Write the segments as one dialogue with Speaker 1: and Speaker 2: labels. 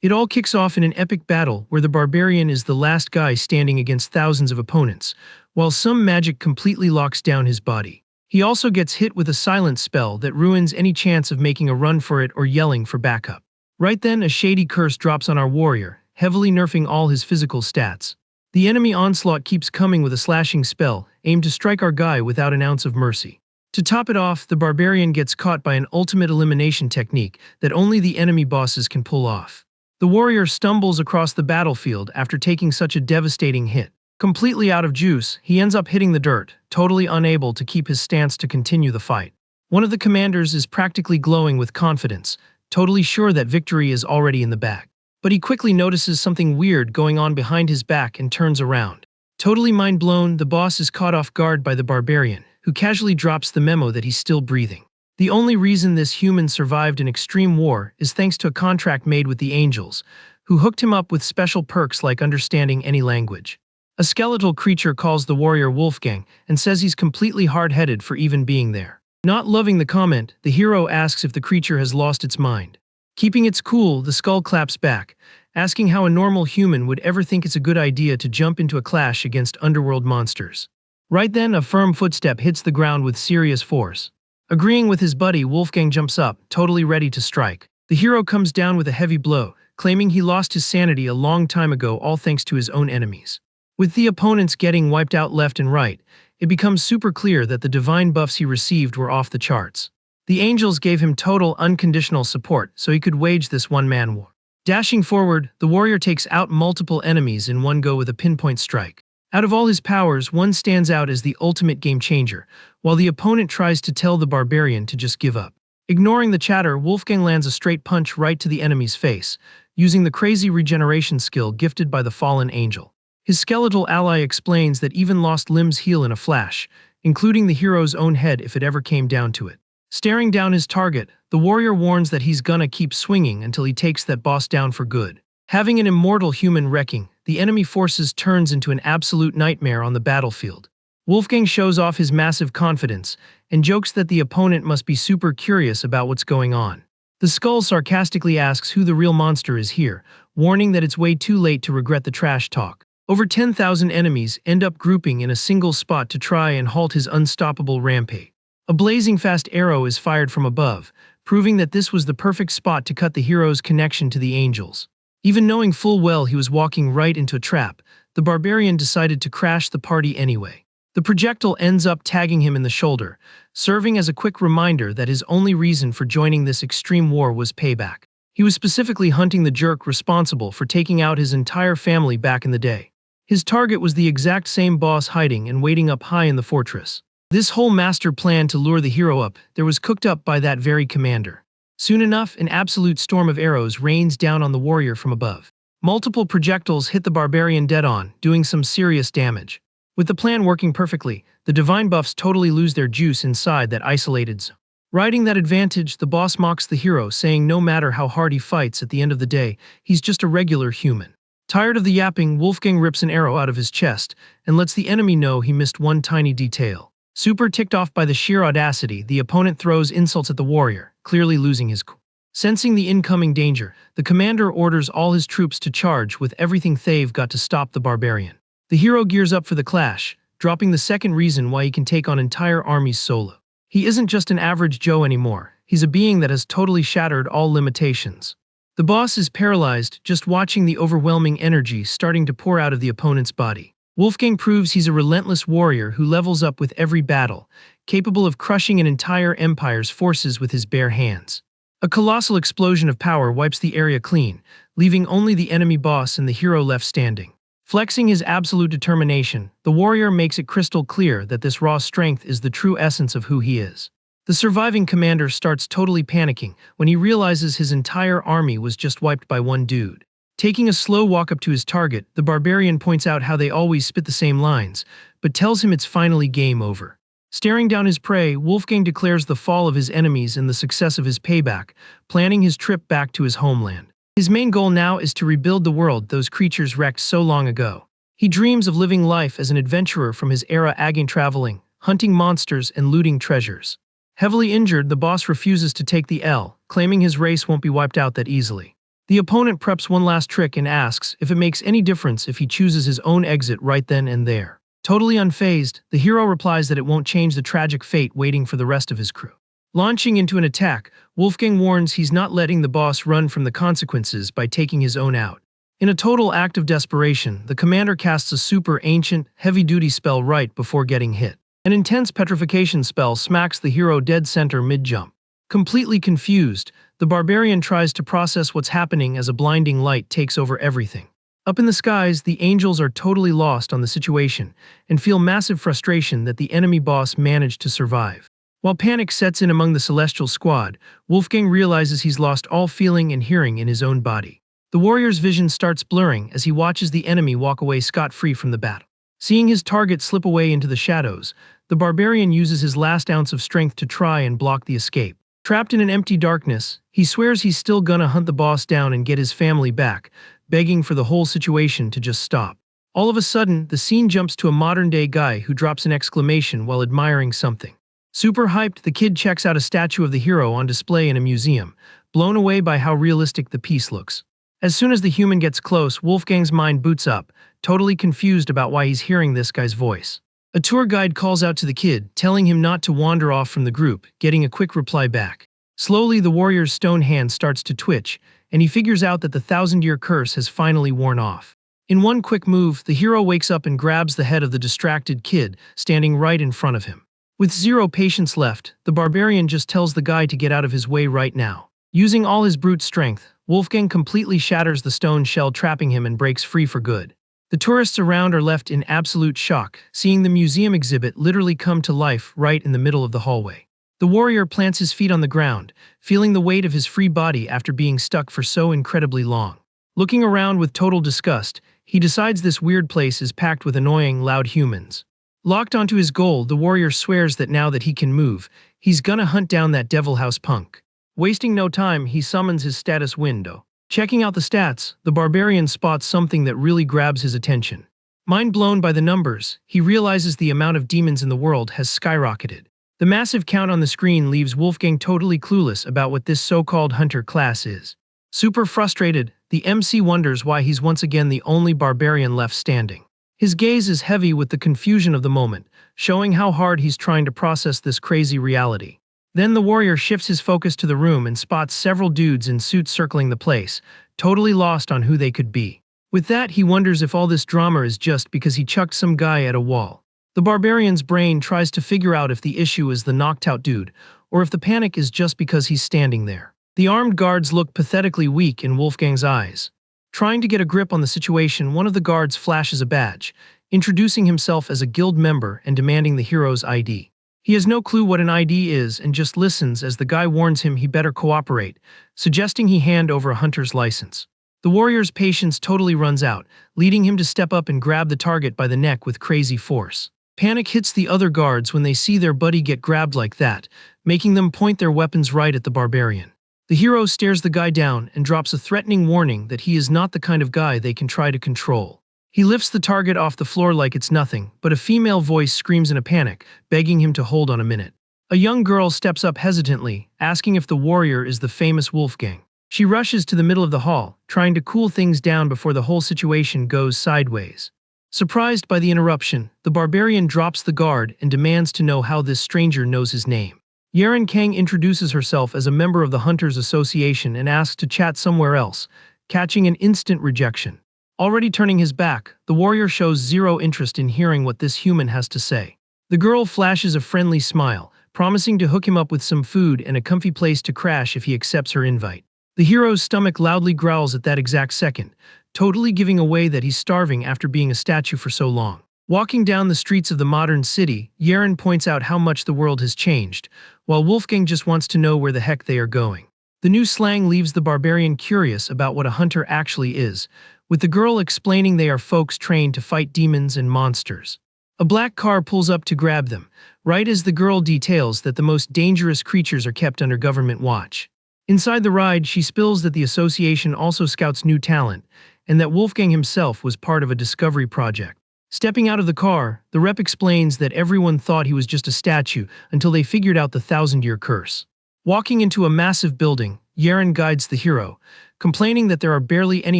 Speaker 1: It all kicks off in an epic battle where the barbarian is the last guy standing against thousands of opponents, while some magic completely locks down his body. He also gets hit with a silent spell that ruins any chance of making a run for it or yelling for backup. Right then, a shady curse drops on our warrior, heavily nerfing all his physical stats. The enemy onslaught keeps coming with a slashing spell, aimed to strike our guy without an ounce of mercy. To top it off, the barbarian gets caught by an ultimate elimination technique that only the enemy bosses can pull off. The warrior stumbles across the battlefield after taking such a devastating hit. Completely out of juice, he ends up hitting the dirt, totally unable to keep his stance to continue the fight. One of the commanders is practically glowing with confidence, totally sure that victory is already in the bag. But he quickly notices something weird going on behind his back and turns around. Totally mind-blown, the boss is caught off guard by the barbarian, who casually drops the memo that he's still breathing. The only reason this human survived an extreme war is thanks to a contract made with the angels, who hooked him up with special perks like understanding any language. A skeletal creature calls the warrior Wolfgang and says he's completely hard-headed for even being there. Not loving the comment, the hero asks if the creature has lost its mind. Keeping its cool, the skull claps back, asking how a normal human would ever think it's a good idea to jump into a clash against underworld monsters. Right then, a firm footstep hits the ground with serious force. Agreeing with his buddy, Wolfgang jumps up, totally ready to strike. The hero comes down with a heavy blow, claiming he lost his sanity a long time ago, all thanks to his own enemies. With the opponents getting wiped out left and right, it becomes super clear that the divine buffs he received were off the charts. The angels gave him total unconditional support so he could wage this one-man war. Dashing forward, the warrior takes out multiple enemies in one go with a pinpoint strike. Out of all his powers, one stands out as the ultimate game changer, while the opponent tries to tell the barbarian to just give up. Ignoring the chatter, Wolfgang lands a straight punch right to the enemy's face, using the crazy regeneration skill gifted by the fallen angel. His skeletal ally explains that even lost limbs heal in a flash, including the hero's own head if it ever came down to it. Staring down his target, the warrior warns that he's gonna keep swinging until he takes that boss down for good. Having an immortal human wrecking, the enemy forces turns into an absolute nightmare on the battlefield. Wolfgang shows off his massive confidence and jokes that the opponent must be super curious about what's going on. The skull sarcastically asks who the real monster is here, warning that it's way too late to regret the trash talk. Over 10,000 enemies end up grouping in a single spot to try and halt his unstoppable rampage. A blazing fast arrow is fired from above, proving that this was the perfect spot to cut the hero's connection to the angels. Even knowing full well he was walking right into a trap, the barbarian decided to crash the party anyway. The projectile ends up tagging him in the shoulder, serving as a quick reminder that his only reason for joining this extreme war was payback. He was specifically hunting the jerk responsible for taking out his entire family back in the day. His target was the exact same boss hiding and waiting up high in the fortress. This whole master plan to lure the hero up there was cooked up by that very commander. Soon enough, an absolute storm of arrows rains down on the warrior from above. Multiple projectiles hit the barbarian dead-on, doing some serious damage. With the plan working perfectly, the divine buffs totally lose their juice inside that isolated zone. Riding that advantage, the boss mocks the hero, saying no matter how hard he fights at the end of the day, he's just a regular human. Tired of the yapping, Wolfgang rips an arrow out of his chest and lets the enemy know he missed one tiny detail. Super ticked off by the sheer audacity, the opponent throws insults at the warrior, clearly losing his cool. Sensing the incoming danger, the commander orders all his troops to charge with everything they've got to stop the barbarian. The hero gears up for the clash, dropping the second reason why he can take on entire armies solo. He isn't just an average Joe anymore, he's a being that has totally shattered all limitations. The boss is paralyzed just watching the overwhelming energy starting to pour out of the opponent's body. Wolfgang proves he's a relentless warrior who levels up with every battle, capable of crushing an entire empire's forces with his bare hands. A colossal explosion of power wipes the area clean, leaving only the enemy boss and the hero left standing. Flexing his absolute determination, the warrior makes it crystal clear that this raw strength is the true essence of who he is. The surviving commander starts totally panicking when he realizes his entire army was just wiped by one dude. Taking a slow walk up to his target, the barbarian points out how they always spit the same lines, but tells him it's finally game over. Staring down his prey, Wolfgang declares the fall of his enemies and the success of his payback, planning his trip back to his homeland. His main goal now is to rebuild the world those creatures wrecked so long ago. He dreams of living life as an adventurer from his era, again traveling, hunting monsters and looting treasures. Heavily injured, the boss refuses to take the L, claiming his race won't be wiped out that easily. The opponent preps one last trick and asks if it makes any difference if he chooses his own exit right then and there. Totally unfazed, the hero replies that it won't change the tragic fate waiting for the rest of his crew. Launching into an attack, Wolfgang warns he's not letting the boss run from the consequences by taking his own out. In a total act of desperation, the commander casts a super ancient, heavy-duty spell right before getting hit. An intense petrification spell smacks the hero dead center mid-jump. Completely confused, the barbarian tries to process what's happening as a blinding light takes over everything. Up in the skies, the angels are totally lost on the situation and feel massive frustration that the enemy boss managed to survive. While panic sets in among the celestial squad, Wolfgang realizes he's lost all feeling and hearing in his own body. The warrior's vision starts blurring as he watches the enemy walk away scot-free from the battle. Seeing his target slip away into the shadows, the barbarian uses his last ounce of strength to try and block the escape. Trapped in an empty darkness, he swears he's still gonna hunt the boss down and get his family back, begging for the whole situation to just stop. All of a sudden, the scene jumps to a modern-day guy who drops an exclamation while admiring something. Super hyped, the kid checks out a statue of the hero on display in a museum, blown away by how realistic the piece looks. As soon as the human gets close, Wolfgang's mind boots up, totally confused about why he's hearing this guy's voice. A tour guide calls out to the kid, telling him not to wander off from the group, getting a quick reply back. Slowly, the warrior's stone hand starts to twitch, and he figures out that the thousand-year curse has finally worn off. In one quick move, the hero wakes up and grabs the head of the distracted kid, standing right in front of him. With zero patience left, the barbarian just tells the guy to get out of his way right now. Using all his brute strength, Wolfgang completely shatters the stone shell trapping him and breaks free for good. The tourists around are left in absolute shock, seeing the museum exhibit literally come to life right in the middle of the hallway. The warrior plants his feet on the ground, feeling the weight of his free body after being stuck for so incredibly long. Looking around with total disgust, he decides this weird place is packed with annoying, loud humans. Locked onto his goal, the warrior swears that now that he can move, he's gonna hunt down that Devil House punk. Wasting no time, he summons his status window. Checking out the stats, the barbarian spots something that really grabs his attention. Mind blown by the numbers, he realizes the amount of demons in the world has skyrocketed. The massive count on the screen leaves Wolfgang totally clueless about what this so-called hunter class is. Super frustrated, the MC wonders why he's once again the only barbarian left standing. His gaze is heavy with the confusion of the moment, showing how hard he's trying to process this crazy reality. Then the warrior shifts his focus to the room and spots several dudes in suits circling the place, totally lost on who they could be. With that, he wonders if all this drama is just because he chucked some guy at a wall. The barbarian's brain tries to figure out if the issue is the knocked-out dude, or if the panic is just because he's standing there. The armed guards look pathetically weak in Wolfgang's eyes. Trying to get a grip on the situation, one of the guards flashes a badge, introducing himself as a guild member and demanding the hero's ID. He has no clue what an ID is and just listens as the guy warns him he better cooperate, suggesting he hand over a hunter's license. The warrior's patience totally runs out, leading him to step up and grab the target by the neck with crazy force. Panic hits the other guards when they see their buddy get grabbed like that, making them point their weapons right at the barbarian. The hero stares the guy down and drops a threatening warning that he is not the kind of guy they can try to control. He lifts the target off the floor like it's nothing, but a female voice screams in a panic, begging him to hold on a minute. A young girl steps up hesitantly, asking if the warrior is the famous Wolfgang. She rushes to the middle of the hall, trying to cool things down before the whole situation goes sideways. Surprised by the interruption, the barbarian drops the guard and demands to know how this stranger knows his name. Yeren Kang introduces herself as a member of the Hunters Association and asks to chat somewhere else, catching an instant rejection. Already turning his back, the warrior shows zero interest in hearing what this human has to say. The girl flashes a friendly smile, promising to hook him up with some food and a comfy place to crash if he accepts her invite. The hero's stomach loudly growls at that exact second, totally giving away that he's starving after being a statue for so long. Walking down the streets of the modern city, Yeren points out how much the world has changed, while Wolfgang just wants to know where the heck they are going. The new slang leaves the barbarian curious about what a hunter actually is, with the girl explaining they are folks trained to fight demons and monsters. A black car pulls up to grab them, right as the girl details that the most dangerous creatures are kept under government watch. Inside the ride, she spills that the association also scouts new talent, and that Wolfgang himself was part of a discovery project. Stepping out of the car, the rep explains that everyone thought he was just a statue until they figured out the thousand-year curse. Walking into a massive building, Yaren guides the hero, complaining that there are barely any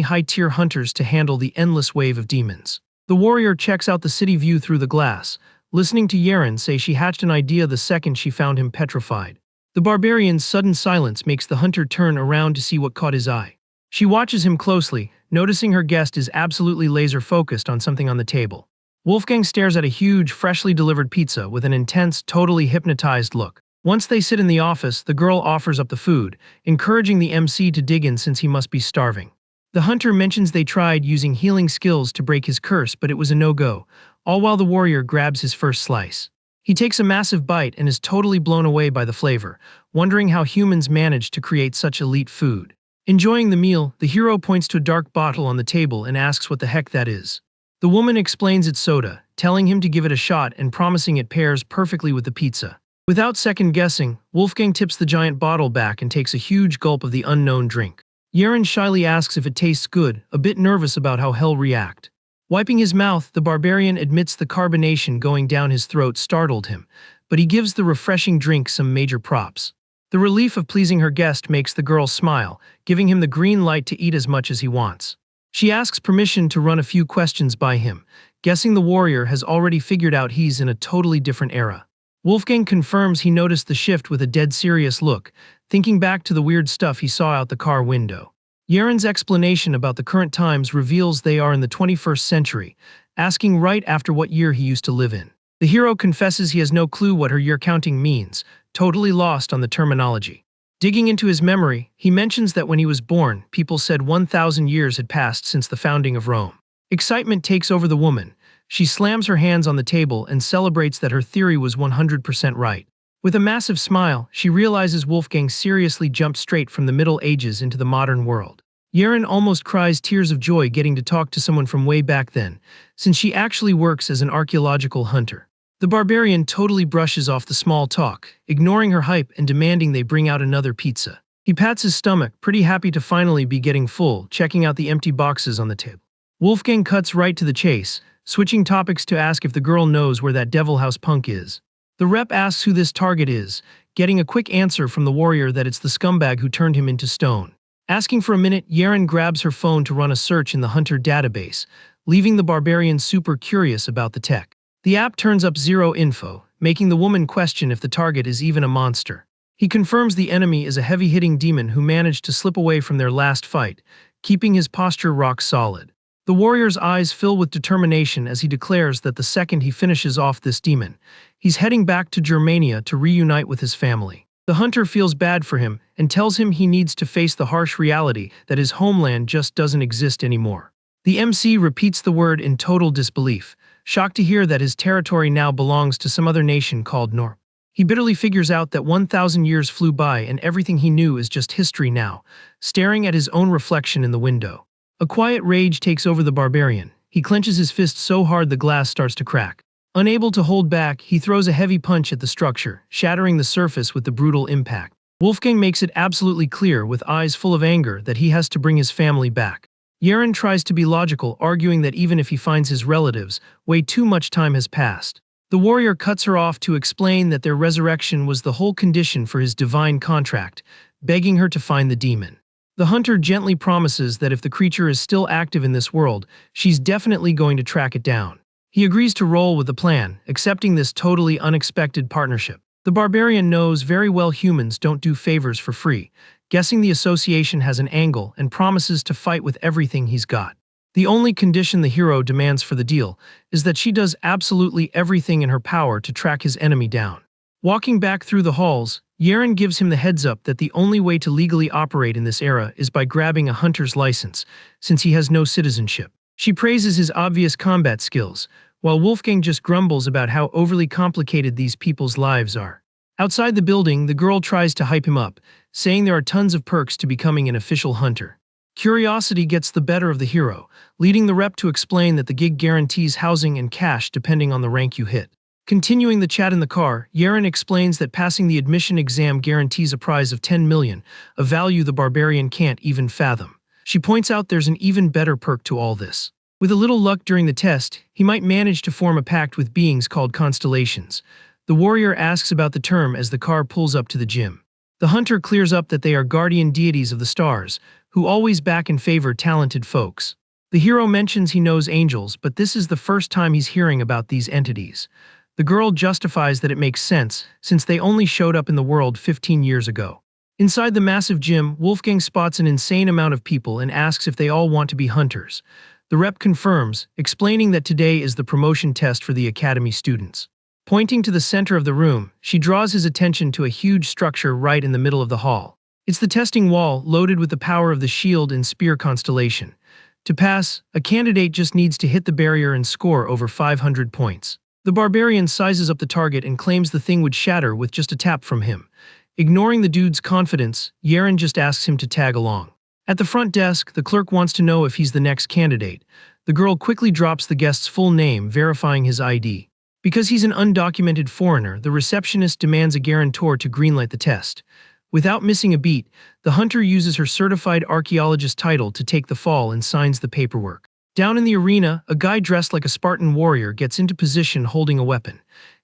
Speaker 1: high-tier hunters to handle the endless wave of demons. The warrior checks out the city view through the glass, listening to Yaren say she hatched an idea the second she found him petrified. The barbarian's sudden silence makes the hunter turn around to see what caught his eye. She watches him closely, noticing her guest is absolutely laser-focused on something on the table. Wolfgang stares at a huge, freshly delivered pizza with an intense, totally hypnotized look. Once they sit in the office, the girl offers up the food, encouraging the MC to dig in since he must be starving. The hunter mentions they tried using healing skills to break his curse, but it was a no-go, all while the warrior grabs his first slice. He takes a massive bite and is totally blown away by the flavor, wondering how humans managed to create such elite food. Enjoying the meal, the hero points to a dark bottle on the table and asks what the heck that is. The woman explains it's soda, telling him to give it a shot and promising it pairs perfectly with the pizza. Without second-guessing, Wolfgang tips the giant bottle back and takes a huge gulp of the unknown drink. Yaren shyly asks if it tastes good, a bit nervous about how he'll react. Wiping his mouth, the barbarian admits the carbonation going down his throat startled him, but he gives the refreshing drink some major props. The relief of pleasing her guest makes the girl smile, giving him the green light to eat as much as he wants. She asks permission to run a few questions by him, guessing the warrior has already figured out he's in a totally different era. Wolfgang confirms he noticed the shift with a dead serious look, thinking back to the weird stuff he saw out the car window. Yaren's explanation about the current times reveals they are in the 21st century, asking right after what year he used to live in. The hero confesses he has no clue what her year counting means, totally lost on the terminology. Digging into his memory, he mentions that when he was born, people said 1,000 years had passed since the founding of Rome. Excitement takes over the woman. She slams her hands on the table and celebrates that her theory was 100% right. With a massive smile, she realizes Wolfgang seriously jumped straight from the Middle Ages into the modern world. Yaren almost cries tears of joy getting to talk to someone from way back then, since she actually works as an archaeological hunter. The barbarian totally brushes off the small talk, ignoring her hype and demanding they bring out another pizza. He pats his stomach, pretty happy to finally be getting full, checking out the empty boxes on the table. Wolfgang cuts right to the chase, switching topics to ask if the girl knows where that Devil House punk is. The rep asks who this target is, getting a quick answer from the warrior that it's the scumbag who turned him into stone. Asking for a minute, Yaren grabs her phone to run a search in the hunter database, leaving the barbarian super curious about the tech. The app turns up zero info, making the woman question if the target is even a monster. He confirms the enemy is a heavy-hitting demon who managed to slip away from their last fight, keeping his posture rock solid. The warrior's eyes fill with determination as he declares that the second he finishes off this demon, he's heading back to Germania to reunite with his family. The hunter feels bad for him and tells him he needs to face the harsh reality that his homeland just doesn't exist anymore. The MC repeats the word in total disbelief, shocked to hear that his territory now belongs to some other nation called Nor. He bitterly figures out that 1,000 years flew by and everything he knew is just history now, staring at his own reflection in the window. A quiet rage takes over the barbarian. He clenches his fist so hard the glass starts to crack. Unable to hold back, he throws a heavy punch at the structure, shattering the surface with the brutal impact. Wolfgang makes it absolutely clear, with eyes full of anger, that he has to bring his family back. Yaren tries to be logical, arguing that even if he finds his relatives, way too much time has passed. The warrior cuts her off to explain that their resurrection was the whole condition for his divine contract, begging her to find the demon. The hunter gently promises that if the creature is still active in this world, she's definitely going to track it down. He agrees to roll with the plan, accepting this totally unexpected partnership. The barbarian knows very well humans don't do favors for free, guessing the association has an angle and promises to fight with everything he's got. The only condition the hero demands for the deal is that she does absolutely everything in her power to track his enemy down. Walking back through the halls, Yaren gives him the heads up that the only way to legally operate in this era is by grabbing a hunter's license, since he has no citizenship. She praises his obvious combat skills, while Wolfgang just grumbles about how overly complicated these people's lives are. Outside the building, the girl tries to hype him up, saying there are tons of perks to becoming an official hunter. Curiosity gets the better of the hero, leading the rep to explain that the gig guarantees housing and cash depending on the rank you hit. Continuing the chat in the car, Yaren explains that passing the admission exam guarantees a prize of 10 million, a value the barbarian can't even fathom. She points out there's an even better perk to all this. With a little luck during the test, he might manage to form a pact with beings called constellations. The warrior asks about the term as the car pulls up to the gym. The hunter clears up that they are guardian deities of the stars, who always back and favor talented folks. The hero mentions he knows angels, but this is the first time he's hearing about these entities. The girl justifies that it makes sense, since they only showed up in the world 15 years ago. Inside the massive gym, Wolfgang spots an insane amount of people and asks if they all want to be hunters. The rep confirms, explaining that today is the promotion test for the academy students. Pointing to the center of the room, she draws his attention to a huge structure right in the middle of the hall. It's the testing wall, loaded with the power of the shield and spear constellation. To pass, a candidate just needs to hit the barrier and score over 500 points. The barbarian sizes up the target and claims the thing would shatter with just a tap from him. Ignoring the dude's confidence, Yeren just asks him to tag along. At the front desk, the clerk wants to know if he's the next candidate. The girl quickly drops the guest's full name, verifying his ID. Because he's an undocumented foreigner, the receptionist demands a guarantor to greenlight the test. Without missing a beat, the hunter uses her certified archaeologist title to take the fall and signs the paperwork. Down in the arena, a guy dressed like a Spartan warrior gets into position holding a weapon.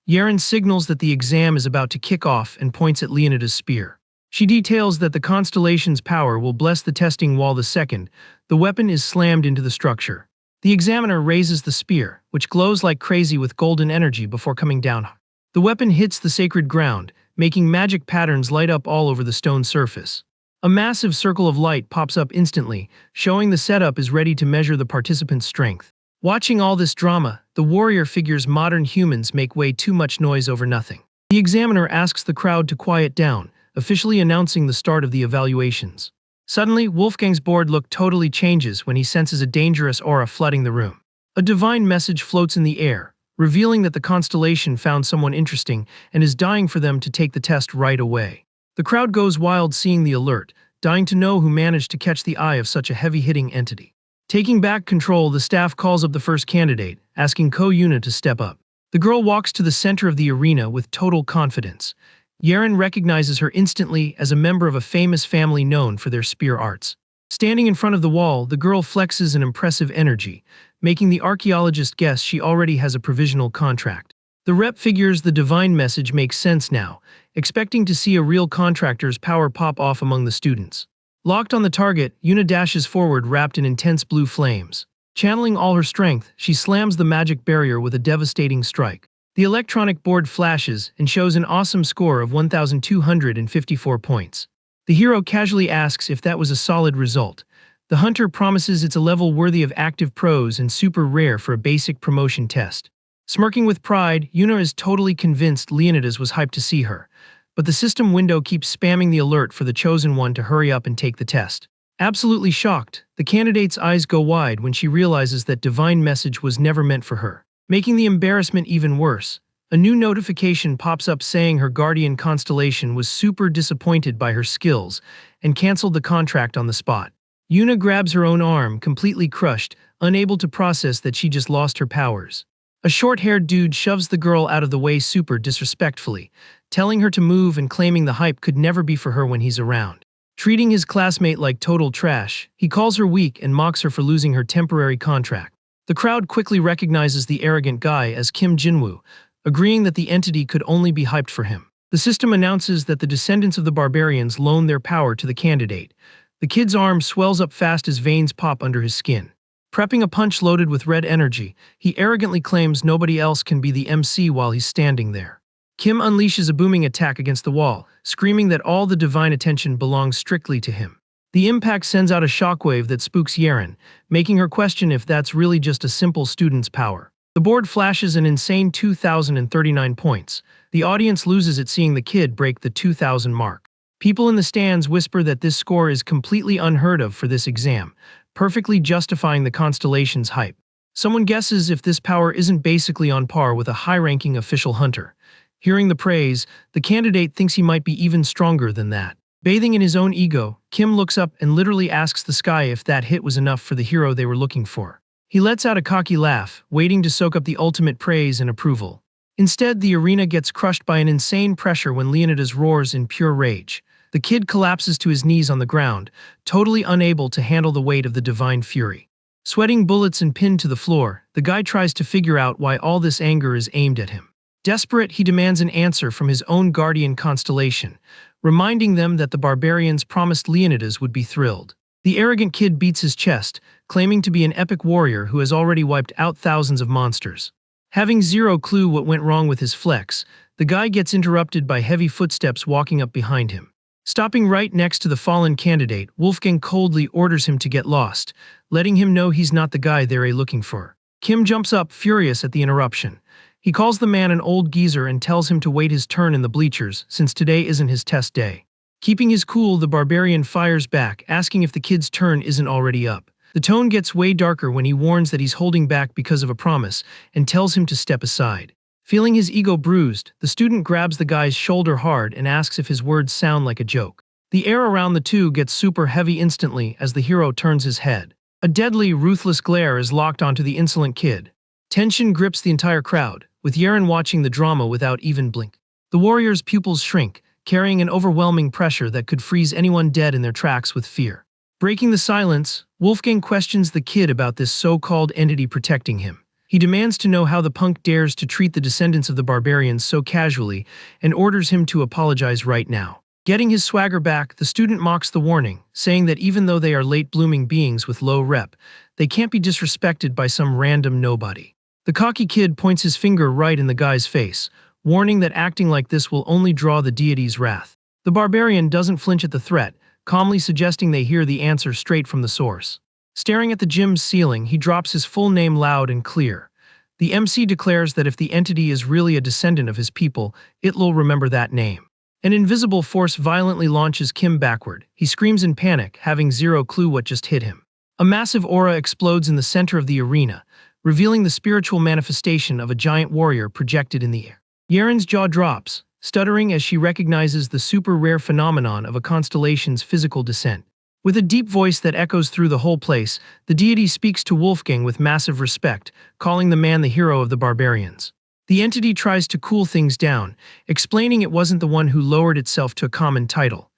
Speaker 1: Yeren signals that the exam is about to kick off and points at Leonida's spear. She details that the constellation's power will bless the testing wall the second the weapon is slammed into the structure. The examiner raises the spear, which glows like crazy with golden energy before coming down. The weapon hits the sacred ground, making magic patterns light up all over the stone surface. A massive circle of light pops up instantly, showing the setup is ready to measure the participants' strength. Watching all this drama, the warrior figures modern humans make way too much noise over nothing. The examiner asks the crowd to quiet down, officially announcing the start of the evaluations. Suddenly, Wolfgang's bored look totally changes when he senses a dangerous aura flooding the room. A divine message floats in the air, revealing that the constellation found someone interesting and is dying for them to take the test right away. The crowd goes wild seeing the alert, dying to know who managed to catch the eye of such a heavy-hitting entity. Taking back control, the staff calls up the first candidate, asking Ko-Yuna to step up. The girl walks to the center of the arena with total confidence. Yeren recognizes her instantly as a member of a famous family known for their spear arts. Standing in front of the wall, the girl flexes an impressive energy, making the archaeologist guess she already has a provisional contract. The rep figures the divine message makes sense now, expecting to see a real contractor's power pop off among the students. Locked on the target, Yuna dashes forward wrapped in intense blue flames. Channeling all her strength, she slams the magic barrier with a devastating strike. The electronic board flashes and shows an awesome score of 1,254 points. The hero casually asks if that was a solid result. The hunter promises it's a level worthy of active pros and super rare for a basic promotion test. Smirking with pride, Yuna is totally convinced Leonidas was hyped to see her, but the system window keeps spamming the alert for the chosen one to hurry up and take the test. Absolutely shocked, the candidate's eyes go wide when she realizes that divine message was never meant for her. Making the embarrassment even worse, a new notification pops up saying her guardian constellation was super disappointed by her skills and canceled the contract on the spot. Yuna grabs her own arm, completely crushed, unable to process that she just lost her powers. A short-haired dude shoves the girl out of the way super disrespectfully, telling her to move and claiming the hype could never be for her when he's around. Treating his classmate like total trash, he calls her weak and mocks her for losing her temporary contract. The crowd quickly recognizes the arrogant guy as Kim Jinwoo, agreeing that the entity could only be hyped for him. The system announces that the descendants of the barbarians loan their power to the candidate. The kid's arm swells up fast as veins pop under his skin. Prepping a punch loaded with red energy, he arrogantly claims nobody else can be the MC while he's standing there. Kim unleashes a booming attack against the wall, screaming that all the divine attention belongs strictly to him. The impact sends out a shockwave that spooks Yeren, making her question if that's really just a simple student's power. The board flashes an insane 2,039 points. The audience loses it seeing the kid break the 2,000 mark. People in the stands whisper that this score is completely unheard of for this exam, perfectly justifying the constellation's hype. Someone guesses if this power isn't basically on par with a high-ranking official hunter. Hearing the praise, the candidate thinks he might be even stronger than that. Bathing in his own ego, Kim looks up and literally asks the sky if that hit was enough for the hero they were looking for. He lets out a cocky laugh, waiting to soak up the ultimate praise and approval. Instead, the arena gets crushed by an insane pressure when Leonidas roars in pure rage. The kid collapses to his knees on the ground, totally unable to handle the weight of the divine fury. Sweating bullets and pinned to the floor, the guy tries to figure out why all this anger is aimed at him. Desperate, he demands an answer from his own guardian constellation, reminding them that the barbarians promised Leonidas would be thrilled. The arrogant kid beats his chest, claiming to be an epic warrior who has already wiped out thousands of monsters. Having zero clue what went wrong with his flex, the guy gets interrupted by heavy footsteps walking up behind him. Stopping right next to the fallen candidate, Wolfgang coldly orders him to get lost, letting him know he's not the guy they're looking for. Kim jumps up, furious at the interruption. He calls the man an old geezer and tells him to wait his turn in the bleachers, since today isn't his test day. Keeping his cool, the barbarian fires back, asking if the kid's turn isn't already up. The tone gets way darker when he warns that he's holding back because of a promise, and tells him to step aside. Feeling his ego bruised, the student grabs the guy's shoulder hard and asks if his words sound like a joke. The air around the two gets super heavy instantly as the hero turns his head. A deadly, ruthless glare is locked onto the insolent kid. Tension grips the entire crowd, with Yaren watching the drama without even blink. The warrior's pupils shrink, carrying an overwhelming pressure that could freeze anyone dead in their tracks with fear. Breaking the silence, Wolfgang questions the kid about this so-called entity protecting him. He demands to know how the punk dares to treat the descendants of the barbarians so casually and orders him to apologize right now. Getting his swagger back, the student mocks the warning, saying that even though they are late-blooming beings with low rep, they can't be disrespected by some random nobody. The cocky kid points his finger right in the guy's face, warning that acting like this will only draw the deity's wrath. The barbarian doesn't flinch at the threat, calmly suggesting they hear the answer straight from the source. Staring at the gym's ceiling, he drops his full name loud and clear. The MC declares that if the entity is really a descendant of his people, it'll remember that name. An invisible force violently launches Kim backward. He screams in panic, having zero clue what just hit him. A massive aura explodes in the center of the arena, revealing the spiritual manifestation of a giant warrior projected in the air. Yaren's jaw drops, stuttering as she recognizes the super-rare phenomenon of a constellation's physical descent. With a deep voice that echoes through the whole place, the deity speaks to Wolfgang with massive respect, calling the man the hero of the barbarians. The entity tries to cool things down, explaining it wasn't the one who lowered itself to a common title.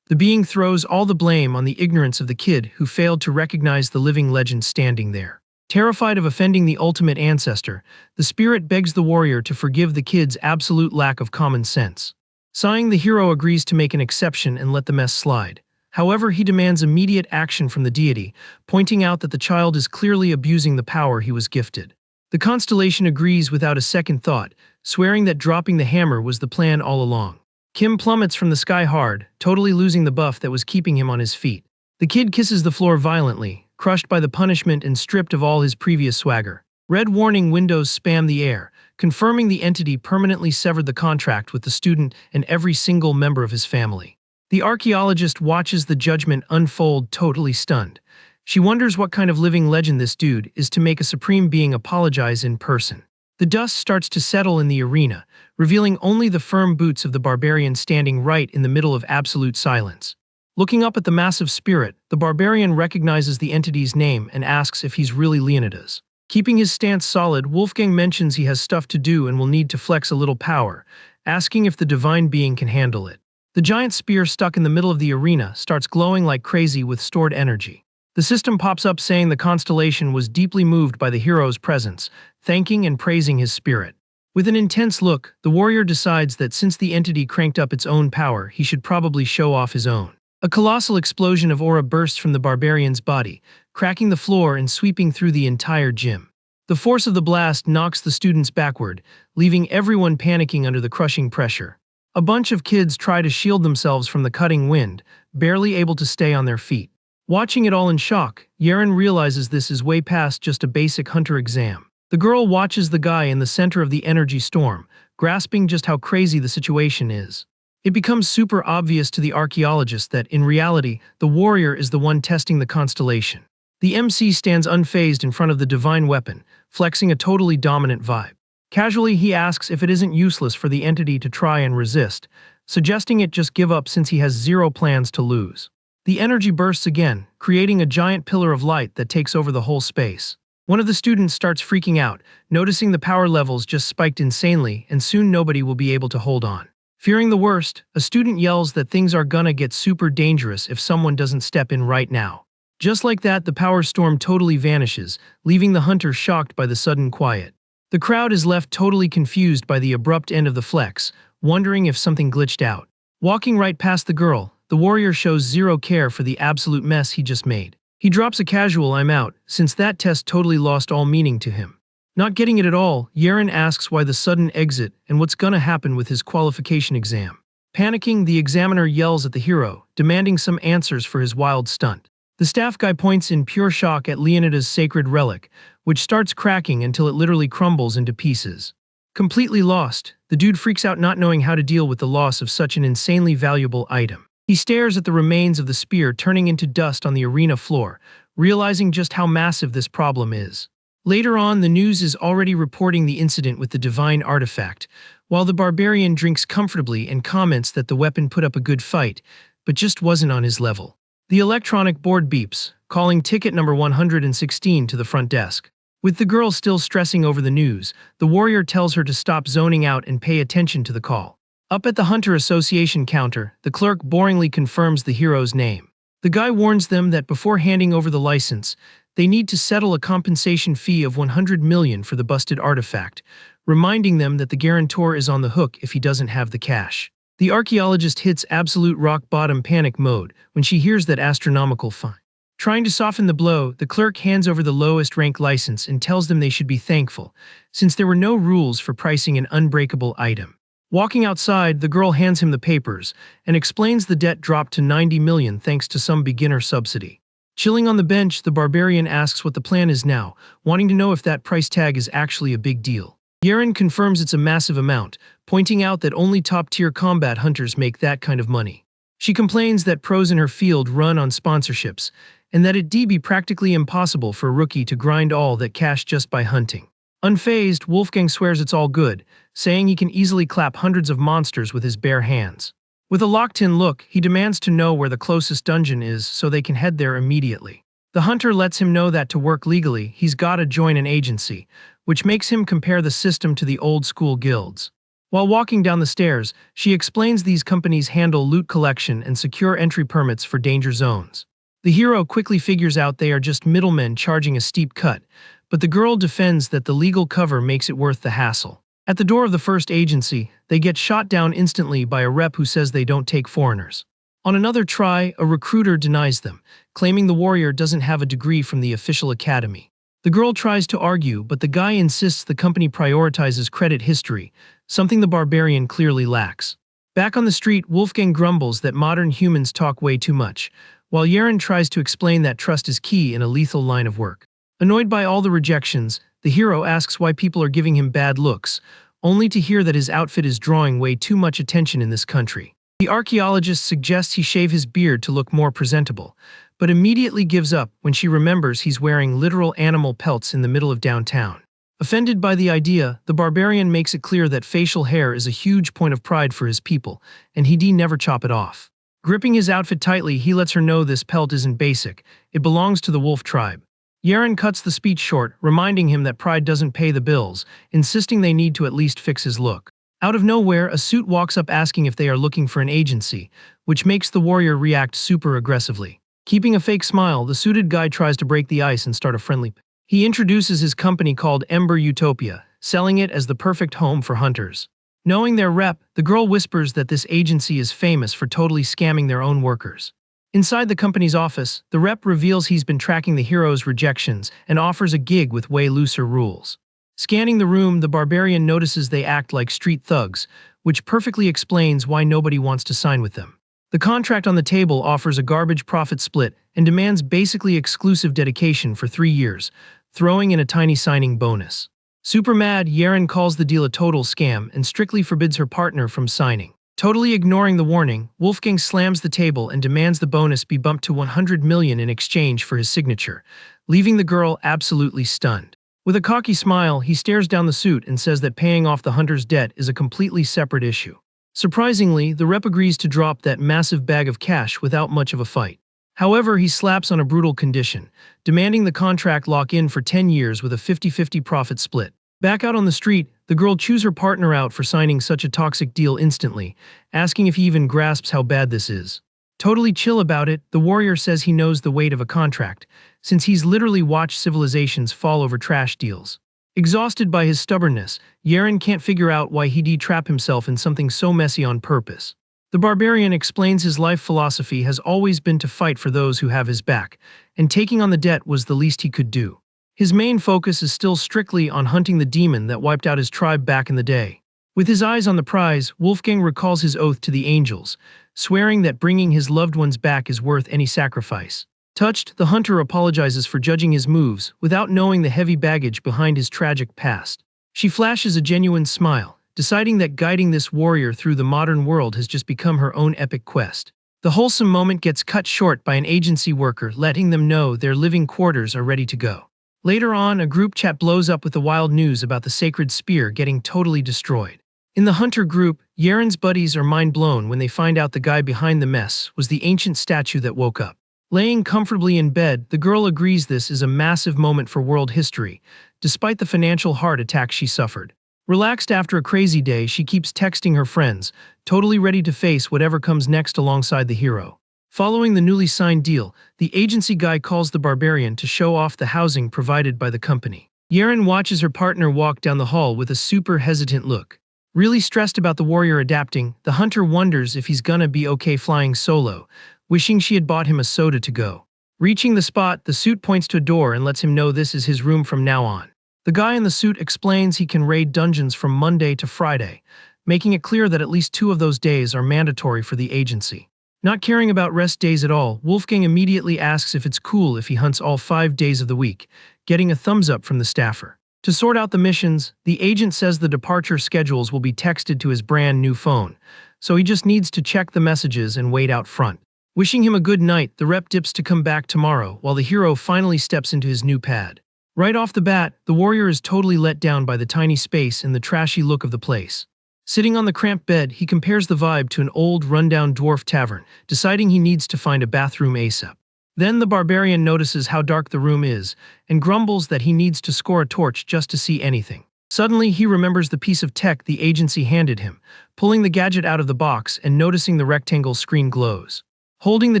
Speaker 1: The being throws all the blame on the ignorance of the kid who failed to recognize the living legend standing there. Terrified of offending the ultimate ancestor, the spirit begs the warrior to forgive the kid's absolute lack of common sense. Sighing, the hero agrees to make an exception and let the mess slide. However, he demands immediate action from the deity, pointing out that the child is clearly abusing the power he was gifted. The constellation agrees without a second thought, swearing that dropping the hammer was the plan all along. Kim plummets from the sky hard, totally losing the buff that was keeping him on his feet. The kid kisses the floor violently, crushed by the punishment and stripped of all his previous swagger. Red warning windows spam the air, confirming the entity permanently severed the contract with the student and every single member of his family. The archaeologist watches the judgment unfold, totally stunned. She wonders what kind of living legend this dude is to make a supreme being apologize in person. The dust starts to settle in the arena, revealing only the firm boots of the barbarian standing right in the middle of absolute silence. Looking up at the massive spirit, the barbarian recognizes the entity's name and asks if he's really Leonidas. Keeping his stance solid, Wolfgang mentions he has stuff to do and will need to flex a little power, asking if the divine being can handle it. The giant spear stuck in the middle of the arena starts glowing like crazy with stored energy. The system pops up saying the constellation was deeply moved by the hero's presence, thanking and praising his spirit. With an intense look, the warrior decides that since the entity cranked up its own power, he should probably show off his own. A colossal explosion of aura bursts from the barbarian's body, cracking the floor and sweeping through the entire gym. The force of the blast knocks the students backward, leaving everyone panicking under the crushing pressure. A bunch of kids try to shield themselves from the cutting wind, barely able to stay on their feet. Watching it all in shock, Yaren realizes this is way past just a basic hunter exam. The girl watches the guy in the center of the energy storm, grasping just how crazy the situation is. It becomes super obvious to the archaeologist that, in reality, the warrior is the one testing the constellation. The MC stands unfazed in front of the divine weapon, flexing a totally dominant vibe. Casually, he asks if it isn't useless for the entity to try and resist, suggesting it just give up since he has zero plans to lose. The energy bursts again, creating a giant pillar of light that takes over the whole space. One of the students starts freaking out, noticing the power levels just spiked insanely and soon nobody will be able to hold on. Fearing the worst, a student yells that things are gonna get super dangerous if someone doesn't step in right now. Just like that, the power storm totally vanishes, leaving the hunter shocked by the sudden quiet. The crowd is left totally confused by the abrupt end of the flex, wondering if something glitched out. Walking right past the girl, the warrior shows zero care for the absolute mess he just made. He drops a casual "I'm out," since that test totally lost all meaning to him. Not getting it at all, Yeren asks why the sudden exit and what's gonna happen with his qualification exam. Panicking, the examiner yells at the hero, demanding some answers for his wild stunt. The staff guy points in pure shock at Leonida's sacred relic, which starts cracking until it literally crumbles into pieces. Completely lost, the dude freaks out, not knowing how to deal with the loss of such an insanely valuable item. He stares at the remains of the spear turning into dust on the arena floor, realizing just how massive this problem is. Later on, the news is already reporting the incident with the divine artifact, while the barbarian drinks comfortably and comments that the weapon put up a good fight, but just wasn't on his level. The electronic board beeps, calling ticket number 116 to the front desk. With the girl still stressing over the news, the warrior tells her to stop zoning out and pay attention to the call. Up at the Hunter Association counter, the clerk boringly confirms the hero's name. The guy warns them that before handing over the license, they need to settle a compensation fee of 100 million for the busted artifact, reminding them that the guarantor is on the hook if he doesn't have the cash. The archaeologist hits absolute rock-bottom panic mode when she hears that astronomical fine. Trying to soften the blow, the clerk hands over the lowest rank license and tells them they should be thankful, since there were no rules for pricing an unbreakable item. Walking outside, the girl hands him the papers and explains the debt dropped to 90 million thanks to some beginner subsidy. Chilling on the bench, the barbarian asks what the plan is now, wanting to know if that price tag is actually a big deal. Yeren confirms it's a massive amount, pointing out that only top-tier combat hunters make that kind of money. She complains that pros in her field run on sponsorships, and that it'd be practically impossible for a rookie to grind all that cash just by hunting. Unfazed, Wolfgang swears it's all good, saying he can easily clap hundreds of monsters with his bare hands. With a locked-in look, he demands to know where the closest dungeon is so they can head there immediately. The hunter lets him know that to work legally, he's gotta join an agency, which makes him compare the system to the old-school guilds. While walking down the stairs, she explains these companies handle loot collection and secure entry permits for danger zones. The hero quickly figures out they are just middlemen charging a steep cut, but the girl defends that the legal cover makes it worth the hassle. At the door of the first agency, they get shot down instantly by a rep who says they don't take foreigners. On another try, a recruiter denies them, claiming the warrior doesn't have a degree from the official academy. The girl tries to argue, but the guy insists the company prioritizes credit history, something the barbarian clearly lacks. Back on the street, Wolfgang grumbles that modern humans talk way too much, while Yeren tries to explain that trust is key in a lethal line of work. Annoyed by all the rejections, the hero asks why people are giving him bad looks, only to hear that his outfit is drawing way too much attention in this country. The archaeologist suggests he shave his beard to look more presentable, but immediately gives up when she remembers he's wearing literal animal pelts in the middle of downtown. Offended by the idea, the barbarian makes it clear that facial hair is a huge point of pride for his people, and he'd never chop it off. Gripping his outfit tightly, he lets her know this pelt isn't basic, it belongs to the wolf tribe. Yeren cuts the speech short, reminding him that pride doesn't pay the bills, insisting they need to at least fix his look. Out of nowhere, a suit walks up asking if they are looking for an agency, which makes the warrior react super aggressively. Keeping a fake smile, the suited guy tries to break the ice and start a friendly. He introduces his company called Ember Utopia, selling it as the perfect home for hunters. Knowing their rep, the girl whispers that this agency is famous for totally scamming their own workers. Inside the company's office, the rep reveals he's been tracking the hero's rejections and offers a gig with way looser rules. Scanning the room, the barbarian notices they act like street thugs, which perfectly explains why nobody wants to sign with them. The contract on the table offers a garbage profit split and demands basically exclusive dedication for 3 years, throwing in a tiny signing bonus. Super mad, Yeren calls the deal a total scam and strictly forbids her partner from signing. Totally ignoring the warning, Wolfgang slams the table and demands the bonus be bumped to 100 million in exchange for his signature, leaving the girl absolutely stunned. With a cocky smile, he stares down the suit and says that paying off the hunter's debt is a completely separate issue. Surprisingly, the rep agrees to drop that massive bag of cash without much of a fight. However, he slaps on a brutal condition, demanding the contract lock in for 10 years with a 50-50 profit split. Back out on the street, the girl chews her partner out for signing such a toxic deal instantly, asking if he even grasps how bad this is. Totally chill about it, the warrior says he knows the weight of a contract, since he's literally watched civilizations fall over trash deals. Exhausted by his stubbornness, Yeren can't figure out why he'd trap himself in something so messy on purpose. The barbarian explains his life philosophy has always been to fight for those who have his back, and taking on the debt was the least he could do. His main focus is still strictly on hunting the demon that wiped out his tribe back in the day. With his eyes on the prize, Wolfgang recalls his oath to the angels, swearing that bringing his loved ones back is worth any sacrifice. Touched, the hunter apologizes for judging his moves without knowing the heavy baggage behind his tragic past. She flashes a genuine smile, deciding that guiding this warrior through the modern world has just become her own epic quest. The wholesome moment gets cut short by an agency worker letting them know their living quarters are ready to go. Later on, a group chat blows up with the wild news about the sacred spear getting totally destroyed. In the hunter group, Yaren's buddies are mind blown when they find out the guy behind the mess was the ancient statue that woke up. Laying comfortably in bed, the girl agrees this is a massive moment for world history, despite the financial heart attack she suffered. Relaxed after a crazy day, she keeps texting her friends, totally ready to face whatever comes next alongside the hero. Following the newly signed deal, the agency guy calls the barbarian to show off the housing provided by the company. Yaren watches her partner walk down the hall with a super hesitant look. Really stressed about the warrior adapting, the hunter wonders if he's gonna be okay flying solo, wishing she had bought him a soda to go. Reaching the spot, the suit points to a door and lets him know this is his room from now on. The guy in the suit explains he can raid dungeons from Monday to Friday, making it clear that at least 2 of those days are mandatory for the agency. Not caring about rest days at all, Wolfgang immediately asks if it's cool if he hunts all 5 days of the week, getting a thumbs up from the staffer. To sort out the missions, the agent says the departure schedules will be texted to his brand new phone, so he just needs to check the messages and wait out front. Wishing him a good night, the rep dips to come back tomorrow while the hero finally steps into his new pad. Right off the bat, the warrior is totally let down by the tiny space and the trashy look of the place. Sitting on the cramped bed, he compares the vibe to an old, rundown dwarf tavern, deciding he needs to find a bathroom ASAP. Then the barbarian notices how dark the room is, and grumbles that he needs to score a torch just to see anything. Suddenly, he remembers the piece of tech the agency handed him, pulling the gadget out of the box and noticing the rectangle screen glows. Holding the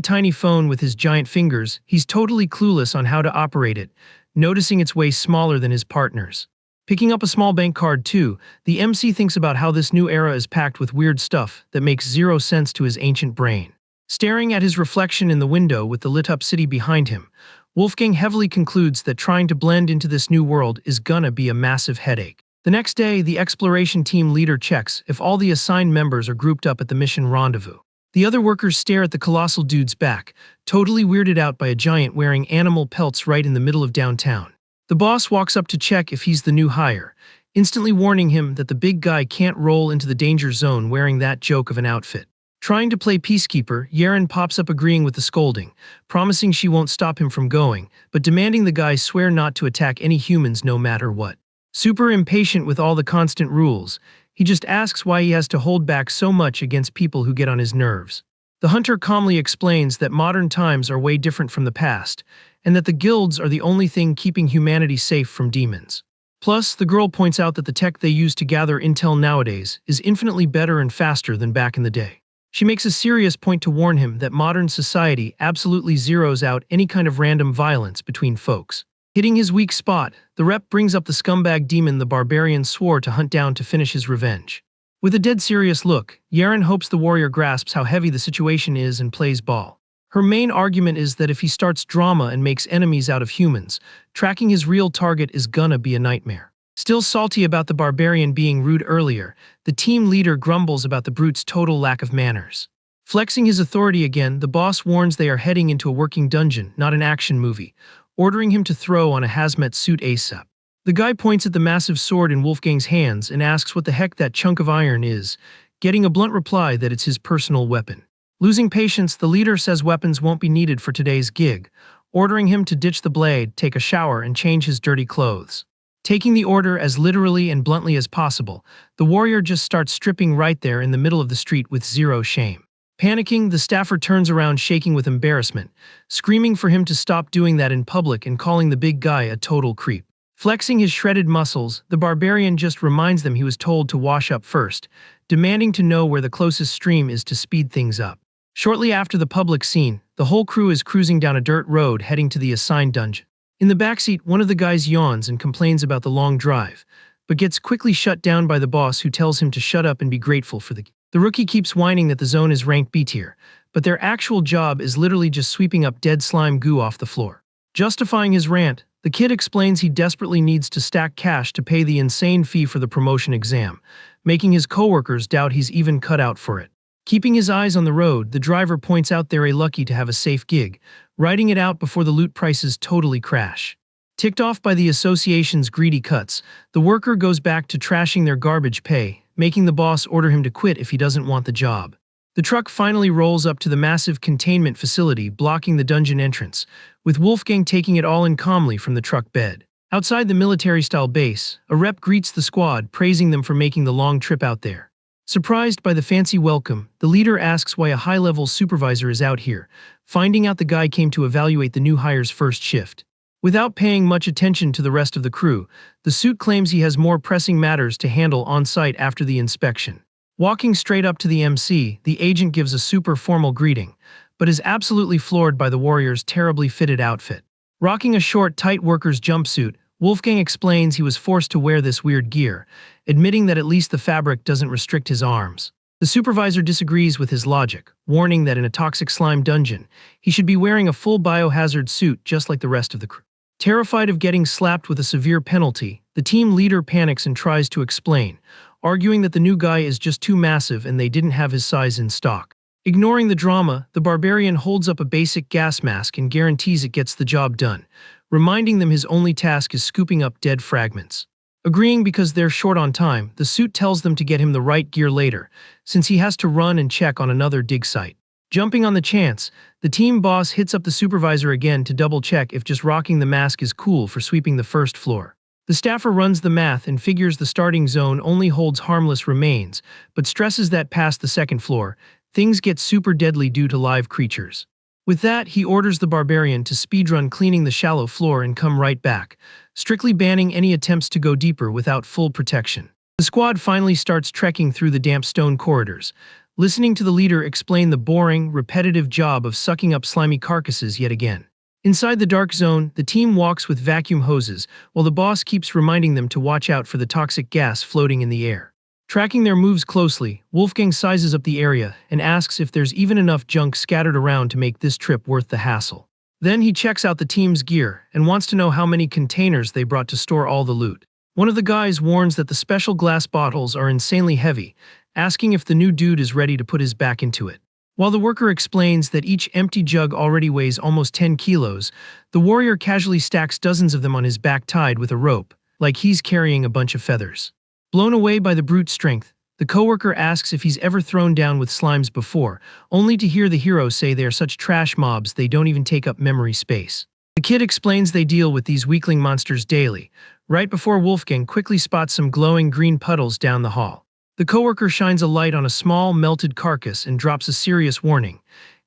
Speaker 1: tiny phone with his giant fingers, he's totally clueless on how to operate it, noticing it's way smaller than his partner's. Picking up a small bank card too, the MC thinks about how this new era is packed with weird stuff that makes zero sense to his ancient brain. Staring at his reflection in the window with the lit-up city behind him, Wolfgang heavily concludes that trying to blend into this new world is gonna be a massive headache. The next day, the exploration team leader checks if all the assigned members are grouped up at the mission rendezvous. The other workers stare at the colossal dude's back, totally weirded out by a giant wearing animal pelts right in the middle of downtown. The boss walks up to check if he's the new hire, instantly warning him that the big guy can't roll into the danger zone wearing that joke of an outfit. Trying to play peacekeeper, Yaren pops up agreeing with the scolding, promising she won't stop him from going, but demanding the guy swear not to attack any humans no matter what. Super impatient with all the constant rules, he just asks why he has to hold back so much against people who get on his nerves. The hunter calmly explains that modern times are way different from the past, and that the guilds are the only thing keeping humanity safe from demons. Plus, the girl points out that the tech they use to gather intel nowadays is infinitely better and faster than back in the day. She makes a serious point to warn him that modern society absolutely zeroes out any kind of random violence between folks. Hitting his weak spot, the rep brings up the scumbag demon the barbarian swore to hunt down to finish his revenge. With a dead serious look, Yaren hopes the warrior grasps how heavy the situation is and plays ball. Her main argument is that if he starts drama and makes enemies out of humans, tracking his real target is gonna be a nightmare. Still salty about the barbarian being rude earlier, the team leader grumbles about the brute's total lack of manners. Flexing his authority again, the boss warns they are heading into a working dungeon, not an action movie, ordering him to throw on a hazmat suit ASAP. The guy points at the massive sword in Wolfgang's hands and asks what the heck that chunk of iron is, getting a blunt reply that it's his personal weapon. Losing patience, the leader says weapons won't be needed for today's gig, ordering him to ditch the blade, take a shower, and change his dirty clothes. Taking the order as literally and bluntly as possible, the warrior just starts stripping right there in the middle of the street with zero shame. Panicking, the staffer turns around shaking with embarrassment, screaming for him to stop doing that in public and calling the big guy a total creep. Flexing his shredded muscles, the barbarian just reminds them he was told to wash up first, demanding to know where the closest stream is to speed things up. Shortly after the public scene, the whole crew is cruising down a dirt road heading to the assigned dungeon. In the backseat, one of the guys yawns and complains about the long drive, but gets quickly shut down by the boss who tells him to shut up and be grateful for the The rookie keeps whining that the zone is ranked B tier, but their actual job is literally just sweeping up dead slime goo off the floor. Justifying his rant, the kid explains he desperately needs to stack cash to pay the insane fee for the promotion exam, making his coworkers doubt he's even cut out for it. Keeping his eyes on the road, the driver points out they're lucky to have a safe gig, riding it out before the loot prices totally crash. Ticked off by the association's greedy cuts, the worker goes back to trashing their garbage pay, making the boss order him to quit if he doesn't want the job. The truck finally rolls up to the massive containment facility blocking the dungeon entrance, with Wolfgang taking it all in calmly from the truck bed. Outside the military-style base, a rep greets the squad, praising them for making the long trip out there. Surprised by the fancy welcome, the leader asks why a high-level supervisor is out here, finding out the guy came to evaluate the new hire's first shift. Without paying much attention to the rest of the crew, the suit claims he has more pressing matters to handle on-site after the inspection. Walking straight up to the MC, the agent gives a super formal greeting, but is absolutely floored by the warrior's terribly fitted outfit. Rocking a short, tight worker's jumpsuit, Wolfgang explains he was forced to wear this weird gear, admitting that at least the fabric doesn't restrict his arms. The supervisor disagrees with his logic, warning that in a toxic slime dungeon, he should be wearing a full biohazard suit just like the rest of the crew. Terrified of getting slapped with a severe penalty, the team leader panics and tries to explain, arguing that the new guy is just too massive and they didn't have his size in stock. Ignoring the drama, the barbarian holds up a basic gas mask and guarantees it gets the job done, reminding them his only task is scooping up dead fragments. Agreeing because they're short on time, the suit tells them to get him the right gear later, since he has to run and check on another dig site. Jumping on the chance, the team boss hits up the supervisor again to double-check if just rocking the mask is cool for sweeping the first floor. The staffer runs the math and figures the starting zone only holds harmless remains, but stresses that past the second floor, things get super deadly due to live creatures. With that, he orders the barbarian to speedrun cleaning the shallow floor and come right back, strictly banning any attempts to go deeper without full protection. The squad finally starts trekking through the damp stone corridors, listening to the leader explain the boring, repetitive job of sucking up slimy carcasses yet again. Inside the dark zone, the team walks with vacuum hoses, while the boss keeps reminding them to watch out for the toxic gas floating in the air. Tracking their moves closely, Wolfgang sizes up the area and asks if there's even enough junk scattered around to make this trip worth the hassle. Then he checks out the team's gear and wants to know how many containers they brought to store all the loot. One of the guys warns that the special glass bottles are insanely heavy, asking if the new dude is ready to put his back into it. While the worker explains that each empty jug already weighs almost 10 kilos, the warrior casually stacks dozens of them on his back tied with a rope, like he's carrying a bunch of feathers. Blown away by the brute strength, the coworker asks if he's ever thrown down with slimes before, only to hear the hero say they are such trash mobs they don't even take up memory space. The kid explains they deal with these weakling monsters daily, right before Wolfgang quickly spots some glowing green puddles down the hall. The coworker shines a light on a small, melted carcass and drops a serious warning,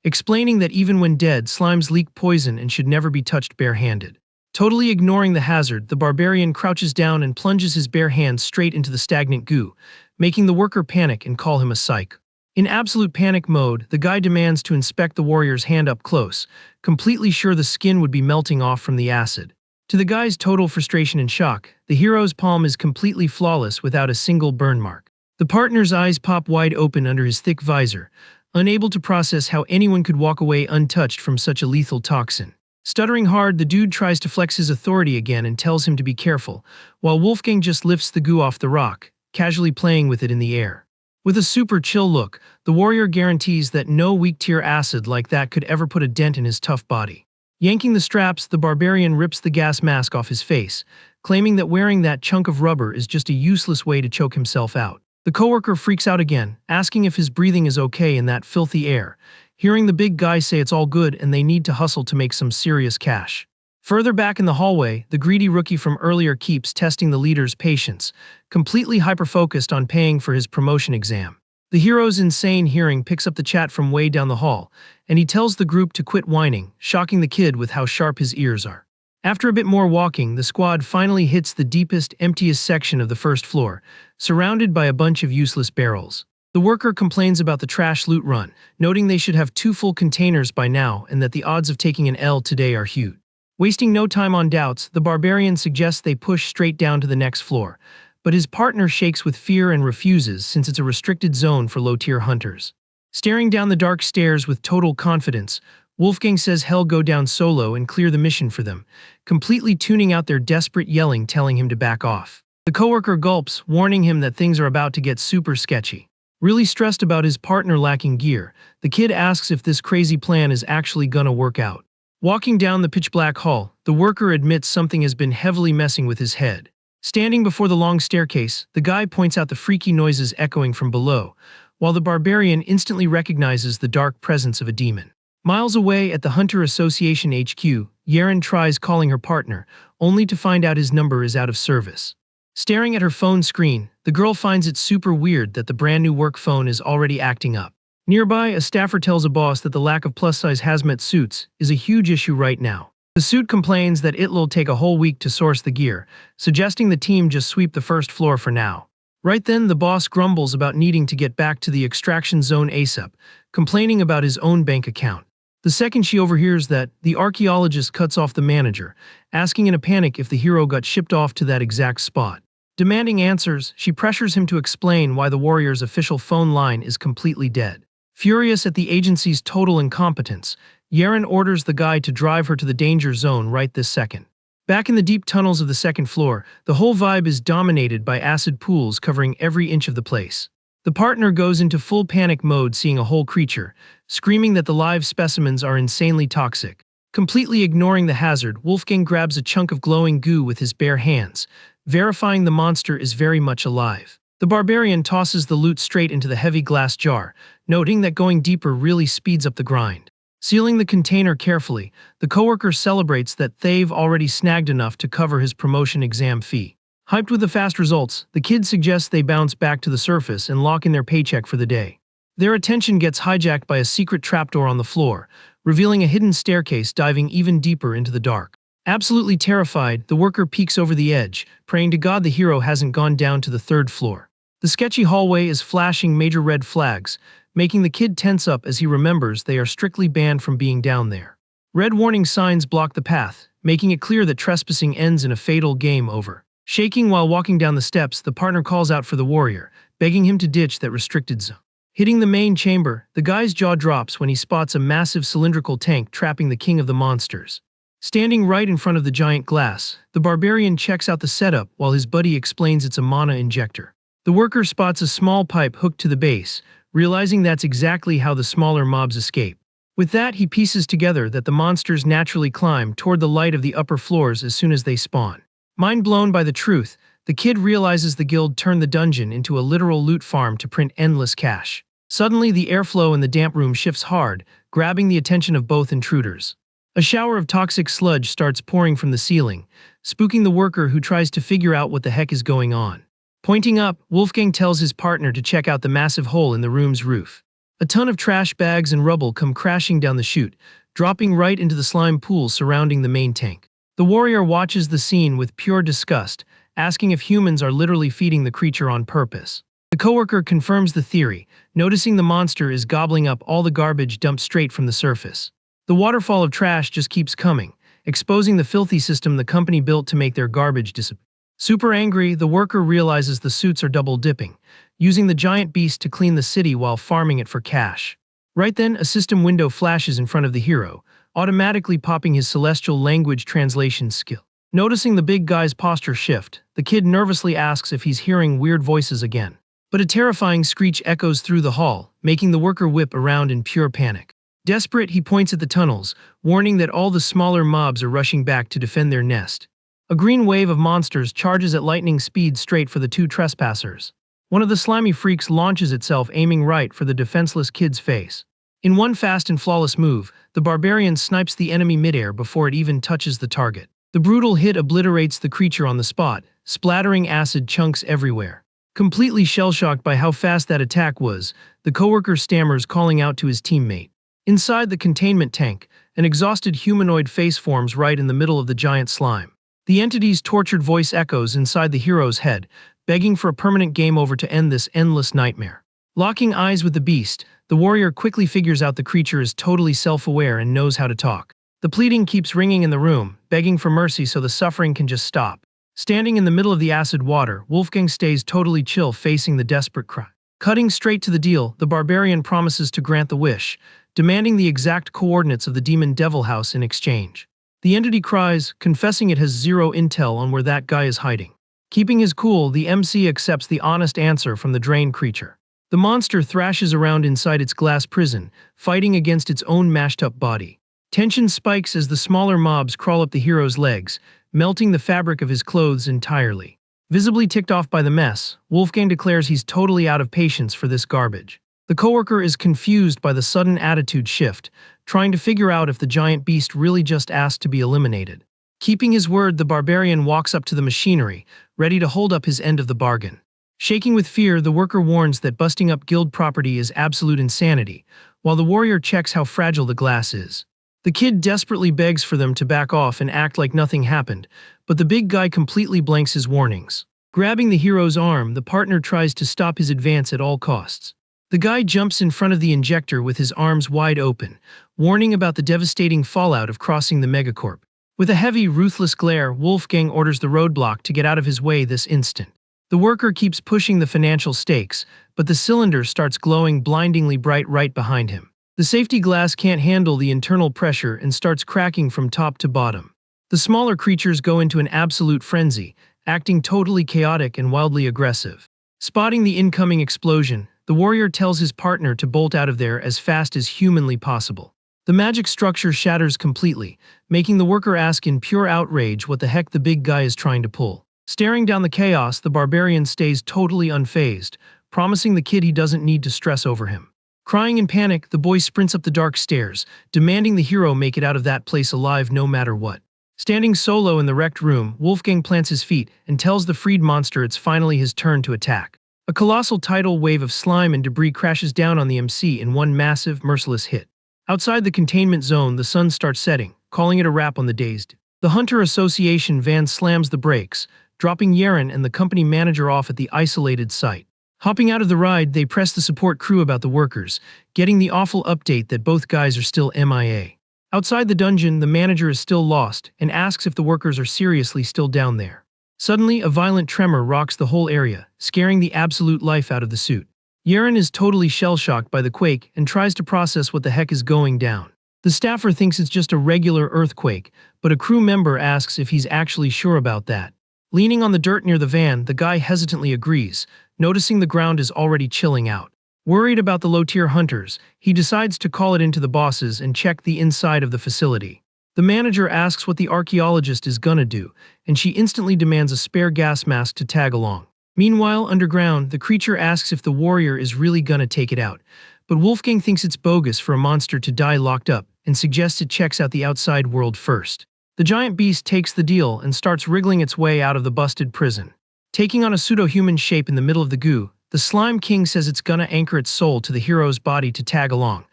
Speaker 1: explaining that even when dead, slimes leak poison and should never be touched bare-handed. Totally ignoring the hazard, the barbarian crouches down and plunges his bare hands straight into the stagnant goo, making the worker panic and call him a psych. In absolute panic mode, the guy demands to inspect the warrior's hand up close, completely sure the skin would be melting off from the acid. To the guy's total frustration and shock, the hero's palm is completely flawless without a single burn mark. The partner's eyes pop wide open under his thick visor, unable to process how anyone could walk away untouched from such a lethal toxin. Stuttering hard, the dude tries to flex his authority again and tells him to be careful, while Wolfgang just lifts the goo off the rock, casually playing with it in the air. With a super chill look, the warrior guarantees that no weak-tier acid like that could ever put a dent in his tough body. Yanking the straps, the barbarian rips the gas mask off his face, claiming that wearing that chunk of rubber is just a useless way to choke himself out. The coworker freaks out again, asking if his breathing is okay in that filthy air, hearing the big guy say it's all good and they need to hustle to make some serious cash. Further back in the hallway, the greedy rookie from earlier keeps testing the leader's patience, completely hyper-focused on paying for his promotion exam. The hero's insane hearing picks up the chat from way down the hall, and he tells the group to quit whining, shocking the kid with how sharp his ears are. After a bit more walking, the squad finally hits the deepest, emptiest section of the first floor, surrounded by a bunch of useless barrels. The worker complains about the trash loot run, noting they should have 2 full containers by now and that the odds of taking an L today are huge. Wasting no time on doubts, the barbarian suggests they push straight down to the next floor, but his partner shakes with fear and refuses since it's a restricted zone for low-tier hunters. Staring down the dark stairs with total confidence, Wolfgang says he'll go down solo and clear the mission for them, completely tuning out their desperate yelling telling him to back off. The coworker gulps, warning him that things are about to get super sketchy. Really stressed about his partner lacking gear, the kid asks if this crazy plan is actually gonna work out. Walking down the pitch-black hall, the worker admits something has been heavily messing with his head. Standing before the long staircase, the guy points out the freaky noises echoing from below, while the barbarian instantly recognizes the dark presence of a demon. Miles away at the Hunter Association HQ, Yeren tries calling her partner, only to find out his number is out of service. Staring at her phone screen, the girl finds it super weird that the brand new work phone is already acting up. Nearby, a staffer tells a boss that the lack of plus-size hazmat suits is a huge issue right now. The suit complains that it'll take a whole week to source the gear, suggesting the team just sweep the first floor for now. Right then, the boss grumbles about needing to get back to the extraction zone ASAP, complaining about his own bank account. The second she overhears that, the archaeologist cuts off the manager, asking in a panic if the hero got shipped off to that exact spot. Demanding answers, she pressures him to explain why the warrior's official phone line is completely dead. Furious at the agency's total incompetence, Yeren orders the guy to drive her to the danger zone right this second. Back in the deep tunnels of the second floor, the whole vibe is dominated by acid pools covering every inch of the place. The partner goes into full panic mode seeing a whole creature, screaming that the live specimens are insanely toxic. Completely ignoring the hazard, Wolfgang grabs a chunk of glowing goo with his bare hands, verifying the monster is very much alive. The barbarian tosses the loot straight into the heavy glass jar, noting that going deeper really speeds up the grind. Sealing the container carefully, the coworker celebrates that they've already snagged enough to cover his promotion exam fee. Hyped with the fast results, the kid suggests they bounce back to the surface and lock in their paycheck for the day. Their attention gets hijacked by a secret trapdoor on the floor, revealing a hidden staircase diving even deeper into the dark. Absolutely terrified, the worker peeks over the edge, praying to God the hero hasn't gone down to the third floor. The sketchy hallway is flashing major red flags, making the kid tense up as he remembers they are strictly banned from being down there. Red warning signs block the path, making it clear that trespassing ends in a fatal game over. Shaking while walking down the steps, the partner calls out for the warrior, begging him to ditch that restricted zone. Hitting the main chamber, the guy's jaw drops when he spots a massive cylindrical tank trapping the king of the monsters. Standing right in front of the giant glass, the barbarian checks out the setup while his buddy explains it's a mana injector. The worker spots a small pipe hooked to the base, realizing that's exactly how the smaller mobs escape. With that, he pieces together that the monsters naturally climb toward the light of the upper floors as soon as they spawn. Mind blown by the truth, the kid realizes the guild turned the dungeon into a literal loot farm to print endless cash. Suddenly, the airflow in the damp room shifts hard, grabbing the attention of both intruders. A shower of toxic sludge starts pouring from the ceiling, spooking the worker who tries to figure out what the heck is going on. Pointing up, Wolfgang tells his partner to check out the massive hole in the room's roof. A ton of trash bags and rubble come crashing down the chute, dropping right into the slime pool surrounding the main tank. The warrior watches the scene with pure disgust, asking if humans are literally feeding the creature on purpose. The coworker confirms the theory, noticing the monster is gobbling up all the garbage dumped straight from the surface. The waterfall of trash just keeps coming, exposing the filthy system the company built to make their garbage disappear. Super angry, the worker realizes the suits are double-dipping, using the giant beast to clean the city while farming it for cash. Right then, a system window flashes in front of the hero, automatically popping his celestial language translation skill. Noticing the big guy's posture shift, the kid nervously asks if he's hearing weird voices again. But a terrifying screech echoes through the hall, making the worker whip around in pure panic. Desperate, he points at the tunnels, warning that all the smaller mobs are rushing back to defend their nest. A green wave of monsters charges at lightning speed straight for the two trespassers. One of the slimy freaks launches itself aiming right for the defenseless kid's face. In one fast and flawless move, the barbarian snipes the enemy midair before it even touches the target. The brutal hit obliterates the creature on the spot, splattering acid chunks everywhere. Completely shell-shocked by how fast that attack was, the coworker stammers calling out to his teammate. Inside the containment tank, an exhausted humanoid face forms right in the middle of the giant slime. The entity's tortured voice echoes inside the hero's head, begging for a permanent game over to end this endless nightmare. Locking eyes with the beast, the warrior quickly figures out the creature is totally self-aware and knows how to talk. The pleading keeps ringing in the room, begging for mercy so the suffering can just stop. Standing in the middle of the acid water, Wolfgang stays totally chill facing the desperate cry. Cutting straight to the deal, the barbarian promises to grant the wish, demanding the exact coordinates of the demon devil house in exchange. The entity cries, confessing it has zero intel on where that guy is hiding. Keeping his cool, the MC accepts the honest answer from the drain creature. The monster thrashes around inside its glass prison, fighting against its own mashed-up body. Tension spikes as the smaller mobs crawl up the hero's legs, melting the fabric of his clothes entirely. Visibly ticked off by the mess, Wolfgang declares he's totally out of patience for this garbage. The coworker is confused by the sudden attitude shift, trying to figure out if the giant beast really just asked to be eliminated. Keeping his word, the barbarian walks up to the machinery, ready to hold up his end of the bargain. Shaking with fear, the worker warns that busting up guild property is absolute insanity, while the warrior checks how fragile the glass is. The kid desperately begs for them to back off and act like nothing happened, but the big guy completely blanks his warnings. Grabbing the hero's arm, the partner tries to stop his advance at all costs. The guy jumps in front of the injector with his arms wide open, warning about the devastating fallout of crossing the megacorp. With a heavy, ruthless glare, Wolfgang orders the roadblock to get out of his way this instant. The worker keeps pushing the financial stakes, but the cylinder starts glowing blindingly bright right behind him. The safety glass can't handle the internal pressure and starts cracking from top to bottom. The smaller creatures go into an absolute frenzy, acting totally chaotic and wildly aggressive. Spotting the incoming explosion, the warrior tells his partner to bolt out of there as fast as humanly possible. The magic structure shatters completely, making the worker ask in pure outrage what the heck the big guy is trying to pull. Staring down the chaos, the barbarian stays totally unfazed, promising the kid he doesn't need to stress over him. Crying in panic, the boy sprints up the dark stairs, demanding the hero make it out of that place alive no matter what. Standing solo in the wrecked room, Wolfgang plants his feet and tells the freed monster it's finally his turn to attack. A colossal tidal wave of slime and debris crashes down on the MC in one massive, merciless hit. Outside the containment zone, the sun starts setting, calling it a wrap on the dazed. The Hunter Association van slams the brakes, dropping Yeren and the company manager off at the isolated site. Hopping out of the ride, they press the support crew about the workers, getting the awful update that both guys are still MIA. Outside the dungeon, the manager is still lost and asks if the workers are seriously still down there. Suddenly, a violent tremor rocks the whole area, scaring the absolute life out of the suit. Yeren is totally shell-shocked by the quake and tries to process what the heck is going down. The staffer thinks it's just a regular earthquake, but a crew member asks if he's actually sure about that. Leaning on the dirt near the van, the guy hesitantly agrees, noticing the ground is already chilling out. Worried about the low-tier hunters, he decides to call it into the bosses and check the inside of the facility. The manager asks what the archaeologist is gonna do, and she instantly demands a spare gas mask to tag along. Meanwhile, underground, the creature asks if the warrior is really gonna take it out, but Wolfgang thinks it's bogus for a monster to die locked up and suggests it checks out the outside world first. The giant beast takes the deal and starts wriggling its way out of the busted prison. Taking on a pseudo-human shape in the middle of the goo, the Slime King says it's gonna anchor its soul to the hero's body to tag along,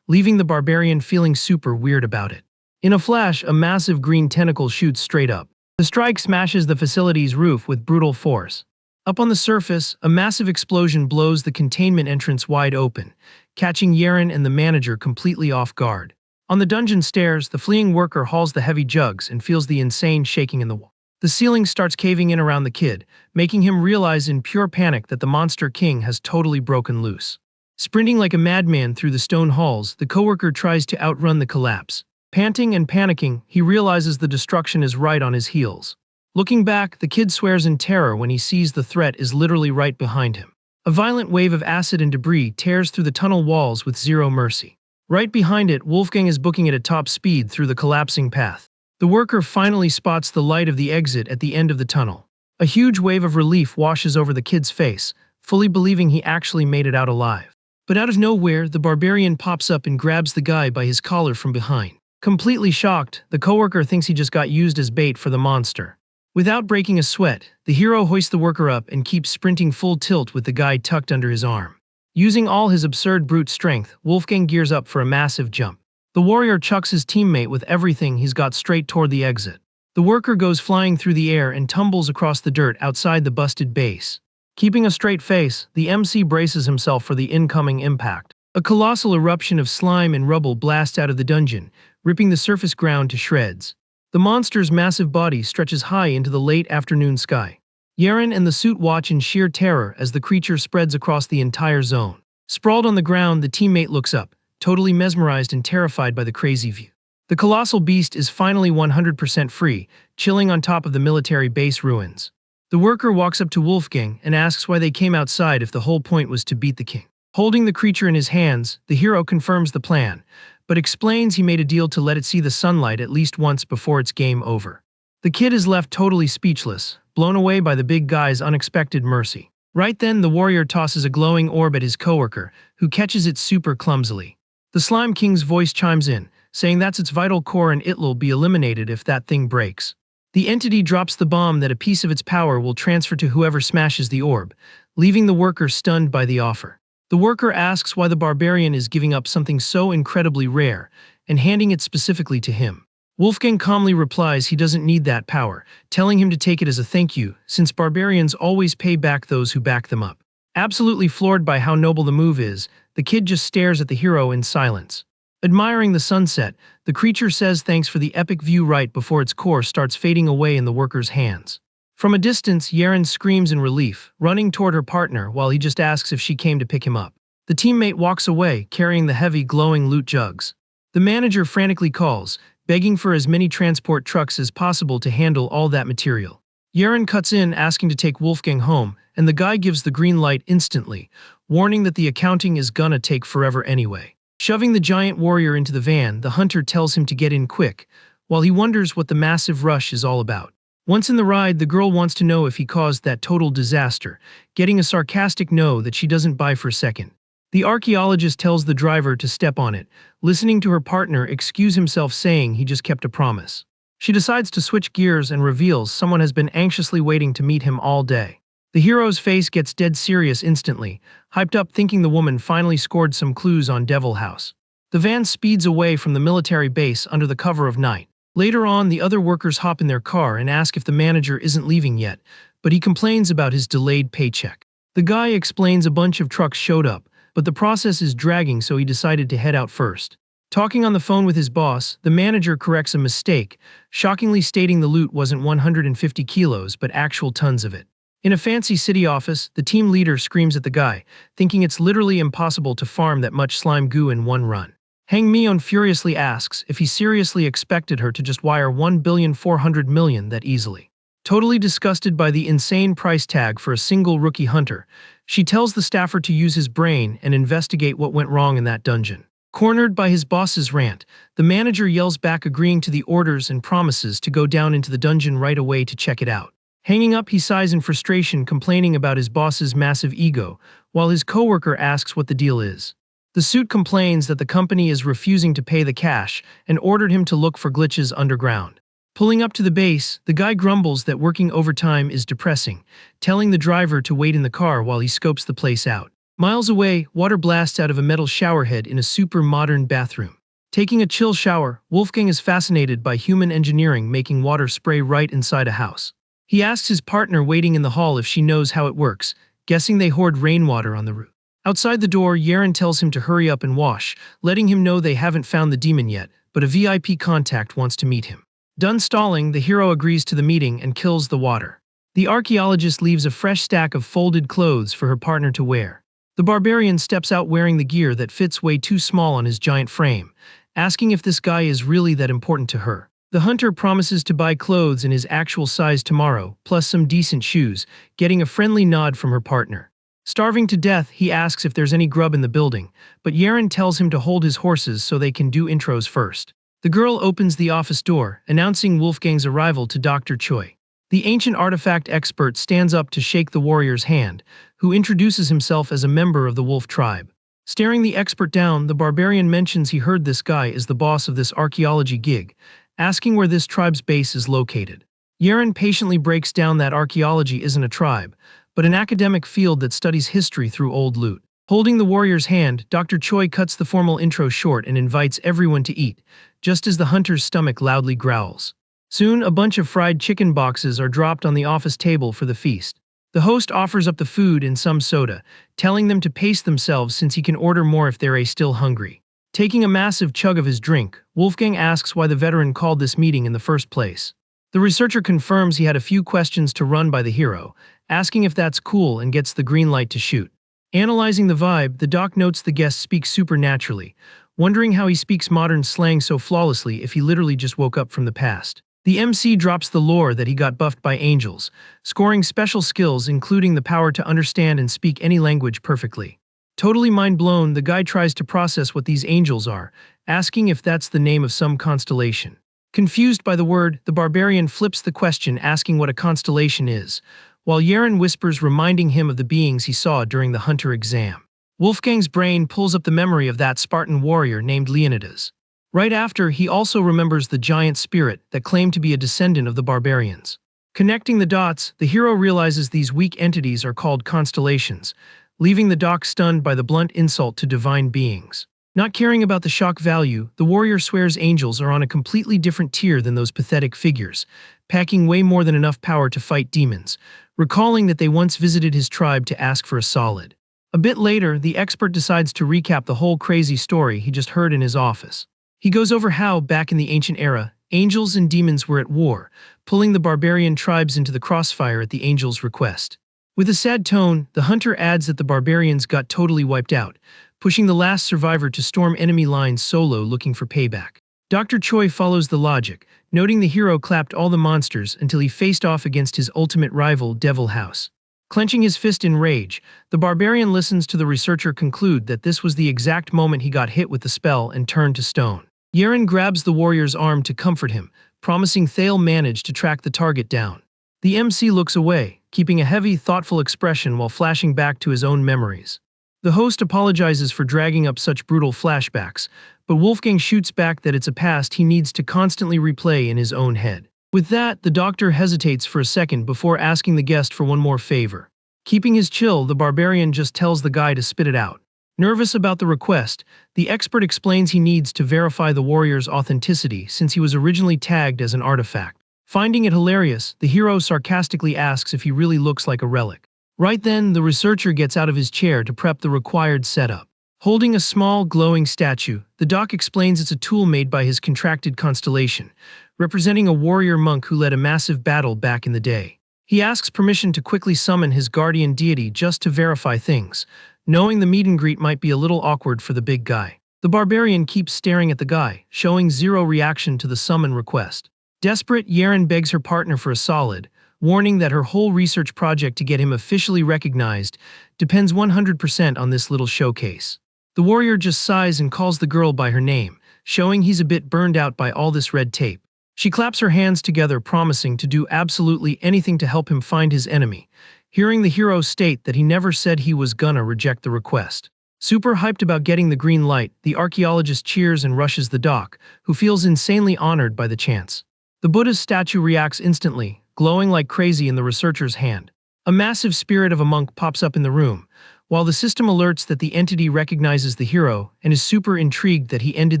Speaker 1: leaving the barbarian feeling super weird about it. In a flash, a massive green tentacle shoots straight up. The strike smashes the facility's roof with brutal force. Up on the surface, a massive explosion blows the containment entrance wide open, catching Yeren and the manager completely off guard. On the dungeon stairs, the fleeing worker hauls the heavy jugs and feels the insane shaking in the wall. The ceiling starts caving in around the kid, making him realize in pure panic that the Monster King has totally broken loose. Sprinting like a madman through the stone halls, the coworker tries to outrun the collapse. Panting and panicking, he realizes the destruction is right on his heels. Looking back, the kid swears in terror when he sees the threat is literally right behind him. A violent wave of acid and debris tears through the tunnel walls with zero mercy. Right behind it, Wolfgang is booking it at top speed through the collapsing path. The worker finally spots the light of the exit at the end of the tunnel. A huge wave of relief washes over the kid's face, fully believing he actually made it out alive. But out of nowhere, the barbarian pops up and grabs the guy by his collar from behind. Completely shocked, the coworker thinks he just got used as bait for the monster. Without breaking a sweat, the hero hoists the worker up and keeps sprinting full tilt with the guy tucked under his arm. Using all his absurd brute strength, Wolfgang gears up for a massive jump. The warrior chucks his teammate with everything he's got straight toward the exit. The worker goes flying through the air and tumbles across the dirt outside the busted base. Keeping a straight face, the MC braces himself for the incoming impact. A colossal eruption of slime and rubble blasts out of the dungeon, ripping the surface ground to shreds. The monster's massive body stretches high into the late afternoon sky. Yeren and the suit watch in sheer terror as the creature spreads across the entire zone. Sprawled on the ground, the teammate looks up, totally mesmerized and terrified by the crazy view. The colossal beast is finally 100% free, chilling on top of the military base ruins. The worker walks up to Wolfgang and asks why they came outside if the whole point was to beat the king. Holding the creature in his hands, the hero confirms the plan, but explains he made a deal to let it see the sunlight at least once before it's game over. The kid is left totally speechless, blown away by the big guy's unexpected mercy. Right then, the warrior tosses a glowing orb at his coworker, who catches it super clumsily. The Slime King's voice chimes in, saying that's its vital core and it'll be eliminated if that thing breaks. The entity drops the bomb that a piece of its power will transfer to whoever smashes the orb, leaving the worker stunned by the offer. The worker asks why the barbarian is giving up something so incredibly rare, and handing it specifically to him. Wolfgang calmly replies he doesn't need that power, telling him to take it as a thank you, since barbarians always pay back those who back them up. Absolutely floored by how noble the move is, the kid just stares at the hero in silence. Admiring the sunset, the creature says thanks for the epic view right before its core starts fading away in the worker's hands. From a distance, Yeren screams in relief, running toward her partner while he just asks if she came to pick him up. The teammate walks away, carrying the heavy, glowing loot jugs. The manager frantically calls, begging for as many transport trucks as possible to handle all that material. Yeren cuts in, asking to take Wolfgang home, and the guy gives the green light instantly, warning that the accounting is gonna take forever anyway. Shoving the giant warrior into the van, the hunter tells him to get in quick, while he wonders what the massive rush is all about. Once in the ride, the girl wants to know if he caused that total disaster, getting a sarcastic no that she doesn't buy for a second. The archaeologist tells the driver to step on it, listening to her partner excuse himself saying he just kept a promise. She decides to switch gears and reveals someone has been anxiously waiting to meet him all day. The hero's face gets dead serious instantly, hyped up thinking the woman finally scored some clues on Devil House. The van speeds away from the military base under the cover of night. Later on, the other workers hop in their car and ask if the manager isn't leaving yet, but he complains about his delayed paycheck. The guy explains a bunch of trucks showed up, but the process is dragging, so he decided to head out first. Talking on the phone with his boss, the manager corrects a mistake, shockingly stating the loot wasn't 150 kilos but actual tons of it. In a fancy city office, the team leader screams at the guy, thinking it's literally impossible to farm that much slime goo in one run. Hang Mion furiously asks if he seriously expected her to just wire 1,400,000,000 that easily. Totally disgusted by the insane price tag for a single rookie hunter, she tells the staffer to use his brain and investigate what went wrong in that dungeon. Cornered by his boss's rant, the manager yells back, agreeing to the orders and promises to go down into the dungeon right away to check it out. Hanging up, he sighs in frustration, complaining about his boss's massive ego, while his coworker asks what the deal is. The suit complains that the company is refusing to pay the cash and ordered him to look for glitches underground. Pulling up to the base, the guy grumbles that working overtime is depressing, telling the driver to wait in the car while he scopes the place out. Miles away, water blasts out of a metal showerhead in a super modern bathroom. Taking a chill shower, Wolfgang is fascinated by human engineering making water spray right inside a house. He asks his partner waiting in the hall if she knows how it works, guessing they hoard rainwater on the roof. Outside the door, Yeren tells him to hurry up and wash, letting him know they haven't found the demon yet, but a VIP contact wants to meet him. Done stalling, the hero agrees to the meeting and kills the water. The archaeologist leaves a fresh stack of folded clothes for her partner to wear. The barbarian steps out wearing the gear that fits way too small on his giant frame, asking if this guy is really that important to her. The hunter promises to buy clothes in his actual size tomorrow, plus some decent shoes, getting a friendly nod from her partner. Starving to death, he asks if there's any grub in the building, but Yeren tells him to hold his horses so they can do intros first. The girl opens the office door, announcing Wolfgang's arrival to Dr. Choi. The ancient artifact expert stands up to shake the warrior's hand, who introduces himself as a member of the wolf tribe. Staring the expert down, the barbarian mentions he heard this guy is the boss of this archaeology gig, asking where this tribe's base is located. Yeren patiently breaks down that archaeology isn't a tribe, but an academic field that studies history through old loot. Holding the warrior's hand, Dr. Choi cuts the formal intro short and invites everyone to eat, just as the hunter's stomach loudly growls. Soon, a bunch of fried chicken boxes are dropped on the office table for the feast. The host offers up the food and some soda, telling them to pace themselves since he can order more if they're still hungry. Taking a massive chug of his drink, Wolfgang asks why the veteran called this meeting in the first place. The researcher confirms he had a few questions to run by the hero, asking if that's cool and gets the green light to shoot. Analyzing the vibe, the doc notes the guest speaks super naturally, wondering how he speaks modern slang so flawlessly if he literally just woke up from the past. The MC drops the lore that he got buffed by angels, scoring special skills including the power to understand and speak any language perfectly. Totally mind blown, the guy tries to process what these angels are, asking if that's the name of some constellation. Confused by the word, the barbarian flips the question asking what a constellation is, while Yaren whispers reminding him of the beings he saw during the hunter exam. Wolfgang's brain pulls up the memory of that Spartan warrior named Leonidas. Right after, he also remembers the giant spirit that claimed to be a descendant of the barbarians. Connecting the dots, the hero realizes these weak entities are called constellations, leaving the doc stunned by the blunt insult to divine beings. Not caring about the shock value, the warrior swears angels are on a completely different tier than those pathetic figures, packing way more than enough power to fight demons, recalling that they once visited his tribe to ask for a solid. A bit later, the expert decides to recap the whole crazy story he just heard in his office. He goes over how, back in the ancient era, angels and demons were at war, pulling the barbarian tribes into the crossfire at the angels' request. With a sad tone, the hunter adds that the barbarians got totally wiped out, pushing the last survivor to storm enemy lines solo looking for payback. Dr. Choi follows the logic, noting the hero clapped all the monsters until he faced off against his ultimate rival, Devil House. Clenching his fist in rage, the barbarian listens to the researcher conclude that this was the exact moment he got hit with the spell and turned to stone. Yaren grabs the warrior's arm to comfort him, promising they'll manage to track the target down. The MC looks away, keeping a heavy, thoughtful expression while flashing back to his own memories. The host apologizes for dragging up such brutal flashbacks, but Wolfgang shoots back that it's a past he needs to constantly replay in his own head. With that, the doctor hesitates for a second before asking the guest for one more favor. Keeping his chill, the barbarian just tells the guy to spit it out. Nervous about the request, the expert explains he needs to verify the warrior's authenticity since he was originally tagged as an artifact. Finding it hilarious, the hero sarcastically asks if he really looks like a relic. Right then, the researcher gets out of his chair to prep the required setup. Holding a small, glowing statue, the doc explains it's a tool made by his contracted constellation, representing a warrior monk who led a massive battle back in the day. He asks permission to quickly summon his guardian deity just to verify things, knowing the meet and greet might be a little awkward for the big guy. The barbarian keeps staring at the guy, showing zero reaction to the summon request. Desperate, Yaren begs her partner for a solid, warning that her whole research project to get him officially recognized depends 100% on this little showcase. The warrior just sighs and calls the girl by her name, showing he's a bit burned out by all this red tape. She claps her hands together, promising to do absolutely anything to help him find his enemy, hearing the hero state that he never said he was gonna reject the request. Super hyped about getting the green light, the archaeologist cheers and rushes the doc, who feels insanely honored by the chance. The Buddha's statue reacts instantly, glowing like crazy in the researcher's hand. A massive spirit of a monk pops up in the room, while the system alerts that the entity recognizes the hero and is super intrigued that he ended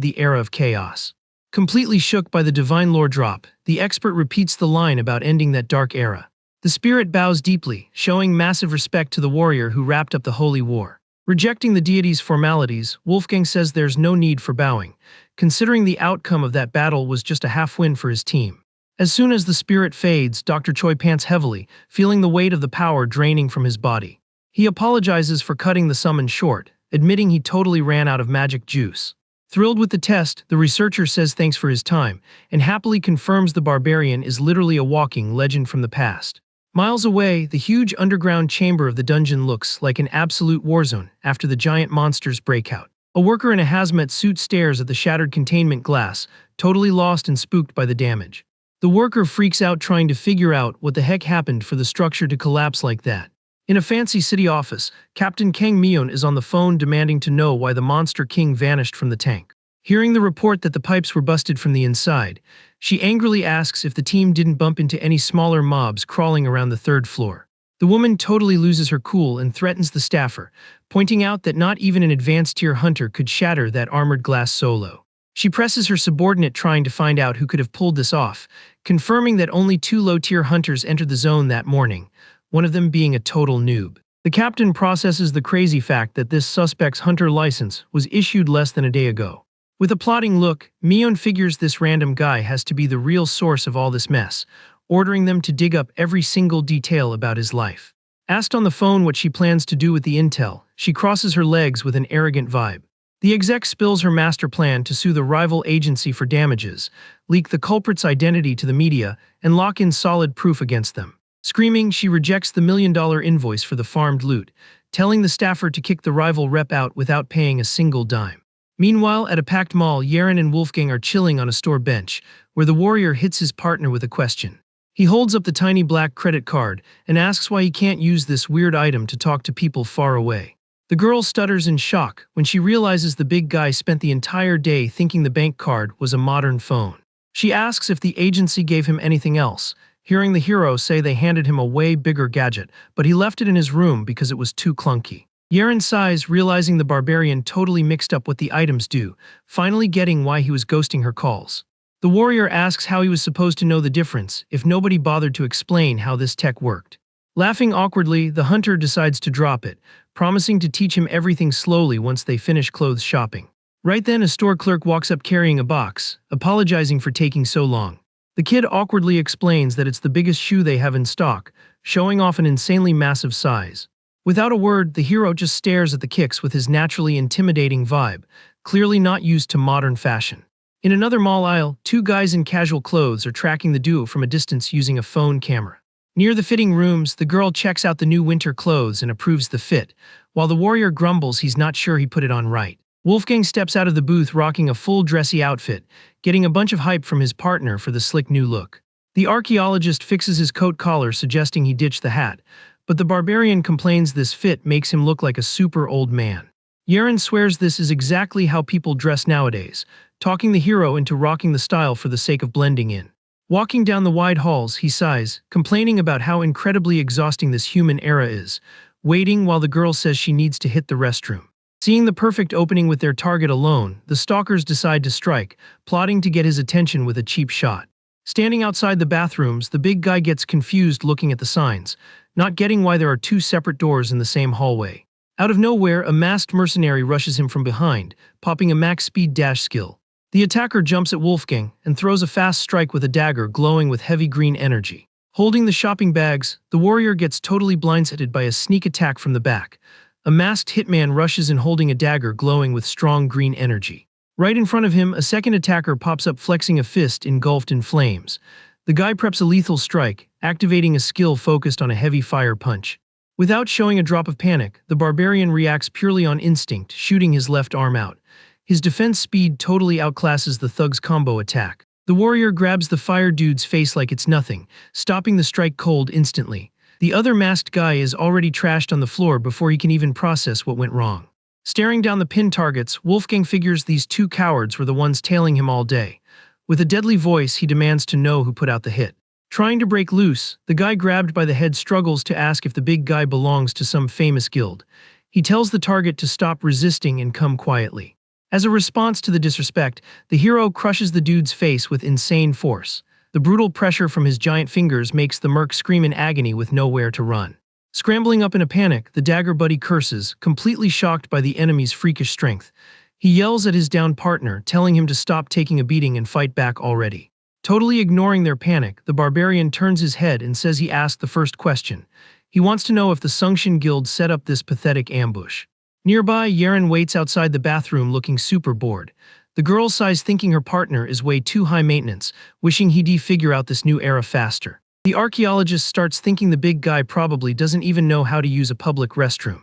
Speaker 1: the era of chaos. Completely shook by the divine lore drop, the expert repeats the line about ending that dark era. The spirit bows deeply, showing massive respect to the warrior who wrapped up the holy war. Rejecting the deity's formalities, Wolfgang says there's no need for bowing, considering the outcome of that battle was just a half-win for his team. As soon as the spirit fades, Dr. Choi pants heavily, feeling the weight of the power draining from his body. He apologizes for cutting the summon short, admitting he totally ran out of magic juice. Thrilled with the test, the researcher says thanks for his time, and happily confirms the barbarian is literally a walking legend from the past. Miles away, the huge underground chamber of the dungeon looks like an absolute warzone after the giant monsters break out. A worker in a hazmat suit stares at the shattered containment glass, totally lost and spooked by the damage. The worker freaks out trying to figure out what the heck happened for the structure to collapse like that. In a fancy city office, Captain Kang Myeon is on the phone demanding to know why the Monster King vanished from the tank. Hearing the report that the pipes were busted from the inside, she angrily asks if the team didn't bump into any smaller mobs crawling around the third floor. The woman totally loses her cool and threatens the staffer, pointing out that not even an advanced tier hunter could shatter that armored glass solo. She presses her subordinate trying to find out who could have pulled this off, confirming that only 2 low-tier hunters entered the zone that morning, one of them being a total noob. The captain processes the crazy fact that this suspect's hunter license was issued less than a day ago. With a plotting look, Mion figures this random guy has to be the real source of all this mess, ordering them to dig up every single detail about his life. Asked on the phone what she plans to do with the intel, she crosses her legs with an arrogant vibe. The exec spills her master plan to sue the rival agency for damages, leak the culprit's identity to the media, and lock in solid proof against them. Screaming, she rejects the $1 million invoice for the farmed loot, telling the staffer to kick the rival rep out without paying a single dime. Meanwhile, at a packed mall, Yaren and Wolfgang are chilling on a store bench, where the warrior hits his partner with a question. He holds up the tiny black credit card and asks why he can't use this weird item to talk to people far away. The girl stutters in shock when she realizes the big guy spent the entire day thinking the bank card was a modern phone. She asks if the agency gave him anything else, hearing the hero say they handed him a way bigger gadget, but he left it in his room because it was too clunky. Yaren sighs, realizing the barbarian totally mixed up what the items do, finally getting why he was ghosting her calls. The warrior asks how he was supposed to know the difference if nobody bothered to explain how this tech worked. Laughing awkwardly, the hunter decides to drop it, promising to teach him everything slowly once they finish clothes shopping. Right then, a store clerk walks up carrying a box, apologizing for taking so long. The kid awkwardly explains that it's the biggest shoe they have in stock, showing off an insanely massive size. Without a word, the hero just stares at the kicks with his naturally intimidating vibe, clearly not used to modern fashion. In another mall aisle, two guys in casual clothes are tracking the duo from a distance using a phone camera. Near the fitting rooms, the girl checks out the new winter clothes and approves the fit, while the warrior grumbles he's not sure he put it on right. Wolfgang steps out of the booth rocking a full dressy outfit, getting a bunch of hype from his partner for the slick new look. The archaeologist fixes his coat collar, suggesting he ditch the hat, but the barbarian complains this fit makes him look like a super old man. Yaren swears this is exactly how people dress nowadays, talking the hero into rocking the style for the sake of blending in. Walking down the wide halls, he sighs, complaining about how incredibly exhausting this human era is, waiting while the girl says she needs to hit the restroom. Seeing the perfect opening with their target alone, the stalkers decide to strike, plotting to get his attention with a cheap shot. Standing outside the bathrooms, the big guy gets confused looking at the signs, not getting why there are two separate doors in the same hallway. Out of nowhere, a masked mercenary rushes him from behind, popping a max speed dash skill. The attacker jumps at Wolfgang and throws a fast strike with a dagger glowing with heavy green energy. Holding the shopping bags, the warrior gets totally blindsided by a sneak attack from the back. A masked hitman rushes in holding a dagger glowing with strong green energy. Right in front of him, a second attacker pops up flexing a fist engulfed in flames. The guy preps a lethal strike, activating a skill focused on a heavy fire punch. Without showing a drop of panic, the barbarian reacts purely on instinct, shooting his left arm out. His defense speed totally outclasses the thug's combo attack. The warrior grabs the fire dude's face like it's nothing, stopping the strike cold instantly. The other masked guy is already trashed on the floor before he can even process what went wrong. Staring down the pinned targets, Wolfgang figures these two cowards were the ones tailing him all day. With a deadly voice, he demands to know who put out the hit. Trying to break loose, the guy grabbed by the head struggles to ask if the big guy belongs to some famous guild. He tells the target to stop resisting and come quietly. As a response to the disrespect, the hero crushes the dude's face with insane force. The brutal pressure from his giant fingers makes the merc scream in agony with nowhere to run. Scrambling up in a panic, the dagger buddy curses, completely shocked by the enemy's freakish strength. He yells at his downed partner, telling him to stop taking a beating and fight back already. Totally ignoring their panic, the barbarian turns his head and says he asked the first question. He wants to know if the Sunction Guild set up this pathetic ambush. Nearby, Yaren waits outside the bathroom looking super bored. The girl sighs, thinking her partner is way too high maintenance, wishing he'd figure out this new era faster. The archaeologist starts thinking the big guy probably doesn't even know how to use a public restroom.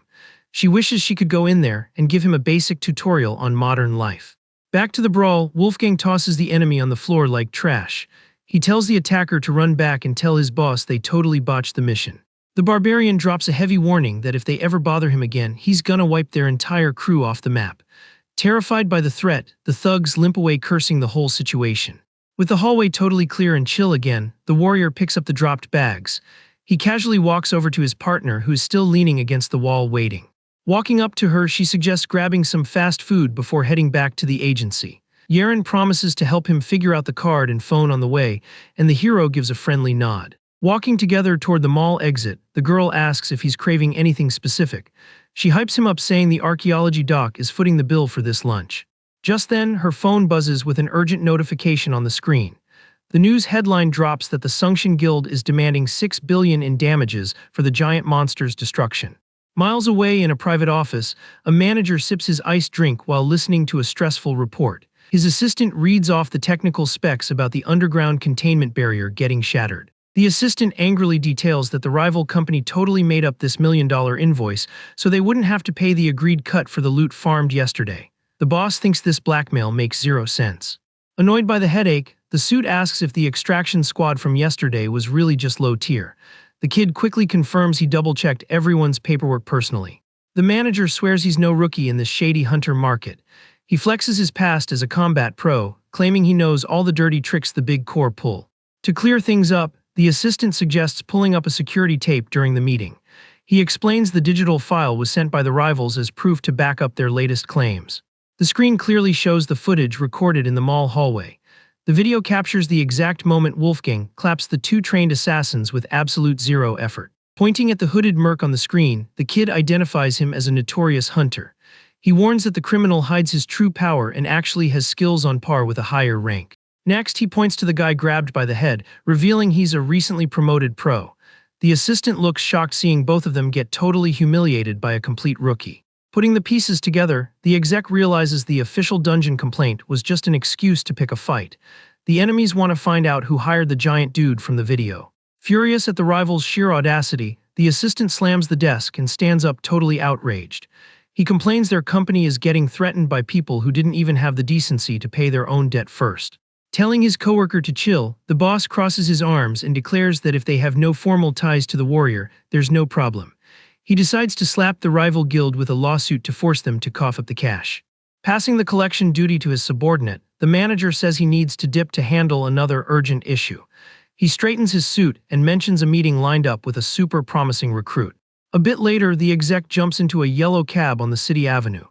Speaker 1: She wishes she could go in there and give him a basic tutorial on modern life. Back to the brawl, Wolfgang tosses the enemy on the floor like trash. He tells the attacker to run back and tell his boss they totally botched the mission. The barbarian drops a heavy warning that if they ever bother him again, he's gonna wipe their entire crew off the map. Terrified by the threat, the thugs limp away, cursing the whole situation. With the hallway totally clear and chill again, the warrior picks up the dropped bags. He casually walks over to his partner, who is still leaning against the wall waiting. Walking up to her, she suggests grabbing some fast food before heading back to the agency. Yaren promises to help him figure out the card and phone on the way, and the hero gives a friendly nod. Walking together toward the mall exit, the girl asks if he's craving anything specific. She hypes him up saying the archaeology doc is footing the bill for this lunch. Just then, her phone buzzes with an urgent notification on the screen. The news headline drops that the Sunction Guild is demanding $6 billion in damages for the giant monster's destruction. Miles away in a private office, a manager sips his iced drink while listening to a stressful report. His assistant reads off the technical specs about the underground containment barrier getting shattered. The assistant angrily details that the rival company totally made up this $1 million invoice so they wouldn't have to pay the agreed cut for the loot farmed yesterday. The boss thinks this blackmail makes zero sense. Annoyed by the headache, the suit asks if the extraction squad from yesterday was really just low tier. The kid quickly confirms he double-checked everyone's paperwork personally. The manager swears he's no rookie in this shady hunter market. He flexes his past as a combat pro, claiming he knows all the dirty tricks the big core pull. To clear things up, the assistant suggests pulling up a security tape during the meeting. He explains the digital file was sent by the rivals as proof to back up their latest claims. The screen clearly shows the footage recorded in the mall hallway. The video captures the exact moment Wolfgang claps the two trained assassins with absolute zero effort. Pointing at the hooded merc on the screen, the kid identifies him as a notorious hunter. He warns that the criminal hides his true power and actually has skills on par with a higher rank. Next, he points to the guy grabbed by the head, revealing he's a recently promoted pro. The assistant looks shocked seeing both of them get totally humiliated by a complete rookie. Putting the pieces together, the exec realizes the official dungeon complaint was just an excuse to pick a fight. The enemies want to find out who hired the giant dude from the video. Furious at the rival's sheer audacity, the assistant slams the desk and stands up totally outraged. He complains their company is getting threatened by people who didn't even have the decency to pay their own debt first. Telling his coworker to chill, the boss crosses his arms and declares that if they have no formal ties to the warrior, there's no problem. He decides to slap the rival guild with a lawsuit to force them to cough up the cash. Passing the collection duty to his subordinate, the manager says he needs to dip to handle another urgent issue. He straightens his suit and mentions a meeting lined up with a super promising recruit. A bit later, the exec jumps into a yellow cab on the city avenue.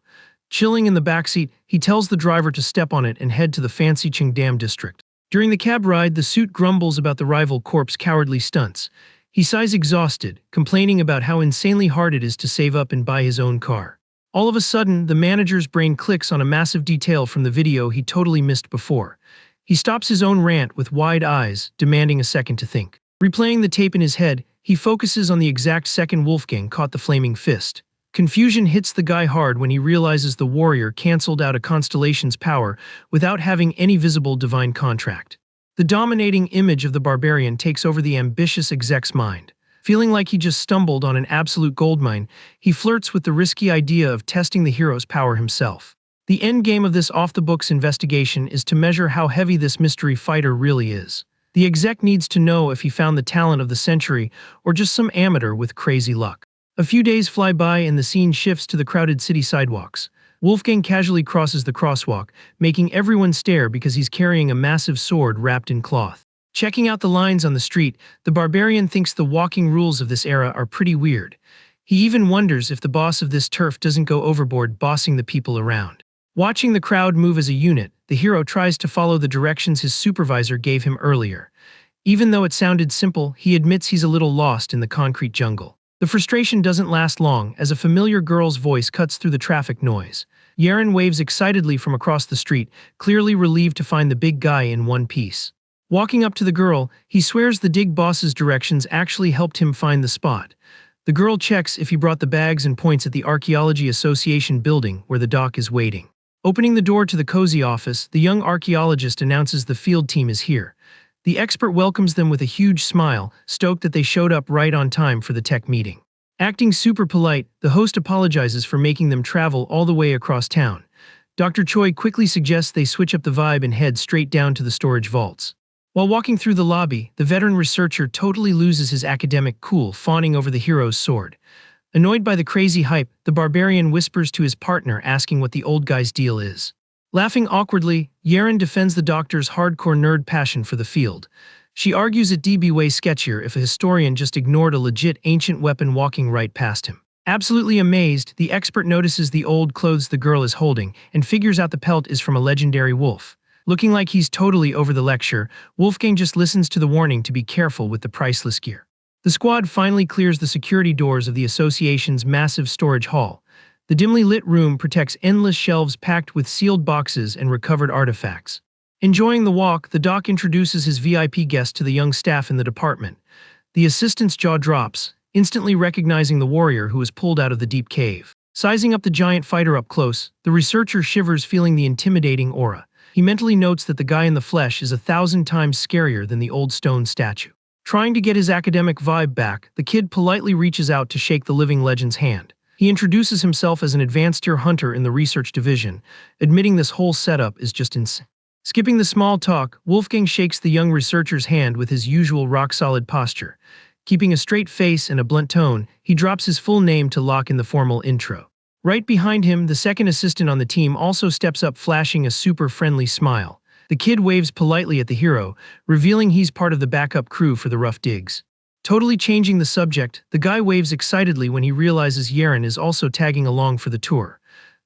Speaker 1: Chilling in the backseat, he tells the driver to step on it and head to the fancy Qingdam district. During the cab ride, the suit grumbles about the rival corp's cowardly stunts. He sighs exhausted, complaining about how insanely hard it is to save up and buy his own car. All of a sudden, the manager's brain clicks on a massive detail from the video he totally missed before. He stops his own rant with wide eyes, demanding a second to think. Replaying the tape in his head, he focuses on the exact second Wolfgang caught the flaming fist. Confusion hits the guy hard when he realizes the warrior cancelled out a constellation's power without having any visible divine contract. The dominating image of the barbarian takes over the ambitious exec's mind. Feeling like he just stumbled on an absolute goldmine, he flirts with the risky idea of testing the hero's power himself. The endgame of this off-the-books investigation is to measure how heavy this mystery fighter really is. The exec needs to know if he found the talent of the century or just some amateur with crazy luck. A few days fly by and the scene shifts to the crowded city sidewalks. Wolfgang casually crosses the crosswalk, making everyone stare because he's carrying a massive sword wrapped in cloth. Checking out the lines on the street, the barbarian thinks the walking rules of this era are pretty weird. He even wonders if the boss of this turf doesn't go overboard bossing the people around. Watching the crowd move as a unit, the hero tries to follow the directions his supervisor gave him earlier. Even though it sounded simple, he admits he's a little lost in the concrete jungle. The frustration doesn't last long as a familiar girl's voice cuts through the traffic noise. Yaren waves excitedly from across the street, clearly relieved to find the big guy in one piece. Walking up to the girl, he swears the dig boss's directions actually helped him find the spot. The girl checks if he brought the bags and points at the Archaeology Association building where the doc is waiting. Opening the door to the cozy office, the young archaeologist announces the field team is here. The expert welcomes them with a huge smile, stoked that they showed up right on time for the tech meeting. Acting super polite, the host apologizes for making them travel all the way across town. Dr. Choi quickly suggests they switch up the vibe and head straight down to the storage vaults. While walking through the lobby, the veteran researcher totally loses his academic cool, fawning over the hero's sword. Annoyed by the crazy hype, the barbarian whispers to his partner asking what the old guy's deal is. Laughing awkwardly, Yaren defends the doctor's hardcore nerd passion for the field. She argues it'd be way sketchier if a historian just ignored a legit ancient weapon walking right past him. Absolutely amazed, the expert notices the old clothes the girl is holding and figures out the pelt is from a legendary wolf. Looking like he's totally over the lecture, Wolfgang just listens to the warning to be careful with the priceless gear. The squad finally clears the security doors of the association's massive storage hall. The dimly lit room protects endless shelves packed with sealed boxes and recovered artifacts. Enjoying the walk, the doc introduces his VIP guest to the young staff in the department. The assistant's jaw drops, instantly recognizing the warrior who was pulled out of the deep cave. Sizing up the giant fighter up close, the researcher shivers, feeling the intimidating aura. He mentally notes that the guy in the flesh is 1,000 times scarier than the old stone statue. Trying to get his academic vibe back, the kid politely reaches out to shake the living legend's hand. He introduces himself as an advanced tier hunter in the research division, admitting this whole setup is just insane. Skipping the small talk, Wolfgang shakes the young researcher's hand with his usual rock-solid posture. Keeping a straight face and a blunt tone, he drops his full name to lock in the formal intro. Right behind him, the second assistant on the team also steps up, flashing a super friendly smile. The kid waves politely at the hero, revealing he's part of the backup crew for the rough digs. Totally changing the subject, the guy waves excitedly when he realizes Yeren is also tagging along for the tour.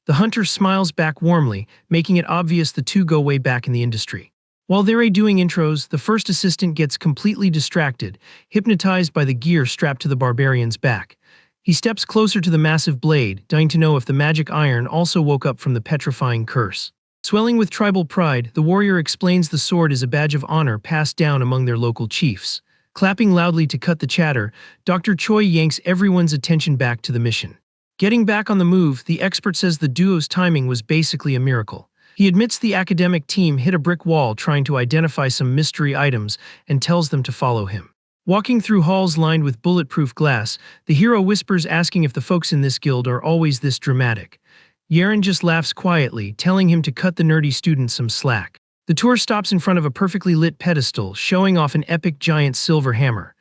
Speaker 1: The hunter smiles back warmly, making it obvious the two go way back in the industry. While they're doing intros, the first assistant gets completely distracted, hypnotized by the gear strapped to the barbarian's back. He steps closer to the massive blade, dying to know if the magic iron also woke up from the petrifying curse. Swelling with tribal pride, the warrior explains the sword is a badge of honor passed down among their local chiefs. Clapping loudly to cut the chatter, Dr. Choi yanks everyone's attention back to the mission. Getting back on the move, the expert says the duo's timing was basically a miracle. He admits the academic team hit a brick wall trying to identify some mystery items and tells them to follow him. Walking through halls lined with bulletproof glass, the hero whispers, asking if the folks in this guild are always this dramatic. Yeren just laughs quietly, telling him to cut the nerdy students some slack. The tour stops in front of a perfectly lit pedestal, showing off an epic giant silver hammer.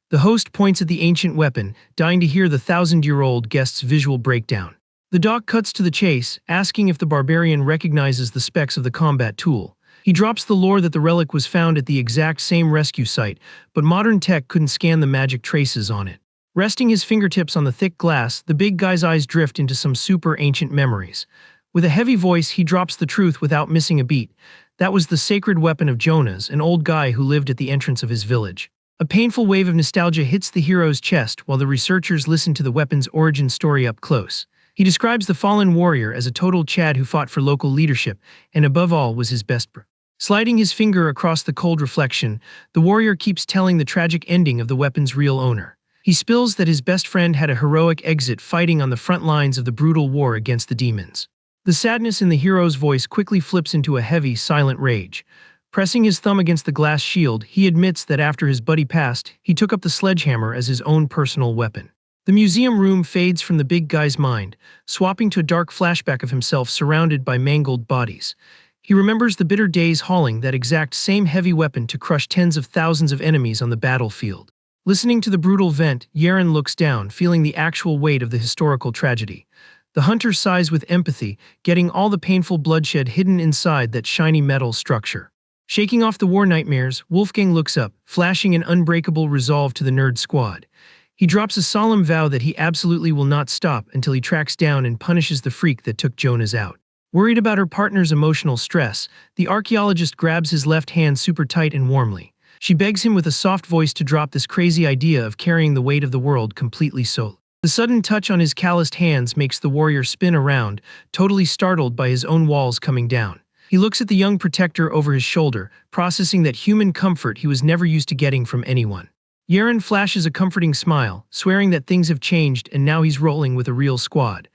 Speaker 1: The host points at the ancient weapon, dying to hear the 1,000-year-old guest's visual breakdown. The doc cuts to the chase, asking if the barbarian recognizes the specs of the combat tool. He drops the lore that the relic was found at the exact same rescue site, but modern tech couldn't scan the magic traces on it. Resting his fingertips on the thick glass, the big guy's eyes drift into some super ancient memories. With a heavy voice, he drops the truth without missing a beat. That was the sacred weapon of Jonas, an old guy who lived at the entrance of his village. A painful wave of nostalgia hits the hero's chest while the researchers listen to the weapon's origin story up close. He describes the fallen warrior as a total Chad who fought for local leadership, and above all was his best bro. Sliding his finger across the cold reflection, the warrior keeps telling the tragic ending of the weapon's real owner. He spills that his best friend had a heroic exit fighting on the front lines of the brutal war against the demons. The sadness in the hero's voice quickly flips into a heavy, silent rage. Pressing his thumb against the glass shield, he admits that after his buddy passed, he took up the sledgehammer as his own personal weapon. The museum room fades from the big guy's mind, swapping to a dark flashback of himself surrounded by mangled bodies. He remembers the bitter days hauling that exact same heavy weapon to crush tens of thousands of enemies on the battlefield. Listening to the brutal vent, Yeren looks down, feeling the actual weight of the historical tragedy. The hunter sighs with empathy, getting all the painful bloodshed hidden inside that shiny metal structure. Shaking off the war nightmares, Wolfgang looks up, flashing an unbreakable resolve to the nerd squad. He drops a solemn vow that he absolutely will not stop until he tracks down and punishes the freak that took Jonas out. Worried about her partner's emotional stress, the archaeologist grabs his left hand super tight and warmly. She begs him with a soft voice to drop this crazy idea of carrying the weight of the world completely solo. The sudden touch on his calloused hands makes the warrior spin around, totally startled by his own walls coming down. He looks at the young protector over his shoulder, processing that human comfort he was never used to getting from anyone. Yeren flashes a comforting smile, swearing that things have changed and now he's rolling with a real squad.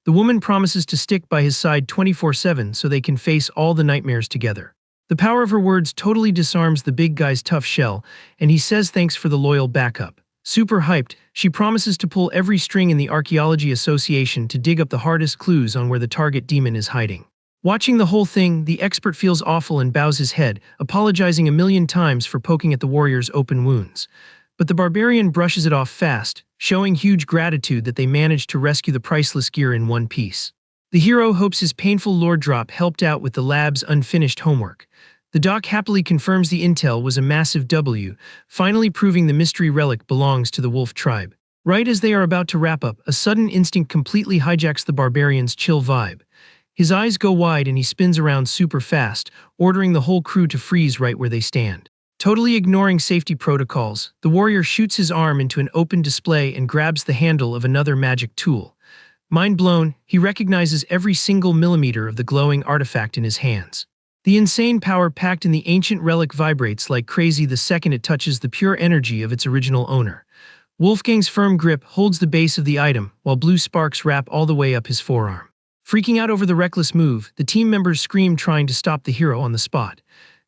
Speaker 1: The woman promises to stick by his side 24/7 so they can face all the nightmares together. The power of her words totally disarms the big guy's tough shell, and he says thanks for the loyal backup. Super hyped, she promises to pull every string in the Archaeology Association to dig up the hardest clues on where the target demon is hiding. Watching the whole thing, the expert feels awful and bows his head, apologizing a million times for poking at the warrior's open wounds. But the barbarian brushes it off fast, showing huge gratitude that they managed to rescue the priceless gear in one piece. The hero hopes his painful lore drop helped out with the lab's unfinished homework. The doc happily confirms the intel was a massive W, finally proving the mystery relic belongs to the wolf tribe. Right as they are about to wrap up, a sudden instinct completely hijacks the barbarian's chill vibe. His eyes go wide and he spins around super fast, ordering the whole crew to freeze right where they stand. Totally ignoring safety protocols, the warrior shoots his arm into an open display and grabs the handle of another magic tool. Mind blown, he recognizes every single millimeter of the glowing artifact in his hands. The insane power packed in the ancient relic vibrates like crazy the second it touches the pure energy of its original owner. Wolfgang's firm grip holds the base of the item, while blue sparks wrap all the way up his forearm. Freaking out over the reckless move, the team members scream trying to stop the hero on the spot.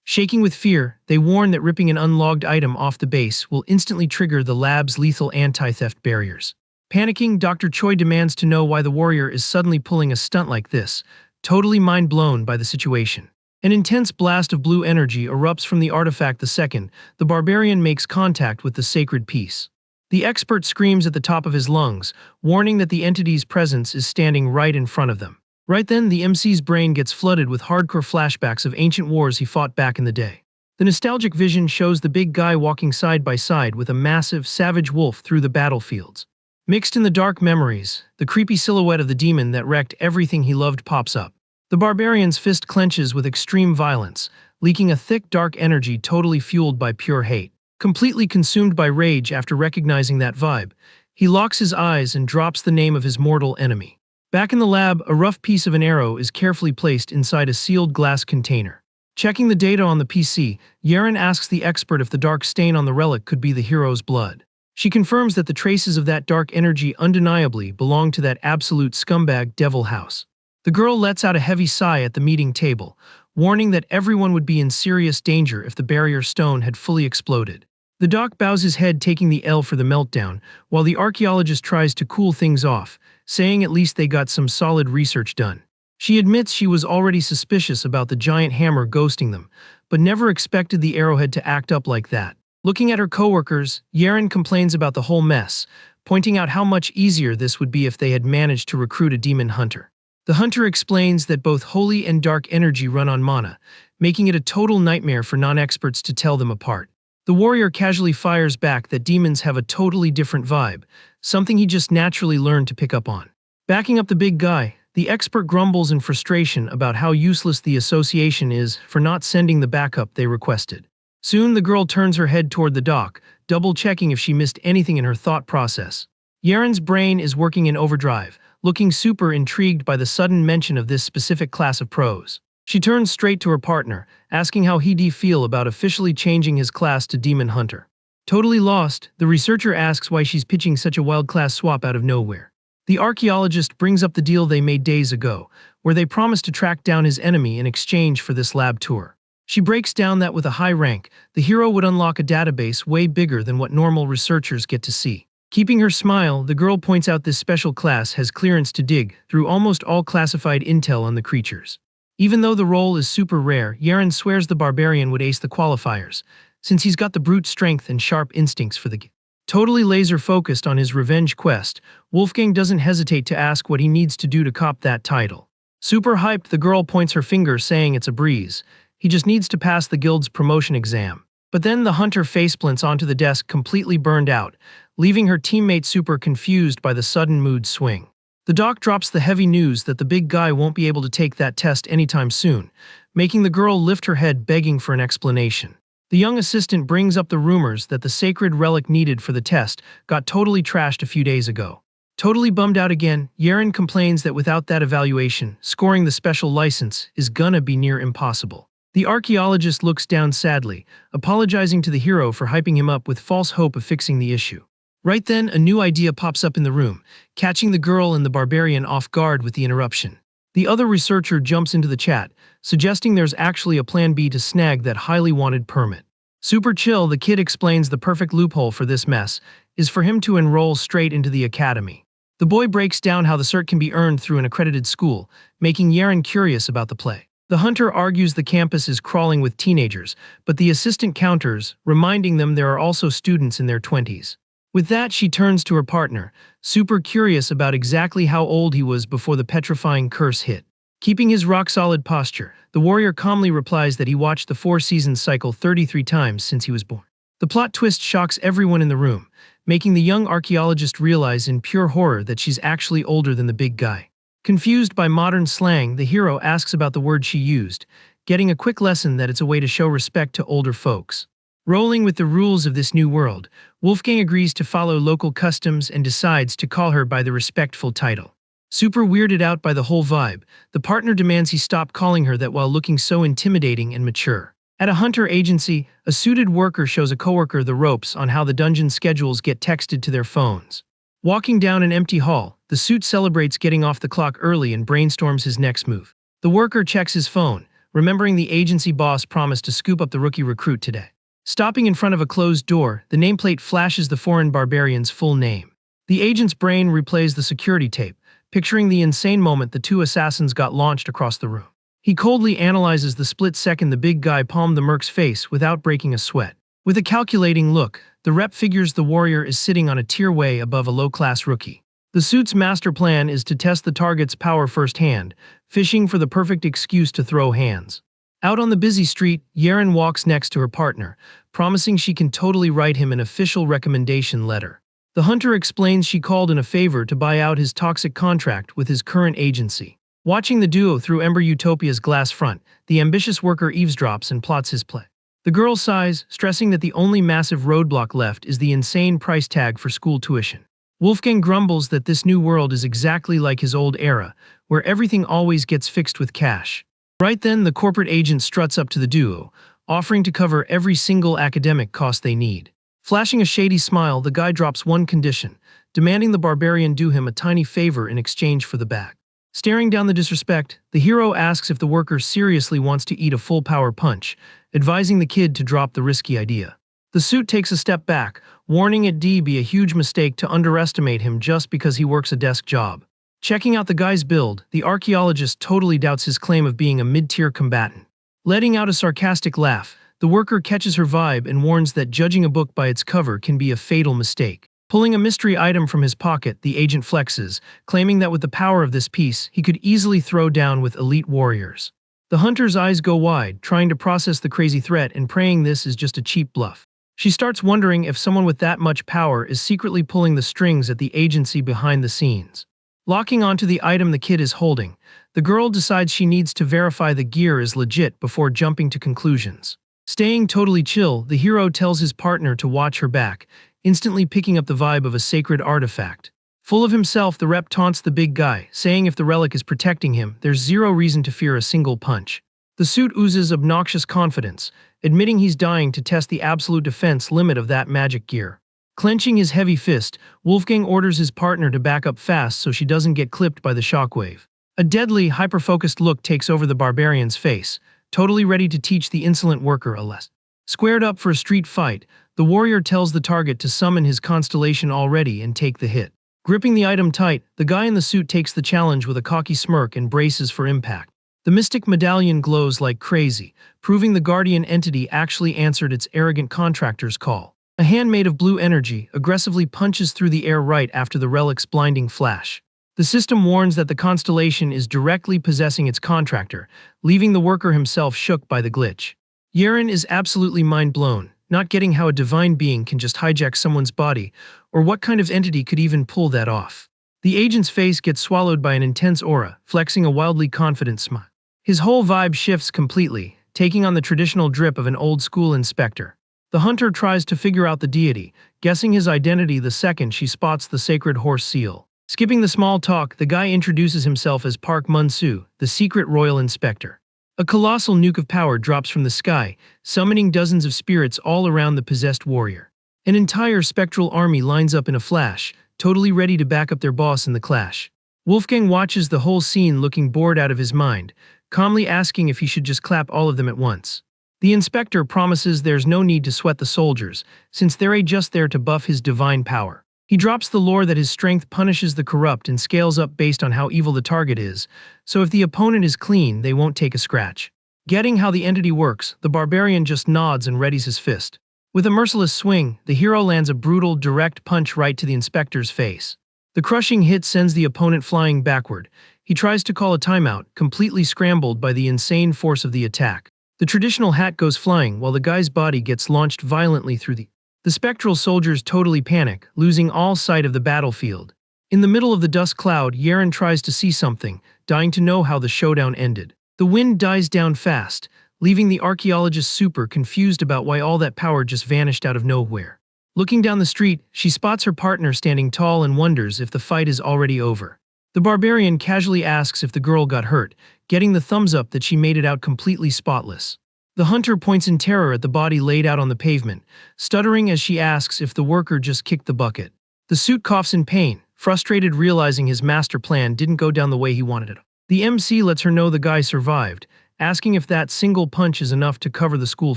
Speaker 1: Shaking with fear, they warn that ripping an unlogged item off the base will instantly trigger the lab's lethal anti-theft barriers. Panicking, Dr. Choi demands to know why the warrior is suddenly pulling a stunt like this, totally mind-blown by the situation. An intense blast of blue energy erupts from the artifact the second the barbarian makes contact with the sacred piece. The expert screams at the top of his lungs, warning that the entity's presence is standing right in front of them. Right then, the MC's brain gets flooded with hardcore flashbacks of ancient wars he fought back in the day. The nostalgic vision shows the big guy walking side by side with a massive, savage wolf through the battlefields. Mixed in the dark memories, the creepy silhouette of the demon that wrecked everything he loved pops up. The barbarian's fist clenches with extreme violence, leaking a thick, dark energy totally fueled by pure hate. Completely consumed by rage after recognizing that vibe, he locks his eyes and drops the name of his mortal enemy. Back in the lab, a rough piece of an arrow is carefully placed inside a sealed glass container. Checking the data on the PC, Yeren asks the expert if the dark stain on the relic could be the hero's blood. She confirms that the traces of that dark energy undeniably belong to that absolute scumbag Devil House. The girl lets out a heavy sigh at the meeting table, warning that everyone would be in serious danger if the barrier stone had fully exploded. The doc bows his head, taking the L for the meltdown, while the archaeologist tries to cool things off, saying at least they got some solid research done. She admits she was already suspicious about the giant hammer ghosting them, but never expected the arrowhead to act up like that. Looking at her coworkers, Yeren complains about the whole mess, pointing out how much easier this would be if they had managed to recruit a demon hunter. The hunter explains that both holy and dark energy run on mana, making it a total nightmare for non-experts to tell them apart. The warrior casually fires back that demons have a totally different vibe, something he just naturally learned to pick up on. Backing up the big guy, the expert grumbles in frustration about how useless the association is for not sending the backup they requested. Soon the girl turns her head toward the doc, double-checking if she missed anything in her thought process. Yaren's brain is working in overdrive, looking super intrigued by the sudden mention of this specific class of pros. She turns straight to her partner, asking how he'd feel about officially changing his class to Demon Hunter. Totally lost, the researcher asks why she's pitching such a wild class swap out of nowhere. The archaeologist brings up the deal they made days ago, where they promised to track down his enemy in exchange for this lab tour. She breaks down that with a high rank, the hero would unlock a database way bigger than what normal researchers get to see. Keeping her smile, the girl points out this special class has clearance to dig through almost all classified intel on the creatures. Even though the role is super rare, Yeren swears the barbarian would ace the qualifiers, since he's got the brute strength and sharp instincts for the totally laser-focused on his revenge quest, Wolfgang doesn't hesitate to ask what he needs to do to cop that title. Super hyped, the girl points her finger, saying it's a breeze. He just needs to pass the guild's promotion exam. But then the hunter faceplants onto the desk, completely burned out, leaving her teammate super confused by the sudden mood swing. The doc drops the heavy news that the big guy won't be able to take that test anytime soon, making the girl lift her head, begging for an explanation. The young assistant brings up the rumors that the sacred relic needed for the test got totally trashed a few days ago. Totally bummed out again, Yeren complains that without that evaluation, scoring the special license is gonna be near impossible. The archaeologist looks down sadly, apologizing to the hero for hyping him up with false hope of fixing the issue. Right then, a new idea pops up in the room, catching the girl and the barbarian off guard with the interruption. The other researcher jumps into the chat, suggesting there's actually a plan B to snag that highly wanted permit. Super chill, the kid explains the perfect loophole for this mess is for him to enroll straight into the academy. The boy breaks down how the cert can be earned through an accredited school, making Yeren curious about the play. The hunter argues the campus is crawling with teenagers, but the assistant counters, reminding them there are also students in their 20s. With that, she turns to her partner, super curious about exactly how old he was before the petrifying curse hit. Keeping his rock-solid posture, the warrior calmly replies that he watched the 4-season cycle 33 times since he was born. The plot twist shocks everyone in the room, making the young archaeologist realize in pure horror that she's actually older than the big guy. Confused by modern slang, the hero asks about the word she used, getting a quick lesson that it's a way to show respect to older folks. Rolling with the rules of this new world, Wolfgang agrees to follow local customs and decides to call her by the respectful title. Super weirded out by the whole vibe, the partner demands he stop calling her that while looking so intimidating and mature. At a hunter agency, a suited worker shows a coworker the ropes on how the dungeon schedules get texted to their phones. Walking down an empty hall, the suit celebrates getting off the clock early and brainstorms his next move. The worker checks his phone, remembering the agency boss promised to scoop up the rookie recruit today. Stopping in front of a closed door, the nameplate flashes the foreign barbarian's full name. The agent's brain replays the security tape, picturing the insane moment the two assassins got launched across the room. He coldly analyzes the split second the big guy palmed the merc's face without breaking a sweat. With a calculating look, the rep figures the warrior is sitting on a tier way above a low-class rookie. The suit's master plan is to test the target's power firsthand, fishing for the perfect excuse to throw hands. Out on the busy street, Yeren walks next to her partner, promising she can totally write him an official recommendation letter. The hunter explains she called in a favor to buy out his toxic contract with his current agency. Watching the duo through Ember Utopia's glass front, the ambitious worker eavesdrops and plots his play. The girl sighs, stressing that the only massive roadblock left is the insane price tag for school tuition. Wolfgang grumbles that this new world is exactly like his old era, where everything always gets fixed with cash. Right then, the corporate agent struts up to the duo, offering to cover every single academic cost they need. Flashing a shady smile, the guy drops one condition, demanding the barbarian do him a tiny favor in exchange for the bag. Staring down the disrespect, the hero asks if the worker seriously wants to eat a full power punch, advising the kid to drop the risky idea. The suit takes a step back, warning it'd be a huge mistake to underestimate him just because he works a desk job. Checking out the guy's build, the archaeologist totally doubts his claim of being a mid-tier combatant. Letting out a sarcastic laugh, the worker catches her vibe and warns that judging a book by its cover can be a fatal mistake. Pulling a mystery item from his pocket, the agent flexes, claiming that with the power of this piece, he could easily throw down with elite warriors. The hunter's eyes go wide, trying to process the crazy threat and praying this is just a cheap bluff. She starts wondering if someone with that much power is secretly pulling the strings at the agency behind the scenes. Locking onto the item the kid is holding, the girl decides she needs to verify the gear is legit before jumping to conclusions. Staying totally chill, the hero tells his partner to watch her back, instantly picking up the vibe of a sacred artifact. Full of himself, the rep taunts the big guy, saying if the relic is protecting him, there's zero reason to fear a single punch. The suit oozes obnoxious confidence, admitting he's dying to test the absolute defense limit of that magic gear. Clenching his heavy fist, Wolfgang orders his partner to back up fast so she doesn't get clipped by the shockwave. A deadly, hyper-focused look takes over the barbarian's face, totally ready to teach the insolent worker a lesson. Squared up for a street fight, the warrior tells the target to summon his constellation already and take the hit. Gripping the item tight, the guy in the suit takes the challenge with a cocky smirk and braces for impact. The mystic medallion glows like crazy, proving the guardian entity actually answered its arrogant contractor's call. A hand made of blue energy aggressively punches through the air right after the relic's blinding flash. The system warns that the constellation is directly possessing its contractor, leaving the worker himself shook by the glitch. Yeren is absolutely mind-blown, not getting how a divine being can just hijack someone's body, or what kind of entity could even pull that off. The agent's face gets swallowed by an intense aura, flexing a wildly confident smile. His whole vibe shifts completely, taking on the traditional drip of an old-school inspector. The hunter tries to figure out the deity, guessing his identity the second she spots the sacred horse seal. Skipping the small talk, the guy introduces himself as Park Mun-soo, the secret royal inspector. A colossal nuke of power drops from the sky, summoning dozens of spirits all around the possessed warrior. An entire spectral army lines up in a flash, totally ready to back up their boss in the clash. Wolfgang watches the whole scene looking bored out of his mind, calmly asking if he should just clap all of them at once. The inspector promises there's no need to sweat the soldiers, since they're just there to buff his divine power. He drops the lore that his strength punishes the corrupt and scales up based on how evil the target is, so if the opponent is clean, they won't take a scratch. Getting how the entity works, the barbarian just nods and readies his fist. With a merciless swing, the hero lands a brutal, direct punch right to the inspector's face. The crushing hit sends the opponent flying backward. He tries to call a timeout, completely scrambled by the insane force of the attack. The traditional hat goes flying while the guy's body gets launched violently through the spectral soldiers totally panic, losing all sight of the battlefield. In the middle of the dust cloud, Yeren tries to see something, dying to know how the showdown ended. The wind dies down fast, leaving the archaeologist super confused about why all that power just vanished out of nowhere. Looking down the street, she spots her partner standing tall and wonders if the fight is already over. The barbarian casually asks if the girl got hurt, getting the thumbs up that she made it out completely spotless. The hunter points in terror at the body laid out on the pavement, stuttering as she asks if the worker just kicked the bucket. The suit coughs in pain, frustrated realizing his master plan didn't go down the way he wanted it. The MC lets her know the guy survived, asking if that single punch is enough to cover the school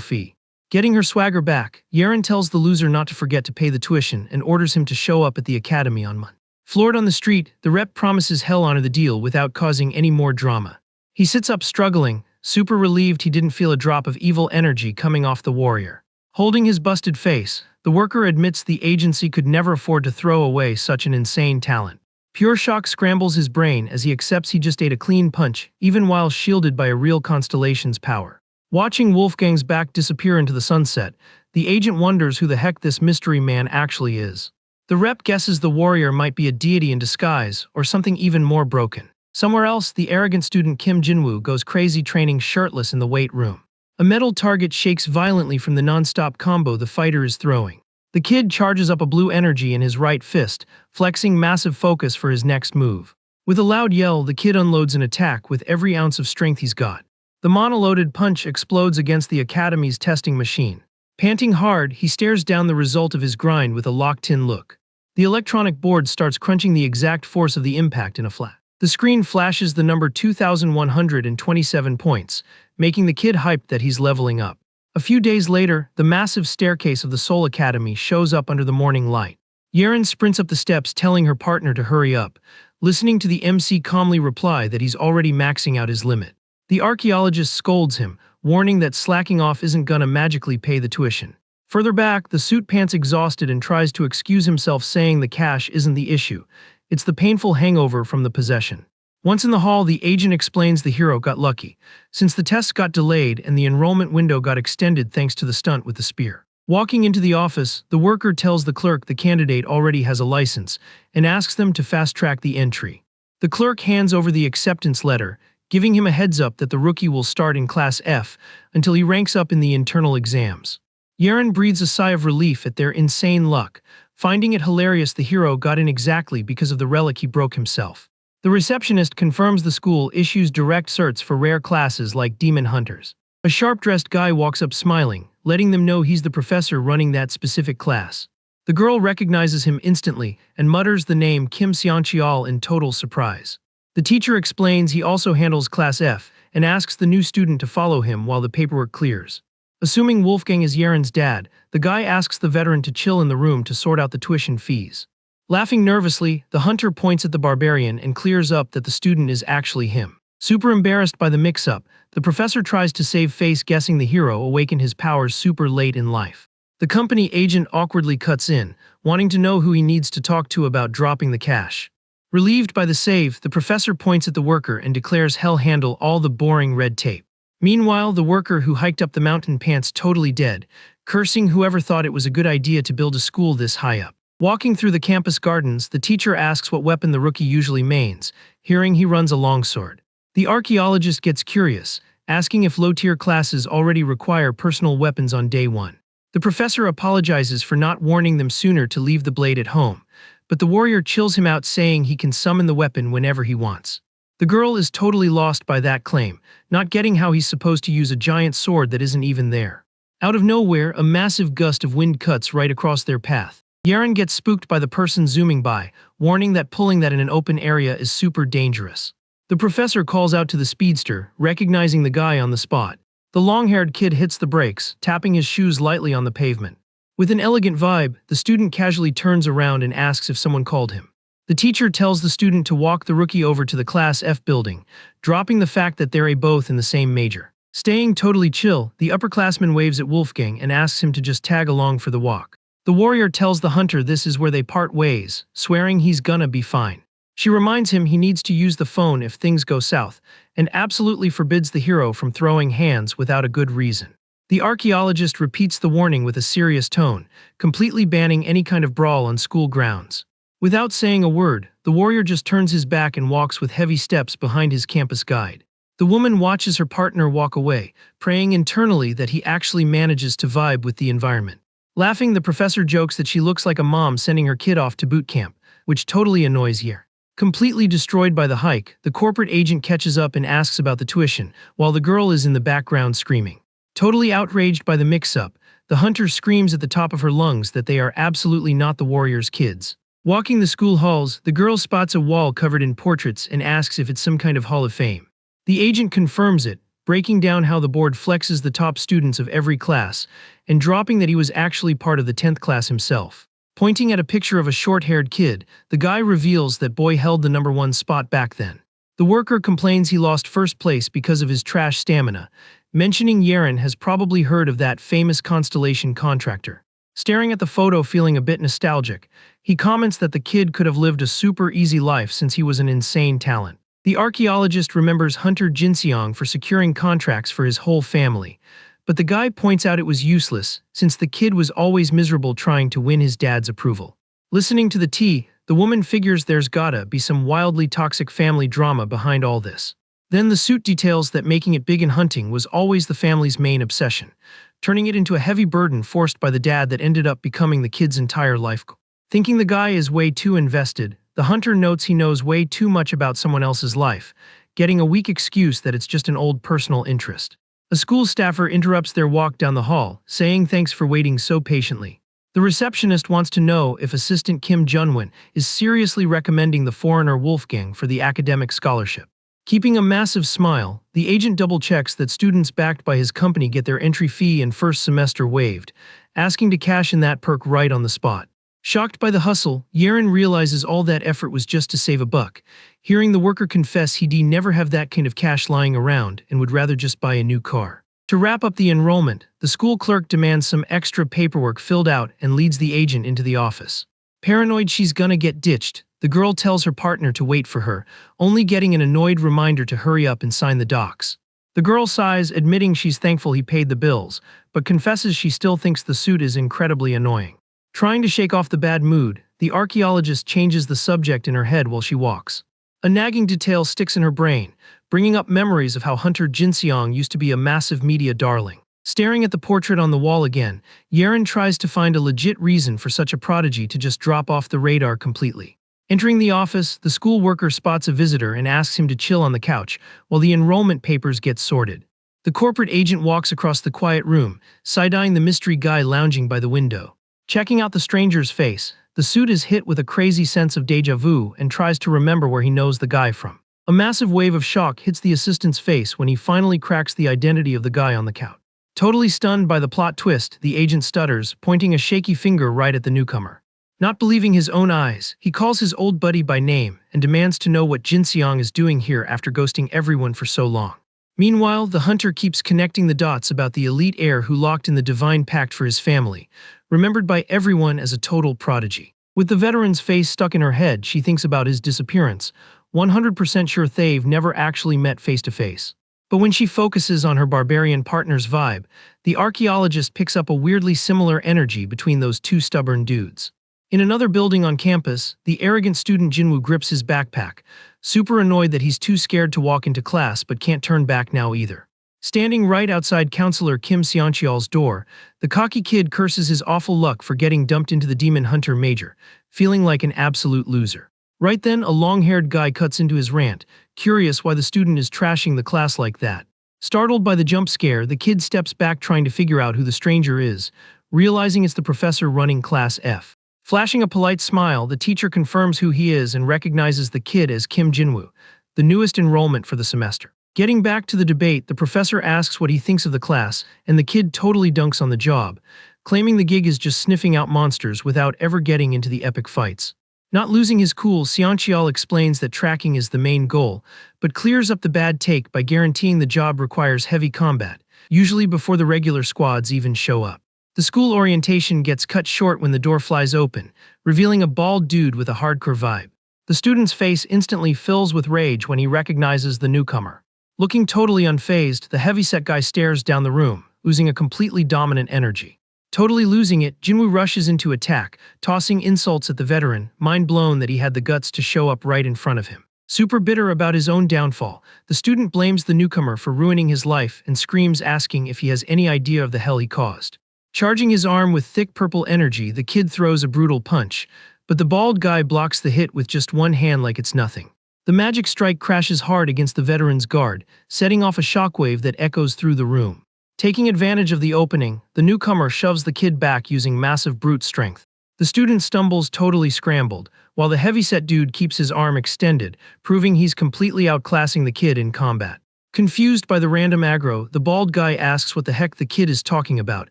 Speaker 1: fee. Getting her swagger back, Yeren tells the loser not to forget to pay the tuition and orders him to show up at the academy on Monday. Floored on the street, the rep promises he'll honor the deal without causing any more drama. He sits up struggling, super relieved he didn't feel a drop of evil energy coming off the warrior. Holding his busted face, the worker admits the agency could never afford to throw away such an insane talent. Pure shock scrambles his brain as he accepts he just ate a clean punch, even while shielded by a real constellation's power. Watching Wolfgang's back disappear into the sunset, the agent wonders who the heck this mystery man actually is. The rep guesses the warrior might be a deity in disguise, or something even more broken. Somewhere else, the arrogant student Kim Jinwoo goes crazy training shirtless in the weight room. A metal target shakes violently from the non-stop combo the fighter is throwing. The kid charges up a blue energy in his right fist, flexing massive focus for his next move. With a loud yell, the kid unloads an attack with every ounce of strength he's got. The monoloaded punch explodes against the academy's testing machine. Panting hard, he stares down the result of his grind with a locked-in look. The electronic board starts crunching the exact force of the impact in a flash. The screen flashes the number 2,127 points, making the kid hyped that he's leveling up. A few days later, the massive staircase of the Seoul Academy shows up under the morning light. Yeren sprints up the steps telling her partner to hurry up, listening to the MC calmly reply that he's already maxing out his limit. The archaeologist scolds him, warning that slacking off isn't gonna magically pay the tuition. Further back, the suit pants exhausted and tries to excuse himself saying the cash isn't the issue. It's the painful hangover from the possession. Once in the hall, the agent explains the hero got lucky, since the tests got delayed and the enrollment window got extended thanks to the stunt with the spear. Walking into the office, the worker tells the clerk the candidate already has a license and asks them to fast-track the entry. The clerk hands over the acceptance letter, giving him a heads-up that the rookie will start in Class F until he ranks up in the internal exams. Yeren breathes a sigh of relief at their insane luck, finding it hilarious the hero got in exactly because of the relic he broke himself. The receptionist confirms the school issues direct certs for rare classes like demon hunters. A sharp-dressed guy walks up smiling, letting them know he's the professor running that specific class. The girl recognizes him instantly and mutters the name Kim Seoncheol in total surprise. The teacher explains he also handles Class F and asks the new student to follow him while the paperwork clears. Assuming Wolfgang is Yeren's dad, the guy asks the veteran to chill in the room to sort out the tuition fees. Laughing nervously, the hunter points at the barbarian and clears up that the student is actually him. Super embarrassed by the mix-up, the professor tries to save face guessing the hero awakened his powers super late in life. The company agent awkwardly cuts in, wanting to know who he needs to talk to about dropping the cash. Relieved by the save, the professor points at the worker and declares he'll handle all the boring red tape. Meanwhile, the worker who hiked up the mountain pants totally dead, cursing whoever thought it was a good idea to build a school this high up. Walking through the campus gardens, the teacher asks what weapon the rookie usually mains, hearing he runs a longsword. The archaeologist gets curious, asking if low-tier classes already require personal weapons on day one. The professor apologizes for not warning them sooner to leave the blade at home, but the warrior chills him out saying he can summon the weapon whenever he wants. The girl is totally lost by that claim, not getting how he's supposed to use a giant sword that isn't even there. Out of nowhere, a massive gust of wind cuts right across their path. Yeren gets spooked by the person zooming by, warning that pulling that in an open area is super dangerous. The professor calls out to the speedster, recognizing the guy on the spot. The long-haired kid hits the brakes, tapping his shoes lightly on the pavement. With an elegant vibe, the student casually turns around and asks if someone called him. The teacher tells the student to walk the rookie over to the Class F building, dropping the fact that they're both in the same major. Staying totally chill, the upperclassman waves at Wolfgang and asks him to just tag along for the walk. The warrior tells the hunter this is where they part ways, swearing he's gonna be fine. She reminds him he needs to use the phone if things go south, and absolutely forbids the hero from throwing hands without a good reason. The archaeologist repeats the warning with a serious tone, completely banning any kind of brawl on school grounds. Without saying a word, the warrior just turns his back and walks with heavy steps behind his campus guide. The woman watches her partner walk away, praying internally that he actually manages to vibe with the environment. Laughing, the professor jokes that she looks like a mom sending her kid off to boot camp, which totally annoys Yer. Completely destroyed by the hike, the corporate agent catches up and asks about the tuition, while the girl is in the background screaming. Totally outraged by the mix-up, the hunter screams at the top of her lungs that they are absolutely not the warrior's kids. Walking the school halls, the girl spots a wall covered in portraits and asks if it's some kind of hall of fame. The agent confirms it, breaking down how the board flexes the top students of every class, and dropping that he was actually part of the 10th class himself. Pointing at a picture of a short-haired kid, the guy reveals that boy held the #1 spot back then. The worker complains he lost first place because of his trash stamina, mentioning Yeren has probably heard of that famous constellation contractor. Staring at the photo feeling a bit nostalgic, he comments that the kid could have lived a super easy life since he was an insane talent. The archaeologist remembers Hunter Jinseong for securing contracts for his whole family, but the guy points out it was useless since the kid was always miserable trying to win his dad's approval. Listening to the tea, the woman figures there's gotta be some wildly toxic family drama behind all this. Then the suit details that making it big in hunting was always the family's main obsession, turning it into a heavy burden forced by the dad that ended up becoming the kid's entire life goal. Thinking the guy is way too invested, the hunter notes he knows way too much about someone else's life, getting a weak excuse that it's just an old personal interest. A school staffer interrupts their walk down the hall, saying thanks for waiting so patiently. The receptionist wants to know if assistant Kim Junwon is seriously recommending the foreigner Wolfgang for the academic scholarship. Keeping a massive smile, the agent double-checks that students backed by his company get their entry fee and first semester waived, asking to cash in that perk right on the spot. Shocked by the hustle, Yeren realizes all that effort was just to save a buck, hearing the worker confess he'd never have that kind of cash lying around and would rather just buy a new car. To wrap up the enrollment, the school clerk demands some extra paperwork filled out and leads the agent into the office. Paranoid she's gonna get ditched, the girl tells her partner to wait for her, only getting an annoyed reminder to hurry up and sign the docs. The girl sighs, admitting she's thankful he paid the bills, but confesses she still thinks the suit is incredibly annoying. Trying to shake off the bad mood, the archaeologist changes the subject in her head while she walks. A nagging detail sticks in her brain, bringing up memories of how Hunter Jinseong used to be a massive media darling. Staring at the portrait on the wall again, Yeren tries to find a legit reason for such a prodigy to just drop off the radar completely. Entering the office, the school worker spots a visitor and asks him to chill on the couch, while the enrollment papers get sorted. The corporate agent walks across the quiet room, side-eyeing the mystery guy lounging by the window. Checking out the stranger's face, the suit is hit with a crazy sense of déjà vu and tries to remember where he knows the guy from. A massive wave of shock hits the assistant's face when he finally cracks the identity of the guy on the couch. Totally stunned by the plot twist, the agent stutters, pointing a shaky finger right at the newcomer. Not believing his own eyes, he calls his old buddy by name and demands to know what Jinseong is doing here after ghosting everyone for so long. Meanwhile, the hunter keeps connecting the dots about the elite heir who locked in the divine pact for his family, remembered by everyone as a total prodigy. With the veteran's face stuck in her head, she thinks about his disappearance, 100% sure they've never actually met face-to-face. But when she focuses on her barbarian partner's vibe, the archaeologist picks up a weirdly similar energy between those two stubborn dudes. In another building on campus, the arrogant student Jinwoo grips his backpack, super annoyed that he's too scared to walk into class but can't turn back now either. Standing right outside Counselor Kim Seoncheol's door, the cocky kid curses his awful luck for getting dumped into the Demon Hunter Major, feeling like an absolute loser. Right then, a long-haired guy cuts into his rant, curious why the student is trashing the class like that. Startled by the jump scare, the kid steps back trying to figure out who the stranger is, realizing it's the professor running Class F. Flashing a polite smile, the teacher confirms who he is and recognizes the kid as Kim Jinwoo, the newest enrollment for the semester. Getting back to the debate, the professor asks what he thinks of the class, and the kid totally dunks on the job, claiming the gig is just sniffing out monsters without ever getting into the epic fights. Not losing his cool, Seoncheol explains that tracking is the main goal, but clears up the bad take by guaranteeing the job requires heavy combat, usually before the regular squads even show up. The school orientation gets cut short when the door flies open, revealing a bald dude with a hardcore vibe. The student's face instantly fills with rage when he recognizes the newcomer. Looking totally unfazed, the heavyset guy stares down the room, oozing a completely dominant energy. Totally losing it, Jinwoo rushes into attack, tossing insults at the veteran, mind blown that he had the guts to show up right in front of him. Super bitter about his own downfall, the student blames the newcomer for ruining his life and screams, asking if he has any idea of the hell he caused. Charging his arm with thick purple energy, the kid throws a brutal punch, but the bald guy blocks the hit with just one hand like it's nothing. The magic strike crashes hard against the veteran's guard, setting off a shockwave that echoes through the room. Taking advantage of the opening, the newcomer shoves the kid back using massive brute strength. The student stumbles, totally scrambled, while the heavyset dude keeps his arm extended, proving he's completely outclassing the kid in combat. Confused by the random aggro, the bald guy asks what the heck the kid is talking about,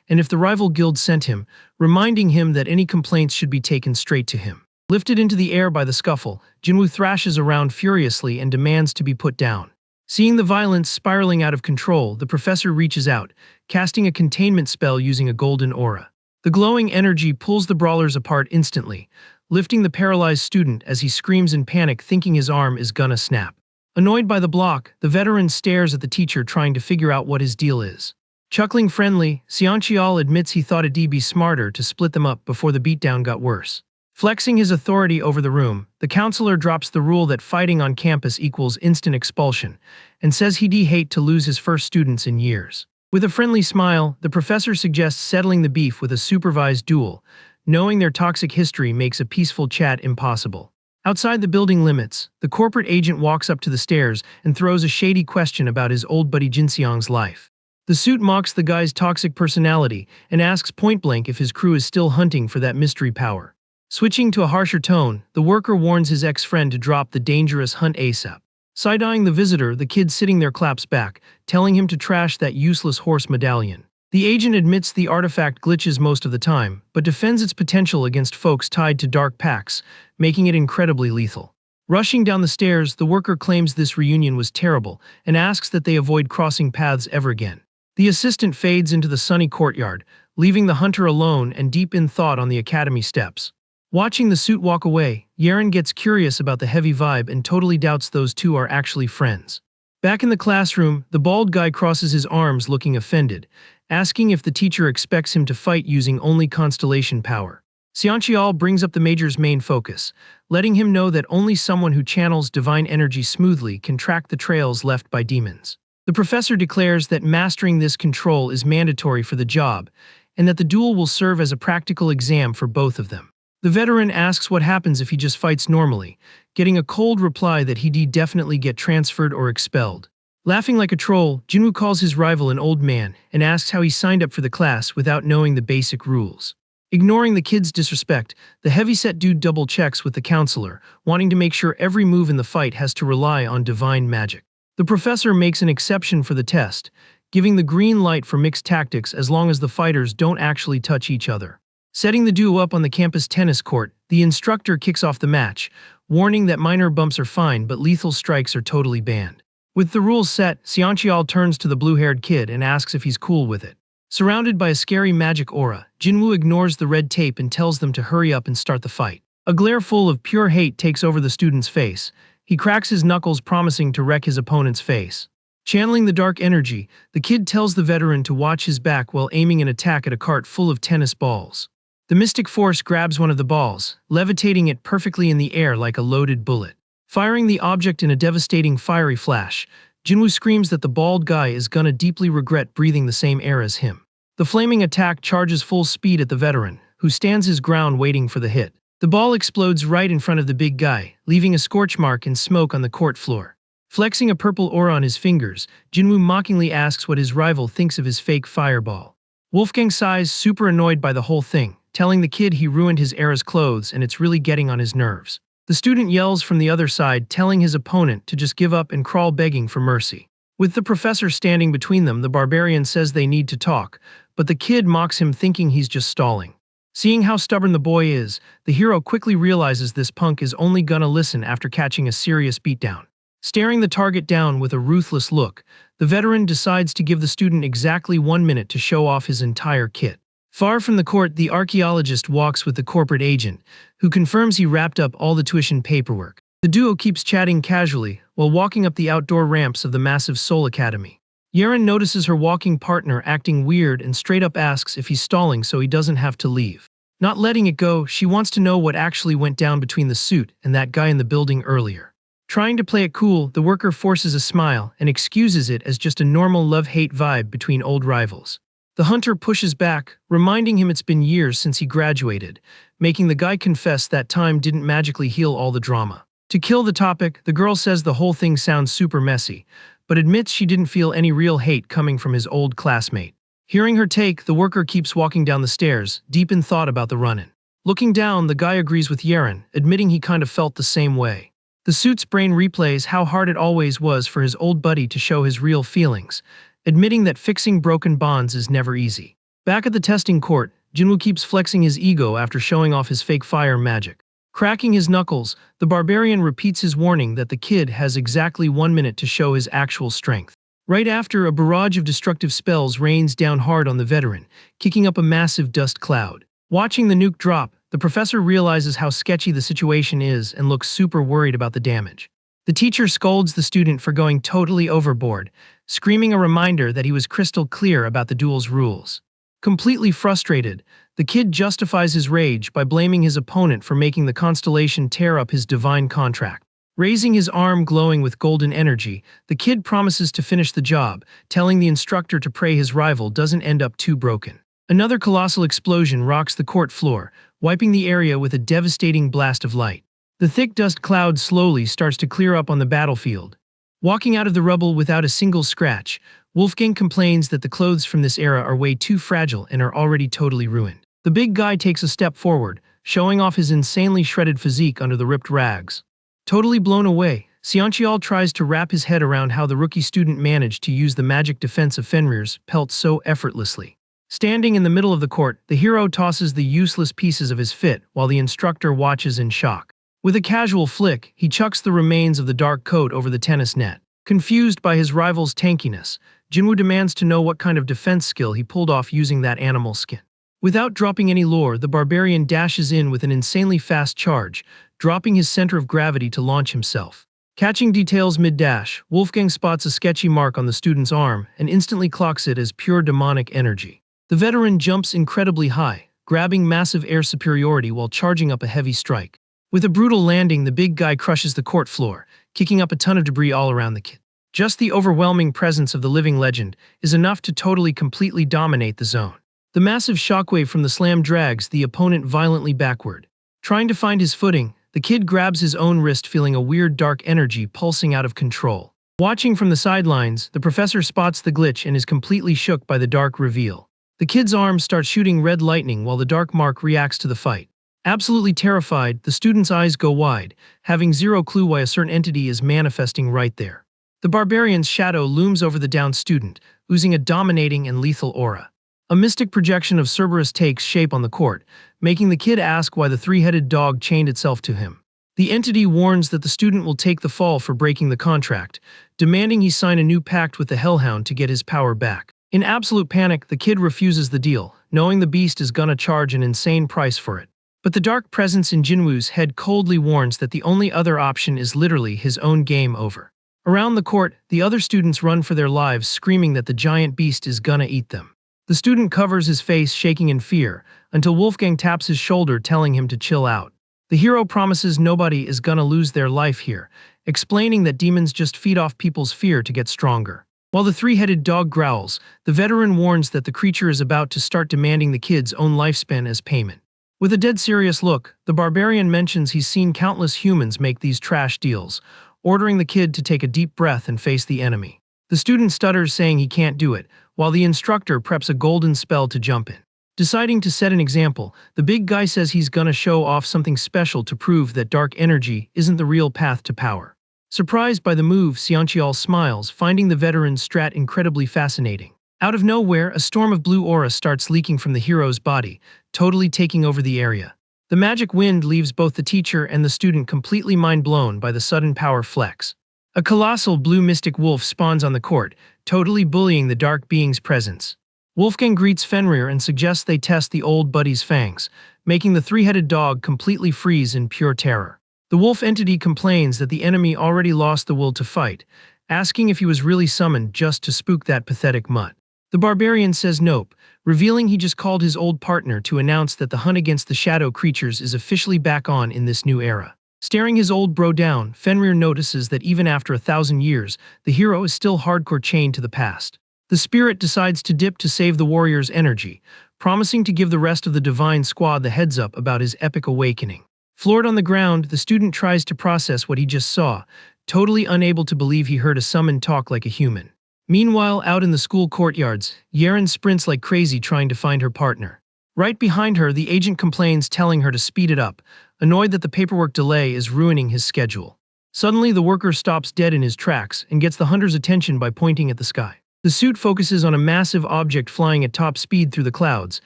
Speaker 1: and if the rival guild sent him, reminding him that any complaints should be taken straight to him. Lifted into the air by the scuffle, Jinwoo thrashes around furiously and demands to be put down. Seeing the violence spiraling out of control, the professor reaches out, casting a containment spell using a golden aura. The glowing energy pulls the brawlers apart instantly, lifting the paralyzed student as he screams in panic, thinking his arm is gonna snap. Annoyed by the block, the veteran stares at the teacher, trying to figure out what his deal is. Chuckling friendly, Seoncheol admits he thought it'd be smarter to split them up before the beatdown got worse. Flexing his authority over the room, the counselor drops the rule that fighting on campus equals instant expulsion, and says he'd hate to lose his first students in years. With a friendly smile, the professor suggests settling the beef with a supervised duel, knowing their toxic history makes a peaceful chat impossible. Outside the building limits, the corporate agent walks up to the stairs and throws a shady question about his old buddy Jinseong's life. The suit mocks the guy's toxic personality and asks point-blank if his crew is still hunting for that mystery power. Switching to a harsher tone, the worker warns his ex-friend to drop the dangerous hunt ASAP. Side-eyeing the visitor, the kid sitting there claps back, telling him to trash that useless horse medallion. The agent admits the artifact glitches most of the time, but defends its potential against folks tied to dark pacts, making it incredibly lethal. Rushing down the stairs, the worker claims this reunion was terrible and asks that they avoid crossing paths ever again. The assistant fades into the sunny courtyard, leaving the hunter alone and deep in thought on the academy steps. Watching the suit walk away, Yaren gets curious about the heavy vibe and totally doubts those two are actually friends. Back in the classroom, the bald guy crosses his arms looking offended, asking if the teacher expects him to fight using only constellation power. Seoncheol brings up the major's main focus, letting him know that only someone who channels divine energy smoothly can track the trails left by demons. The professor declares that mastering this control is mandatory for the job, and that the duel will serve as a practical exam for both of them. The veteran asks what happens if he just fights normally, getting a cold reply that he'd definitely get transferred or expelled. Laughing like a troll, Jinwoo calls his rival an old man and asks how he signed up for the class without knowing the basic rules. Ignoring the kid's disrespect, the heavyset dude double-checks with the counselor, wanting to make sure every move in the fight has to rely on divine magic. The professor makes an exception for the test, giving the green light for mixed tactics as long as the fighters don't actually touch each other. Setting the duo up on the campus tennis court, the instructor kicks off the match, warning that minor bumps are fine but lethal strikes are totally banned. With the rules set, Seoncheol turns to the blue-haired kid and asks if he's cool with it. Surrounded by a scary magic aura, Jinwoo ignores the red tape and tells them to hurry up and start the fight. A glare full of pure hate takes over the student's face. He cracks his knuckles, promising to wreck his opponent's face. Channeling the dark energy, the kid tells the veteran to watch his back while aiming an attack at a cart full of tennis balls. The mystic force grabs one of the balls, levitating it perfectly in the air like a loaded bullet. Firing the object in a devastating fiery flash, Jinwoo screams that the bald guy is gonna deeply regret breathing the same air as him. The flaming attack charges full speed at the veteran, who stands his ground waiting for the hit. The ball explodes right in front of the big guy, leaving a scorch mark and smoke on the court floor. Flexing a purple aura on his fingers, Jinwoo mockingly asks what his rival thinks of his fake fireball. Wolfgang sighs, super annoyed by the whole thing, telling the kid he ruined his era's clothes and it's really getting on his nerves. The student yells from the other side, telling his opponent to just give up and crawl, begging for mercy. With the professor standing between them, the barbarian says they need to talk, but the kid mocks him, thinking he's just stalling. Seeing how stubborn the boy is, the hero quickly realizes this punk is only gonna listen after catching a serious beatdown. Staring the target down with a ruthless look, the veteran decides to give the student exactly 1 minute to show off his entire kit. Far from the court, the archaeologist walks with the corporate agent, who confirms he wrapped up all the tuition paperwork. The duo keeps chatting casually while walking up the outdoor ramps of the massive Seoul Academy. Yeren notices her walking partner acting weird and straight up asks if he's stalling so he doesn't have to leave. Not letting it go, she wants to know what actually went down between the suit and that guy in the building earlier. Trying to play it cool, the worker forces a smile and excuses it as just a normal love-hate vibe between old rivals. The hunter pushes back, reminding him it's been years since he graduated, making the guy confess that time didn't magically heal all the drama. To kill the topic, the girl says the whole thing sounds super messy, but admits she didn't feel any real hate coming from his old classmate. Hearing her take, the worker keeps walking down the stairs, deep in thought about the run-in. Looking down, the guy agrees with Yeren, admitting he kind of felt the same way. The suit's brain replays how hard it always was for his old buddy to show his real feelings, admitting that fixing broken bonds is never easy. Back at the testing court, Jinwoo keeps flexing his ego after showing off his fake fire magic. Cracking his knuckles, the barbarian repeats his warning that the kid has exactly 1 minute to show his actual strength. Right after, a barrage of destructive spells rains down hard on the veteran, kicking up a massive dust cloud. Watching the nuke drop, the professor realizes how sketchy the situation is and looks super worried about the damage. The teacher scolds the student for going totally overboard, screaming a reminder that he was crystal clear about the duel's rules. Completely frustrated, the kid justifies his rage by blaming his opponent for making the constellation tear up his divine contract. Raising his arm glowing with golden energy, the kid promises to finish the job, telling the instructor to pray his rival doesn't end up too broken. Another colossal explosion rocks the court floor, wiping the area with a devastating blast of light. The thick dust cloud slowly starts to clear up on the battlefield. Walking out of the rubble without a single scratch, Wolfgang complains that the clothes from this era are way too fragile and are already totally ruined. The big guy takes a step forward, showing off his insanely shredded physique under the ripped rags. Totally blown away, Seoncheol tries to wrap his head around how the rookie student managed to use the magic defense of Fenrir's pelt so effortlessly. Standing in the middle of the court, the hero tosses the useless pieces of his fit while the instructor watches in shock. With a casual flick, he chucks the remains of the dark coat over the tennis net. Confused by his rival's tankiness, Jinwoo demands to know what kind of defense skill he pulled off using that animal skin. Without dropping any lore, the barbarian dashes in with an insanely fast charge, dropping his center of gravity to launch himself. Catching details mid-dash, Wolfgang spots a sketchy mark on the student's arm and instantly clocks it as pure demonic energy. The veteran jumps incredibly high, grabbing massive air superiority while charging up a heavy strike. With a brutal landing, the big guy crushes the court floor, kicking up a ton of debris all around the kid. Just the overwhelming presence of the living legend is enough to completely dominate the zone. The massive shockwave from the slam drags the opponent violently backward. Trying to find his footing, the kid grabs his own wrist, feeling a weird dark energy pulsing out of control. Watching from the sidelines, the professor spots the glitch and is completely shook by the dark reveal. The kid's arm starts shooting red lightning while the dark mark reacts to the fight. Absolutely terrified, the student's eyes go wide, having zero clue why a certain entity is manifesting right there. The barbarian's shadow looms over the downed student, oozing a dominating and lethal aura. A mystic projection of Cerberus takes shape on the court, making the kid ask why the three-headed dog chained itself to him. The entity warns that the student will take the fall for breaking the contract, demanding he sign a new pact with the Hellhound to get his power back. In absolute panic, the kid refuses the deal, knowing the beast is gonna charge an insane price for it. But the dark presence in Jinwoo's head coldly warns that the only other option is literally his own game over. Around the court, the other students run for their lives, screaming that the giant beast is gonna eat them. The student covers his face, shaking in fear, until Wolfgang taps his shoulder, telling him to chill out. The hero promises nobody is gonna lose their life here, explaining that demons just feed off people's fear to get stronger. While the three-headed dog growls, the veteran warns that the creature is about to start demanding the kid's own lifespan as payment. With a dead serious look, the barbarian mentions he's seen countless humans make these trash deals, ordering the kid to take a deep breath and face the enemy. The student stutters, saying he can't do it, while the instructor preps a golden spell to jump in. Deciding to set an example, the big guy says he's gonna show off something special to prove that dark energy isn't the real path to power. Surprised by the move, Seoncheol smiles, finding the veteran's strat incredibly fascinating. Out of nowhere, a storm of blue aura starts leaking from the hero's body, totally taking over the area. The magic wind leaves both the teacher and the student completely mind-blown by the sudden power flex. A colossal blue mystic wolf spawns on the court, totally bullying the dark being's presence. Wolfgang greets Fenrir and suggests they test the old buddy's fangs, making the three-headed dog completely freeze in pure terror. The wolf entity complains that the enemy already lost the will to fight, asking if he was really summoned just to spook that pathetic mutt. The barbarian says nope, revealing he just called his old partner to announce that the hunt against the shadow creatures is officially back on in this new era. Staring his old bro down, Fenrir notices that even after 1,000 years, the hero is still hardcore chained to the past. The spirit decides to dip to save the warrior's energy, promising to give the rest of the divine squad the heads up about his epic awakening. Floored on the ground, the student tries to process what he just saw, totally unable to believe he heard a summon talk like a human. Meanwhile, out in the school courtyards, Yeren sprints like crazy trying to find her partner. Right behind her, the agent complains, telling her to speed it up, annoyed that the paperwork delay is ruining his schedule. Suddenly, the worker stops dead in his tracks and gets the hunter's attention by pointing at the sky. The suit focuses on a massive object flying at top speed through the clouds,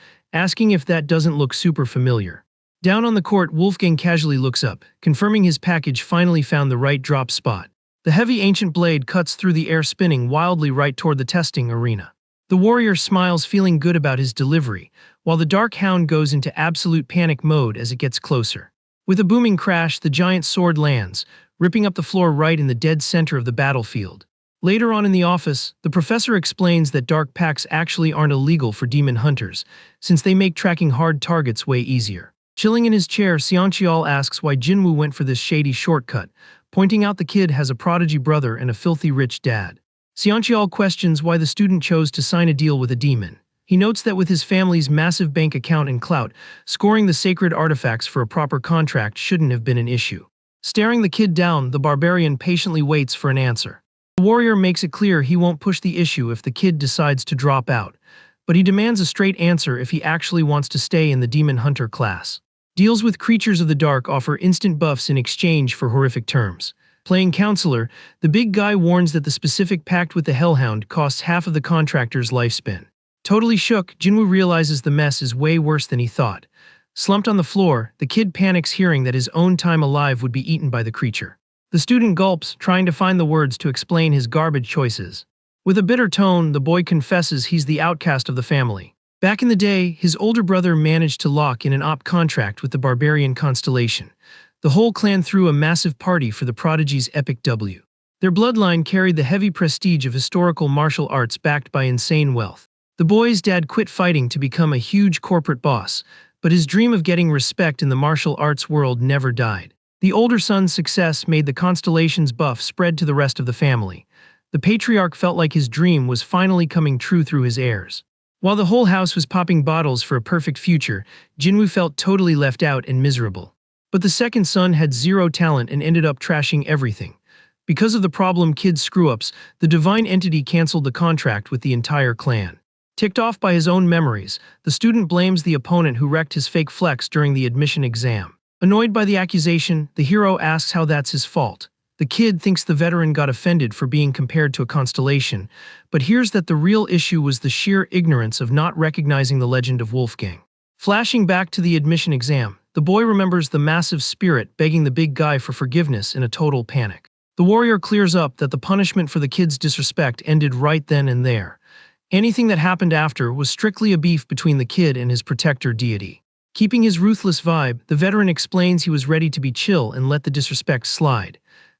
Speaker 1: asking if that doesn't look super familiar. Down on the court, Wolfgang casually looks up, confirming his package finally found the right drop spot. The heavy ancient blade cuts through the air, spinning wildly right toward the testing arena. The warrior smiles, feeling good about his delivery, while the dark hound goes into absolute panic mode as it gets closer. With a booming crash, the giant sword lands, ripping up the floor right in the dead center of the battlefield. Later on in the office, the professor explains that dark packs actually aren't illegal for demon hunters, since they make tracking hard targets way easier. Chilling in his chair, Seoncheol asks why Jinwoo went for this shady shortcut, pointing out the kid has a prodigy brother and a filthy rich dad. Seoncheol questions why the student chose to sign a deal with a demon. He notes that with his family's massive bank account and clout, scoring the sacred artifacts for a proper contract shouldn't have been an issue. Staring the kid down, the barbarian patiently waits for an answer. The warrior makes it clear he won't push the issue if the kid decides to drop out, but he demands a straight answer if he actually wants to stay in the demon hunter class. Deals with creatures of the dark offer instant buffs in exchange for horrific terms. Playing counselor, the big guy warns that the specific pact with the Hellhound costs half of the contractor's lifespan. Totally shook, Jinwoo realizes the mess is way worse than he thought. Slumped on the floor, the kid panics, hearing that his own time alive would be eaten by the creature. The student gulps, trying to find the words to explain his garbage choices. With a bitter tone, the boy confesses he's the outcast of the family. Back in the day, his older brother managed to lock in an op contract with the barbarian constellation. The whole clan threw a massive party for the prodigy's epic W. Their bloodline carried the heavy prestige of historical martial arts backed by insane wealth. The boy's dad quit fighting to become a huge corporate boss, but his dream of getting respect in the martial arts world never died. The older son's success made the constellation's buff spread to the rest of the family. The patriarch felt like his dream was finally coming true through his heirs. While the whole house was popping bottles for a perfect future, Jinwoo felt totally left out and miserable. But the second son had zero talent and ended up trashing everything. Because of the problem kid's screw-ups, the divine entity canceled the contract with the entire clan. Ticked off by his own memories, the student blames the opponent who wrecked his fake flex during the admission exam. Annoyed by the accusation, the hero asks how that's his fault. The kid thinks the veteran got offended for being compared to a constellation, but hears that the real issue was the sheer ignorance of not recognizing the legend of Wolfgang. Flashing back to the admission exam, the boy remembers the massive spirit begging the big guy for forgiveness in a total panic. The warrior clears up that the punishment for the kid's disrespect ended right then and there. Anything that happened after was strictly a beef between the kid and his protector deity. Keeping his ruthless vibe, the veteran explains he was ready to be chill and let the disrespect slide.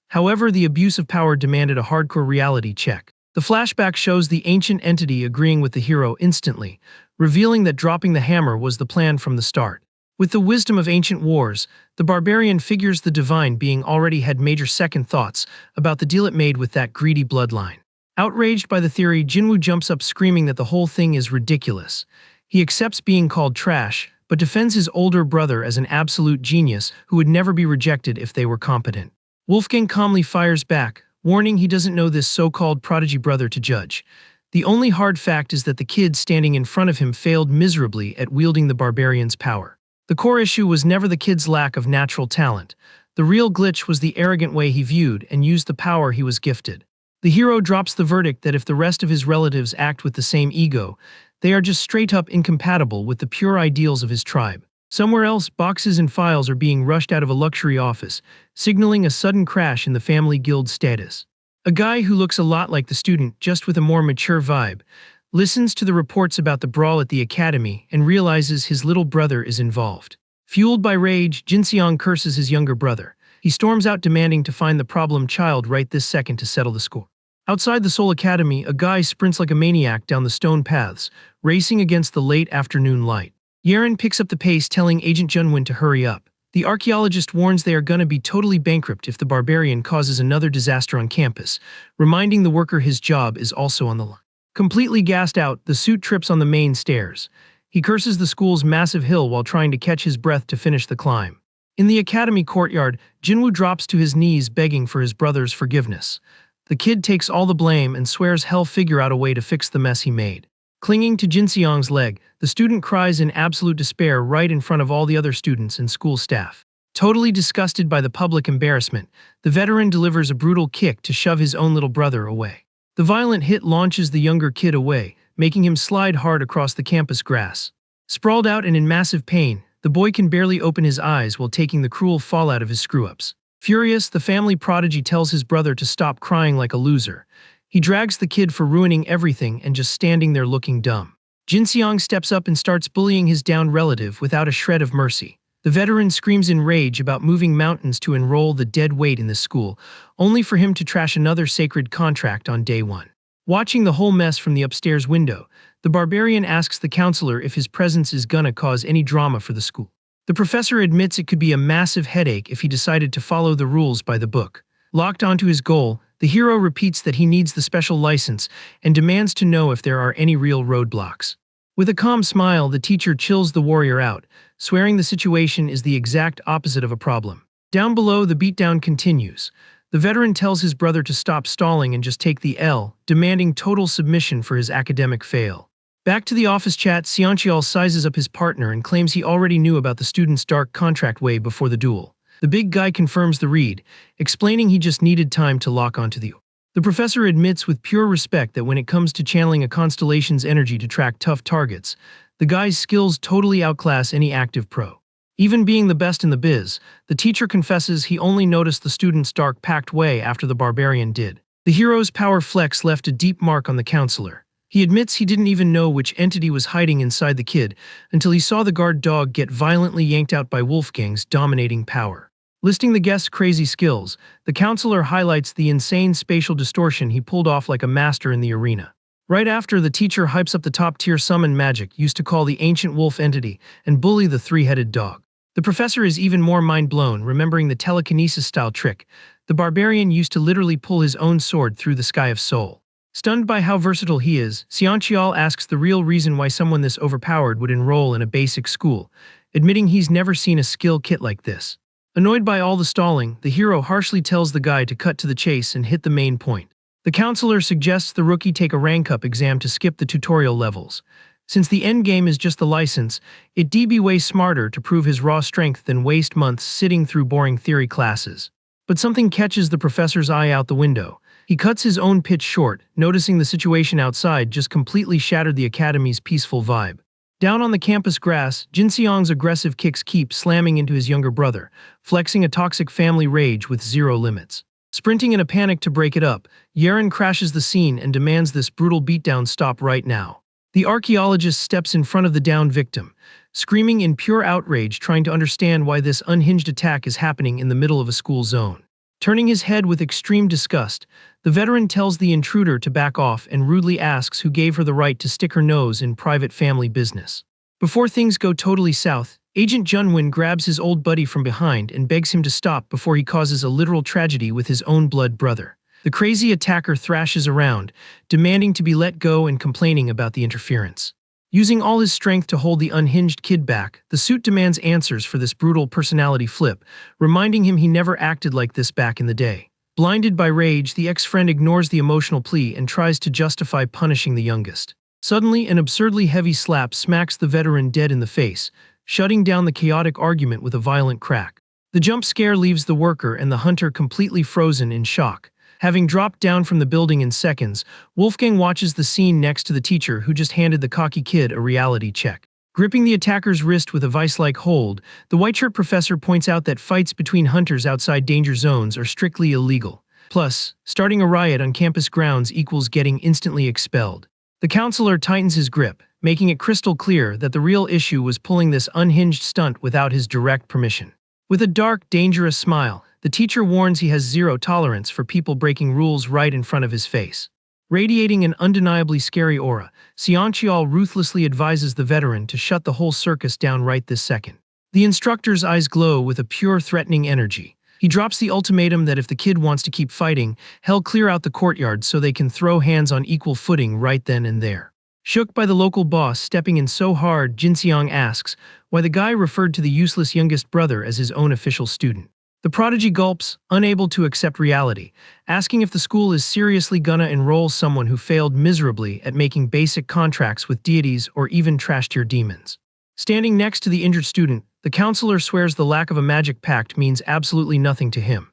Speaker 1: However, the abuse of power demanded a hardcore reality check. The flashback shows the ancient entity agreeing with the hero instantly, revealing that dropping the hammer was the plan from the start. With the wisdom of ancient wars, the barbarian figures the divine being already had major second thoughts about the deal it made with that greedy bloodline. Outraged by the theory, Jinwoo jumps up screaming that the whole thing is ridiculous. He accepts being called trash, but defends his older brother as an absolute genius who would never be rejected if they were competent. Wolfgang calmly fires back, warning he doesn't know this so-called prodigy brother to judge. The only hard fact is that the kid standing in front of him failed miserably at wielding the barbarian's power. The core issue was never the kid's lack of natural talent. The real glitch was the arrogant way he viewed and used the power he was gifted. The hero drops the verdict that if the rest of his relatives act with the same ego, they are just straight-up incompatible with the pure ideals of his tribe. Somewhere else, boxes and files are being rushed out of a luxury office, signaling a sudden crash in the family guild status. A guy who looks a lot like the student, just with a more mature vibe, listens to the reports about the brawl at the academy and realizes his little brother is involved. Fueled by rage, Jinseong curses his younger brother. He storms out demanding to find the problem child right this second to settle the score. Outside the Seoul Academy, a guy sprints like a maniac down the stone paths, racing against the late afternoon light. Yeren picks up the pace, telling Agent Junwin to hurry up. The archaeologist warns they are gonna be totally bankrupt if the barbarian causes another disaster on campus, reminding the worker his job is also on the line. Completely gassed out, the suit trips on the main stairs. He curses the school's massive hill while trying to catch his breath to finish the climb. In the academy courtyard, Jinwoo drops to his knees begging for his brother's forgiveness. The kid takes all the blame and swears he'll figure out a way to fix the mess he made. Clinging to Jin Seong's leg, the student cries in absolute despair right in front of all the other students and school staff. Totally disgusted by the public embarrassment, the veteran delivers a brutal kick to shove his own little brother away. The violent hit launches the younger kid away, making him slide hard across the campus grass. Sprawled out and in massive pain, the boy can barely open his eyes while taking the cruel fallout of his screw-ups. Furious, the family prodigy tells his brother to stop crying like a loser. He drags the kid for ruining everything and just standing there looking dumb. Jin Seong steps up and starts bullying his downed relative without a shred of mercy. The veteran screams in rage about moving mountains to enroll the dead weight in this school, only for him to trash another sacred contract on day one. Watching the whole mess from the upstairs window, the barbarian asks the counselor if his presence is gonna cause any drama for the school. The professor admits it could be a massive headache if he decided to follow the rules by the book. Locked onto his goal, the hero repeats that he needs the special license and demands to know if there are any real roadblocks. With a calm smile, the teacher chills the warrior out, swearing the situation is the exact opposite of a problem. Down below, the beatdown continues. The veteran tells his brother to stop stalling and just take the L, demanding total submission for his academic fail. Back to the office chat, Seoncheol sizes up his partner and claims he already knew about the student's dark contract way before the duel. The big guy confirms the read, explaining he just needed time to lock onto the. The professor admits with pure respect that when it comes to channeling a constellation's energy to track tough targets, the guy's skills totally outclass any active pro. Even being the best in the biz, the teacher confesses he only noticed the student's dark pact way after the barbarian did. The hero's power flex left a deep mark on the counselor. He admits he didn't even know which entity was hiding inside the kid until he saw the guard dog get violently yanked out by Wolfgang's dominating power. Listing the guest's crazy skills, the counselor highlights the insane spatial distortion he pulled off like a master in the arena. Right after, the teacher hypes up the top-tier summon magic used to call the ancient wolf entity and bully the three-headed dog. The professor is even more mind-blown, remembering the telekinesis-style trick. The barbarian used to literally pull his own sword through the sky of soul. Stunned by how versatile he is, Seoncheol asks the real reason why someone this overpowered would enroll in a basic school, admitting he's never seen a skill kit like this. Annoyed by all the stalling, the hero harshly tells the guy to cut to the chase and hit the main point. The counselor suggests the rookie take a rank up exam to skip the tutorial levels. Since the endgame is just the license, it'd be way smarter to prove his raw strength than waste months sitting through boring theory classes. But something catches the professor's eye out the window. He cuts his own pitch short, noticing the situation outside just completely shattered the academy's peaceful vibe. Down on the campus grass, Jin Seong's aggressive kicks keep slamming into his younger brother, flexing a toxic family rage with zero limits. Sprinting in a panic to break it up, Yeren crashes the scene and demands this brutal beatdown stop right now. The archaeologist steps in front of the downed victim, screaming in pure outrage, trying to understand why this unhinged attack is happening in the middle of a school zone. Turning his head with extreme disgust, the veteran tells the intruder to back off and rudely asks who gave her the right to stick her nose in private family business. Before things go totally south, Agent Junwin grabs his old buddy from behind and begs him to stop before he causes a literal tragedy with his own blood brother. The crazy attacker thrashes around, demanding to be let go and complaining about the interference. Using all his strength to hold the unhinged kid back, the suit demands answers for this brutal personality flip, reminding him he never acted like this back in the day. Blinded by rage, the ex-friend ignores the emotional plea and tries to justify punishing the youngest. Suddenly, an absurdly heavy slap smacks the veteran dead in the face, shutting down the chaotic argument with a violent crack. The jump scare leaves the worker and the hunter completely frozen in shock. Having dropped down from the building in seconds, Wolfgang watches the scene next to the teacher who just handed the cocky kid a reality check. Gripping the attacker's wrist with a vice-like hold, the white-shirt professor points out that fights between hunters outside danger zones are strictly illegal. Plus, starting a riot on campus grounds equals getting instantly expelled. The counselor tightens his grip, making it crystal clear that the real issue was pulling this unhinged stunt without his direct permission. With a dark, dangerous smile, The teacher warns he has zero tolerance for people breaking rules right in front of his face. Radiating an undeniably scary aura, Seongcheol ruthlessly advises the veteran to shut the whole circus down right this second. The instructor's eyes glow with a pure threatening energy. He drops the ultimatum that if the kid wants to keep fighting, he'll clear out the courtyard so they can throw hands on equal footing right then and there. Shook by the local boss stepping in so hard, Jin Seong asks why the guy referred to the useless youngest brother as his own official student. The prodigy gulps, unable to accept reality, asking if the school is seriously gonna enroll someone who failed miserably at making basic contracts with deities or even trash-tier demons. Standing next to the injured student, the counselor swears the lack of a magic pact means absolutely nothing to him.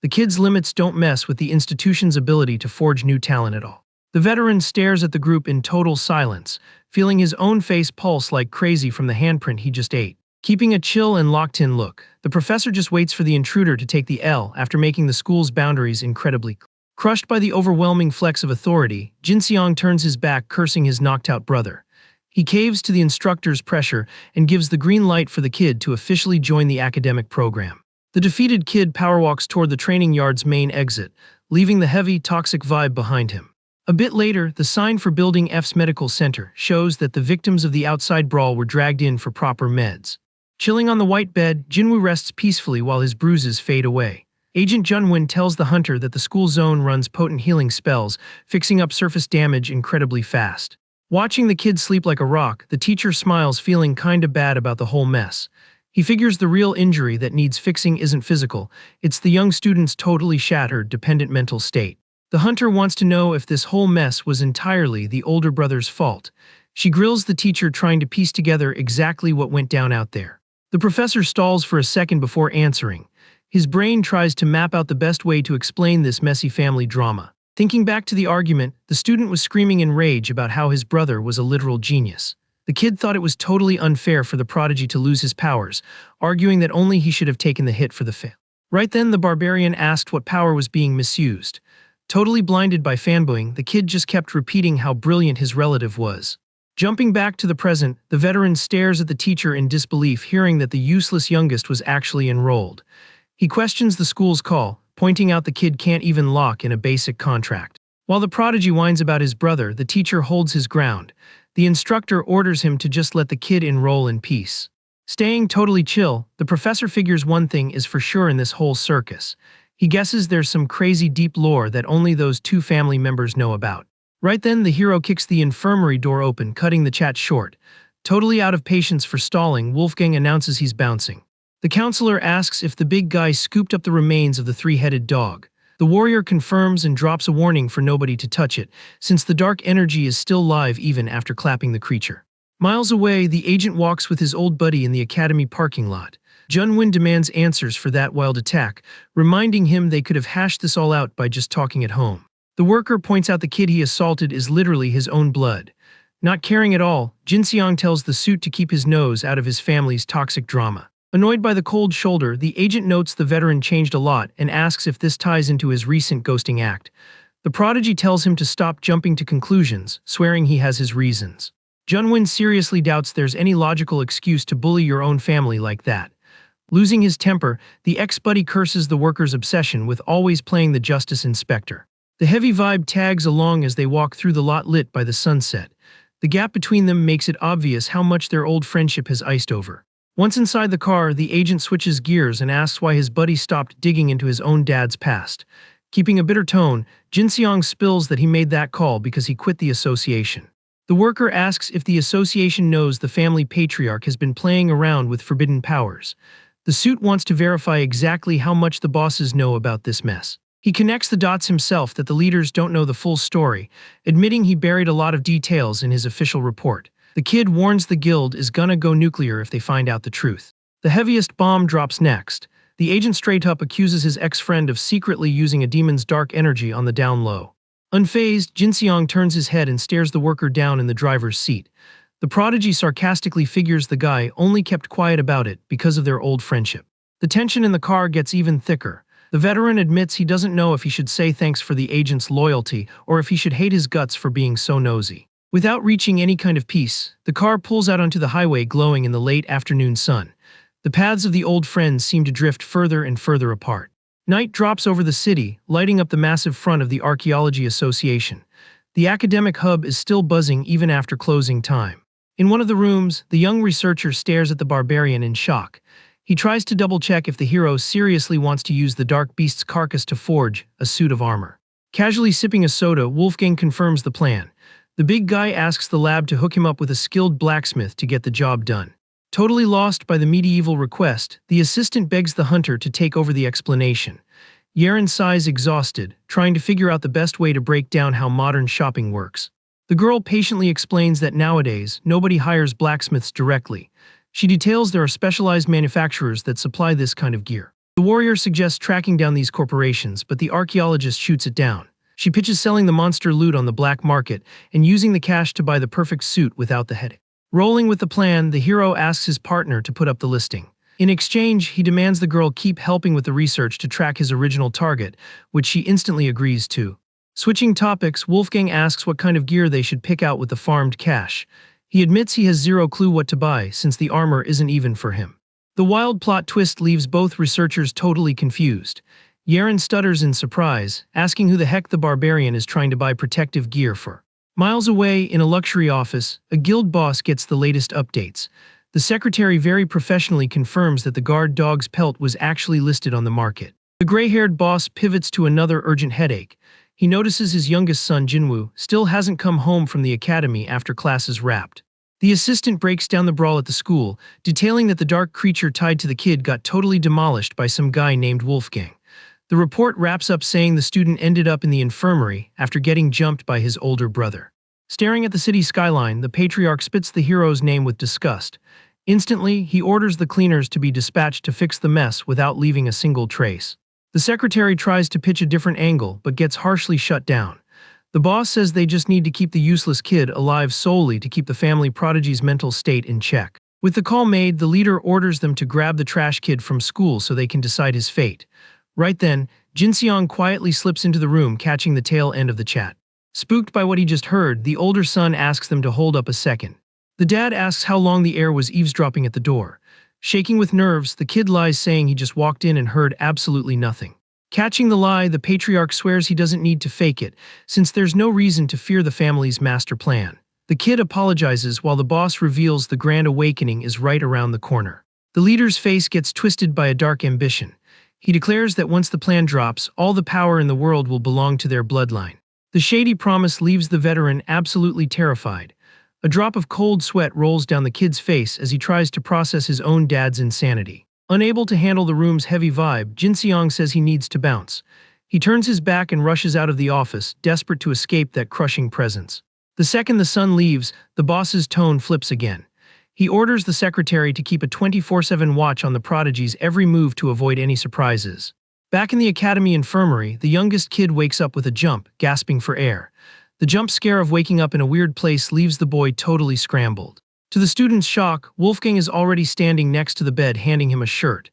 Speaker 1: The kid's limits don't mess with the institution's ability to forge new talent at all. The veteran stares at the group in total silence, feeling his own face pulse like crazy from the handprint he just ate. Keeping a chill and locked-in look, the professor just waits for the intruder to take the L after making the school's boundaries incredibly clear. Crushed by the overwhelming flex of authority, Jin Seong turns his back, cursing his knocked-out brother. He caves to the instructor's pressure and gives the green light for the kid to officially join the academic program. The defeated kid powerwalks toward the training yard's main exit, leaving the heavy, toxic vibe behind him. A bit later, the sign for Building F's medical center shows that the victims of the outside brawl were dragged in for proper meds. Chilling on the white bed, Jinwoo rests peacefully while his bruises fade away. Agent Junwin tells the hunter that the school zone runs potent healing spells, fixing up surface damage incredibly fast. Watching the kid sleep like a rock, the teacher smiles, feeling kinda bad about the whole mess. He figures the real injury that needs fixing isn't physical, it's the young student's totally shattered, dependent mental state. The hunter wants to know if this whole mess was entirely the older brother's fault. She grills the teacher, trying to piece together exactly what went down out there. The professor stalls for a second before answering. His brain tries to map out the best way to explain this messy family drama. Thinking back to the argument, the student was screaming in rage about how his brother was a literal genius. The kid thought it was totally unfair for the prodigy to lose his powers, arguing that only he should have taken the hit for the fail. Right then, the barbarian asked what power was being misused. Totally blinded by fanboying, the kid just kept repeating how brilliant his relative was. Jumping back to the present, the veteran stares at the teacher in disbelief, hearing that the useless youngest was actually enrolled. He questions the school's call, pointing out the kid can't even lock in a basic contract. While the prodigy whines about his brother, the teacher holds his ground. The instructor orders him to just let the kid enroll in peace. Staying totally chill, the professor figures one thing is for sure in this whole circus. He guesses there's some crazy deep lore that only those two family members know about. Right then, the hero kicks the infirmary door open, cutting the chat short. Totally out of patience for stalling, Wolfgang announces he's bouncing. The counselor asks if the big guy scooped up the remains of the three-headed dog. The warrior confirms and drops a warning for nobody to touch it, since the dark energy is still live even after clapping the creature. Miles away, the agent walks with his old buddy in the academy parking lot. Junwin demands answers for that wild attack, reminding him they could have hashed this all out by just talking at home. The worker points out the kid he assaulted is literally his own blood. Not caring at all, Jin Seong tells the suit to keep his nose out of his family's toxic drama. Annoyed by the cold shoulder, the agent notes the veteran changed a lot and asks if this ties into his recent ghosting act. The prodigy tells him to stop jumping to conclusions, swearing he has his reasons. Junwin seriously doubts there's any logical excuse to bully your own family like that. Losing his temper, the ex-buddy curses the worker's obsession with always playing the justice inspector. The heavy vibe tags along as they walk through the lot lit by the sunset. The gap between them makes it obvious how much their old friendship has iced over. Once inside the car, the agent switches gears and asks why his buddy stopped digging into his own dad's past. Keeping a bitter tone, Jin Seong spills that he made that call because he quit the association. The worker asks if the association knows the family patriarch has been playing around with forbidden powers. The suit wants to verify exactly how much the bosses know about this mess. He connects the dots himself that the leaders don't know the full story, admitting he buried a lot of details in his official report. The kid warns the guild is gonna go nuclear if they find out the truth. The heaviest bomb drops next. The agent straight up accuses his ex-friend of secretly using a demon's dark energy on the down low. Unfazed, Jin Seong turns his head and stares the worker down in the driver's seat. The prodigy sarcastically figures the guy only kept quiet about it because of their old friendship. The tension in the car gets even thicker. The veteran admits he doesn't know if he should say thanks for the agent's loyalty or if he should hate his guts for being so nosy. Without reaching any kind of peace, the car pulls out onto the highway, glowing in the late afternoon sun. The paths of the old friends seem to drift further and further apart. Night drops over the city, lighting up the massive front of the Archaeology Association. The academic hub is still buzzing even after closing time. In one of the rooms, the young researcher stares at the barbarian in shock. He tries to double-check if the hero seriously wants to use the dark beast's carcass to forge a suit of armor. Casually sipping a soda, Wolfgang confirms the plan. The big guy asks the lab to hook him up with a skilled blacksmith to get the job done. Totally lost by the medieval request, the assistant begs the hunter to take over the explanation. Yaren sighs exhausted, trying to figure out the best way to break down how modern shopping works. The girl patiently explains that nowadays, nobody hires blacksmiths directly. She details there are specialized manufacturers that supply this kind of gear. The warrior suggests tracking down these corporations, but the archaeologist shoots it down. She pitches selling the monster loot on the black market and using the cash to buy the perfect suit without the headache. Rolling with the plan, the hero asks his partner to put up the listing. In exchange, he demands the girl keep helping with the research to track his original target, which she instantly agrees to. Switching topics, Wolfgang asks what kind of gear they should pick out with the farmed cash. He admits he has zero clue what to buy since the armor isn't even for him. The wild plot twist leaves both researchers totally confused. Yaren stutters in surprise, asking who the heck the barbarian is trying to buy protective gear for. Miles away, in a luxury office, a guild boss gets the latest updates. The secretary very professionally confirms that the guard dog's pelt was actually listed on the market. The gray-haired boss pivots to another urgent headache. He notices his youngest son, Jinwoo, still hasn't come home from the academy after classes wrapped. The assistant breaks down the brawl at the school, detailing that the dark creature tied to the kid got totally demolished by some guy named Wolfgang. The report wraps up saying the student ended up in the infirmary after getting jumped by his older brother. Staring at the city skyline, the patriarch spits the hero's name with disgust. Instantly, he orders the cleaners to be dispatched to fix the mess without leaving a single trace. The secretary tries to pitch a different angle, but gets harshly shut down. The boss says they just need to keep the useless kid alive solely to keep the family prodigy's mental state in check. With the call made, the leader orders them to grab the trash kid from school so they can decide his fate. Right then, Jinseong quietly slips into the room, catching the tail end of the chat. Spooked by what he just heard, the older son asks them to hold up a second. The dad asks how long the heir was eavesdropping at the door. Shaking with nerves, the kid lies, saying he just walked in and heard absolutely nothing. Catching the lie, the patriarch swears he doesn't need to fake it, since there's no reason to fear the family's master plan. The kid apologizes while the boss reveals the grand awakening is right around the corner. The leader's face gets twisted by a dark ambition. He declares that once the plan drops, all the power in the world will belong to their bloodline. The shady promise leaves the veteran absolutely terrified. A drop of cold sweat rolls down the kid's face as he tries to process his own dad's insanity. Unable to handle the room's heavy vibe, Jinseong says he needs to bounce. He turns his back and rushes out of the office, desperate to escape that crushing presence. The second the son leaves, the boss's tone flips again. He orders the secretary to keep a 24/7 watch on the prodigy's every move to avoid any surprises. Back in the academy infirmary, the youngest kid wakes up with a jump, gasping for air. The jump scare of waking up in a weird place leaves the boy totally scrambled. To the student's shock, Wolfgang is already standing next to the bed, handing him a shirt.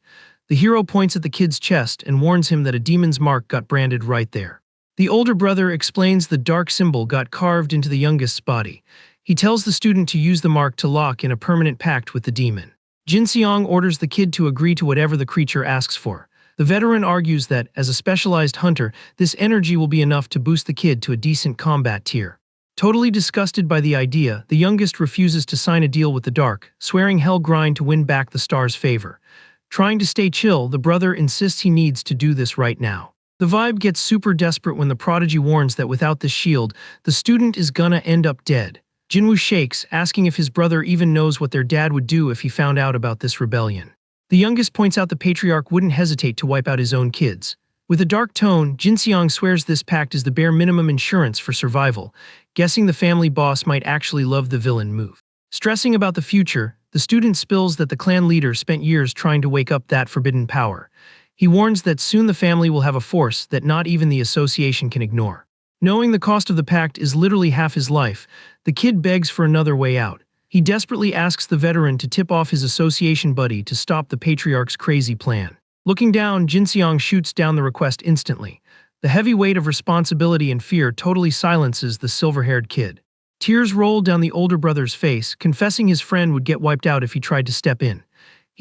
Speaker 1: The hero points at the kid's chest and warns him that a demon's mark got branded right there. The older brother explains the dark symbol got carved into the youngest's body. He tells the student to use the mark to lock in a permanent pact with the demon. Jinseong orders the kid to agree to whatever the creature asks for. The veteran argues that, as a specialized hunter, this energy will be enough to boost the kid to a decent combat tier. Totally disgusted by the idea, the youngest refuses to sign a deal with the dark, swearing hell grind to win back the star's favor. Trying to stay chill, the brother insists he needs to do this right now. The vibe gets super desperate when the prodigy warns that without this shield, the student is gonna end up dead. Jinwoo shakes, asking if his brother even knows what their dad would do if he found out about this rebellion. The youngest points out the patriarch wouldn't hesitate to wipe out his own kids. With a dark tone, Jinseong swears this pact is the bare minimum insurance for survival, guessing the family boss might actually love the villain move. Stressing about the future, the student spills that the clan leader spent years trying to wake up that forbidden power. He warns that soon the family will have a force that not even the association can ignore. Knowing the cost of the pact is literally half his life, the kid begs for another way out. He desperately asks the veteran to tip off his association buddy to stop the patriarch's crazy plan. Looking down, Jinseong shoots down the request instantly. The heavy weight of responsibility and fear totally silences the silver-haired kid. Tears roll down the older brother's face, confessing his friend would get wiped out if he tried to step in.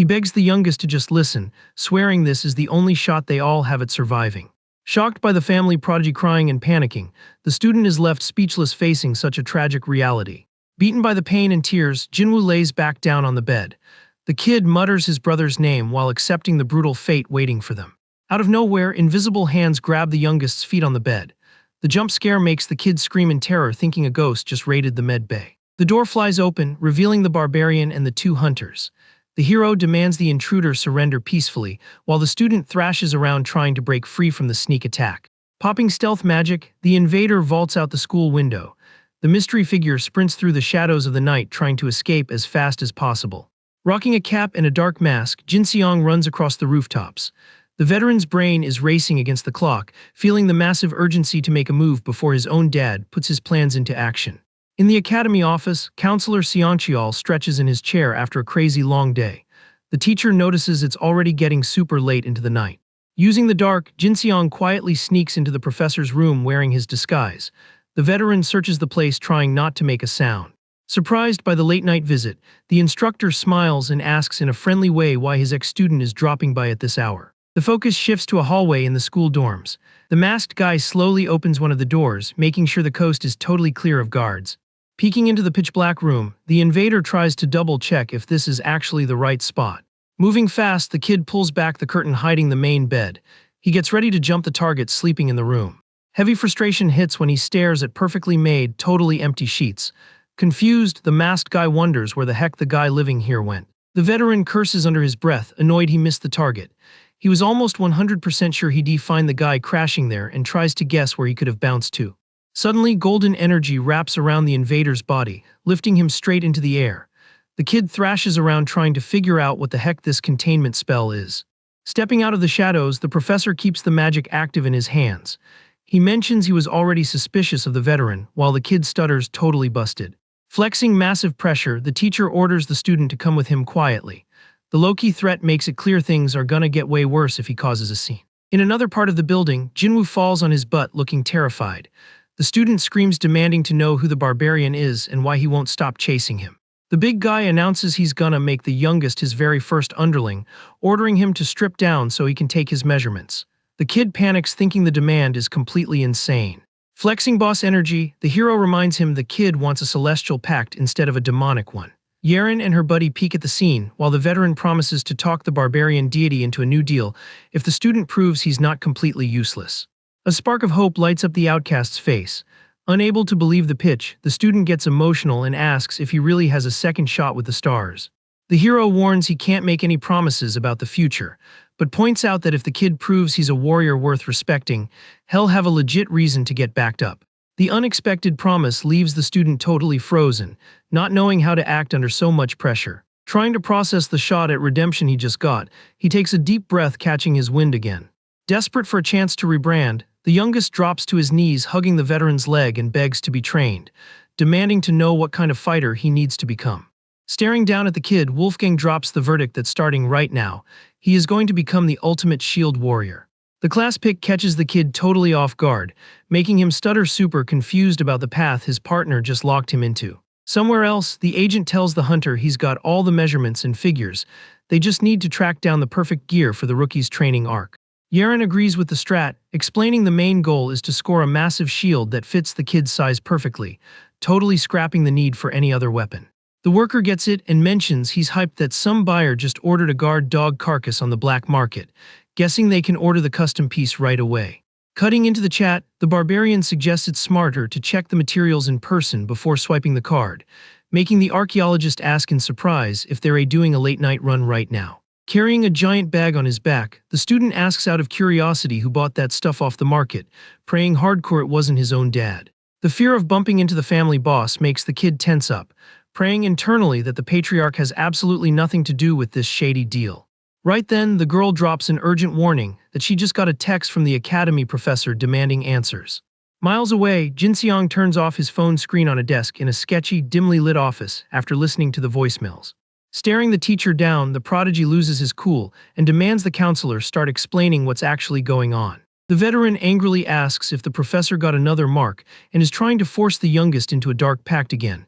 Speaker 1: He begs the youngest to just listen, swearing this is the only shot they all have at surviving. Shocked by the family prodigy crying and panicking, the student is left speechless facing such a tragic reality. Beaten by the pain and tears, Jinwoo lays back down on the bed. The kid mutters his brother's name while accepting the brutal fate waiting for them. Out of nowhere, invisible hands grab the youngest's feet on the bed. The jump scare makes the kid scream in terror, thinking a ghost just raided the med bay. The door flies open, revealing the barbarian and the two hunters. The hero demands the intruder surrender peacefully, while the student thrashes around trying to break free from the sneak attack. Popping stealth magic, the invader vaults out the school window. The mystery figure sprints through the shadows of the night, trying to escape as fast as possible. Rocking a cap and a dark mask, Jin Seong runs across the rooftops. The veteran's brain is racing against the clock, feeling the massive urgency to make a move before his own dad puts his plans into action. In the academy office, Counselor Seongcheol stretches in his chair after a crazy long day. The teacher notices it's already getting super late into the night. Using the dark, Jin Seong quietly sneaks into the professor's room wearing his disguise. The veteran searches the place, trying not to make a sound. Surprised by the late-night visit, the instructor smiles and asks in a friendly way why his ex-student is dropping by at this hour. The focus shifts to a hallway in the school dorms. The masked guy slowly opens one of the doors, making sure the coast is totally clear of guards. Peeking into the pitch-black room, the invader tries to double-check if this is actually the right spot. Moving fast, the kid pulls back the curtain hiding the main bed. He gets ready to jump the target sleeping in the room. Heavy frustration hits when he stares at perfectly made, totally empty sheets. Confused, the masked guy wonders where the heck the guy living here went. The veteran curses under his breath, annoyed he missed the target. He was almost 100% sure he'd find the guy crashing there and tries to guess where he could have bounced to. Suddenly, golden energy wraps around the invader's body, lifting him straight into the air. The kid thrashes around trying to figure out what the heck this containment spell is. Stepping out of the shadows, the professor keeps the magic active in his hands. He mentions he was already suspicious of the veteran, while the kid stutters, totally busted. Flexing massive pressure, the teacher orders the student to come with him quietly. The low-key threat makes it clear things are gonna get way worse if he causes a scene. In another part of the building, Jinwoo falls on his butt looking terrified. The student screams, demanding to know who the barbarian is and why he won't stop chasing him. The big guy announces he's gonna make the youngest his very first underling, ordering him to strip down so he can take his measurements. The kid panics, thinking the demand is completely insane. Flexing boss energy, the hero reminds him the kid wants a celestial pact instead of a demonic one. Yeren and her buddy peek at the scene, while the veteran promises to talk the barbarian deity into a new deal if the student proves he's not completely useless. A spark of hope lights up the outcast's face. Unable to believe the pitch, the student gets emotional and asks if he really has a second shot with the stars. The hero warns he can't make any promises about the future, but points out that if the kid proves he's a warrior worth respecting, he'll have a legit reason to get backed up. The unexpected promise leaves the student totally frozen, not knowing how to act under so much pressure. Trying to process the shot at redemption he just got, he takes a deep breath, catching his wind again. Desperate for a chance to rebrand, the youngest drops to his knees, hugging the veteran's leg, and begs to be trained, demanding to know what kind of fighter he needs to become. Staring down at the kid, Wolfgang drops the verdict that starting right now, he is going to become the ultimate shield warrior. The class pick catches the kid totally off guard, making him stutter, super confused about the path his partner just locked him into. Somewhere else, the agent tells the hunter he's got all the measurements and figures. They just need to track down the perfect gear for the rookie's training arc. Yeren agrees with the strat, explaining the main goal is to score a massive shield that fits the kid's size perfectly, totally scrapping the need for any other weapon. The worker gets it and mentions he's hyped that some buyer just ordered a guard dog carcass on the black market, guessing they can order the custom piece right away. Cutting into the chat, the barbarian suggests it's smarter to check the materials in person before swiping the card, making the archaeologist ask in surprise if they're doing a late-night run right now. Carrying a giant bag on his back, the student asks out of curiosity who bought that stuff off the market, praying hardcore it wasn't his own dad. The fear of bumping into the family boss makes the kid tense up, praying internally that the patriarch has absolutely nothing to do with this shady deal. Right then, the girl drops an urgent warning that she just got a text from the academy professor demanding answers. Miles away, Jin Seong turns off his phone screen on a desk in a sketchy, dimly lit office after listening to the voicemails. Staring the teacher down, the prodigy loses his cool and demands the counselor start explaining what's actually going on. The veteran angrily asks if the professor got another mark and is trying to force the youngest into a dark pact again,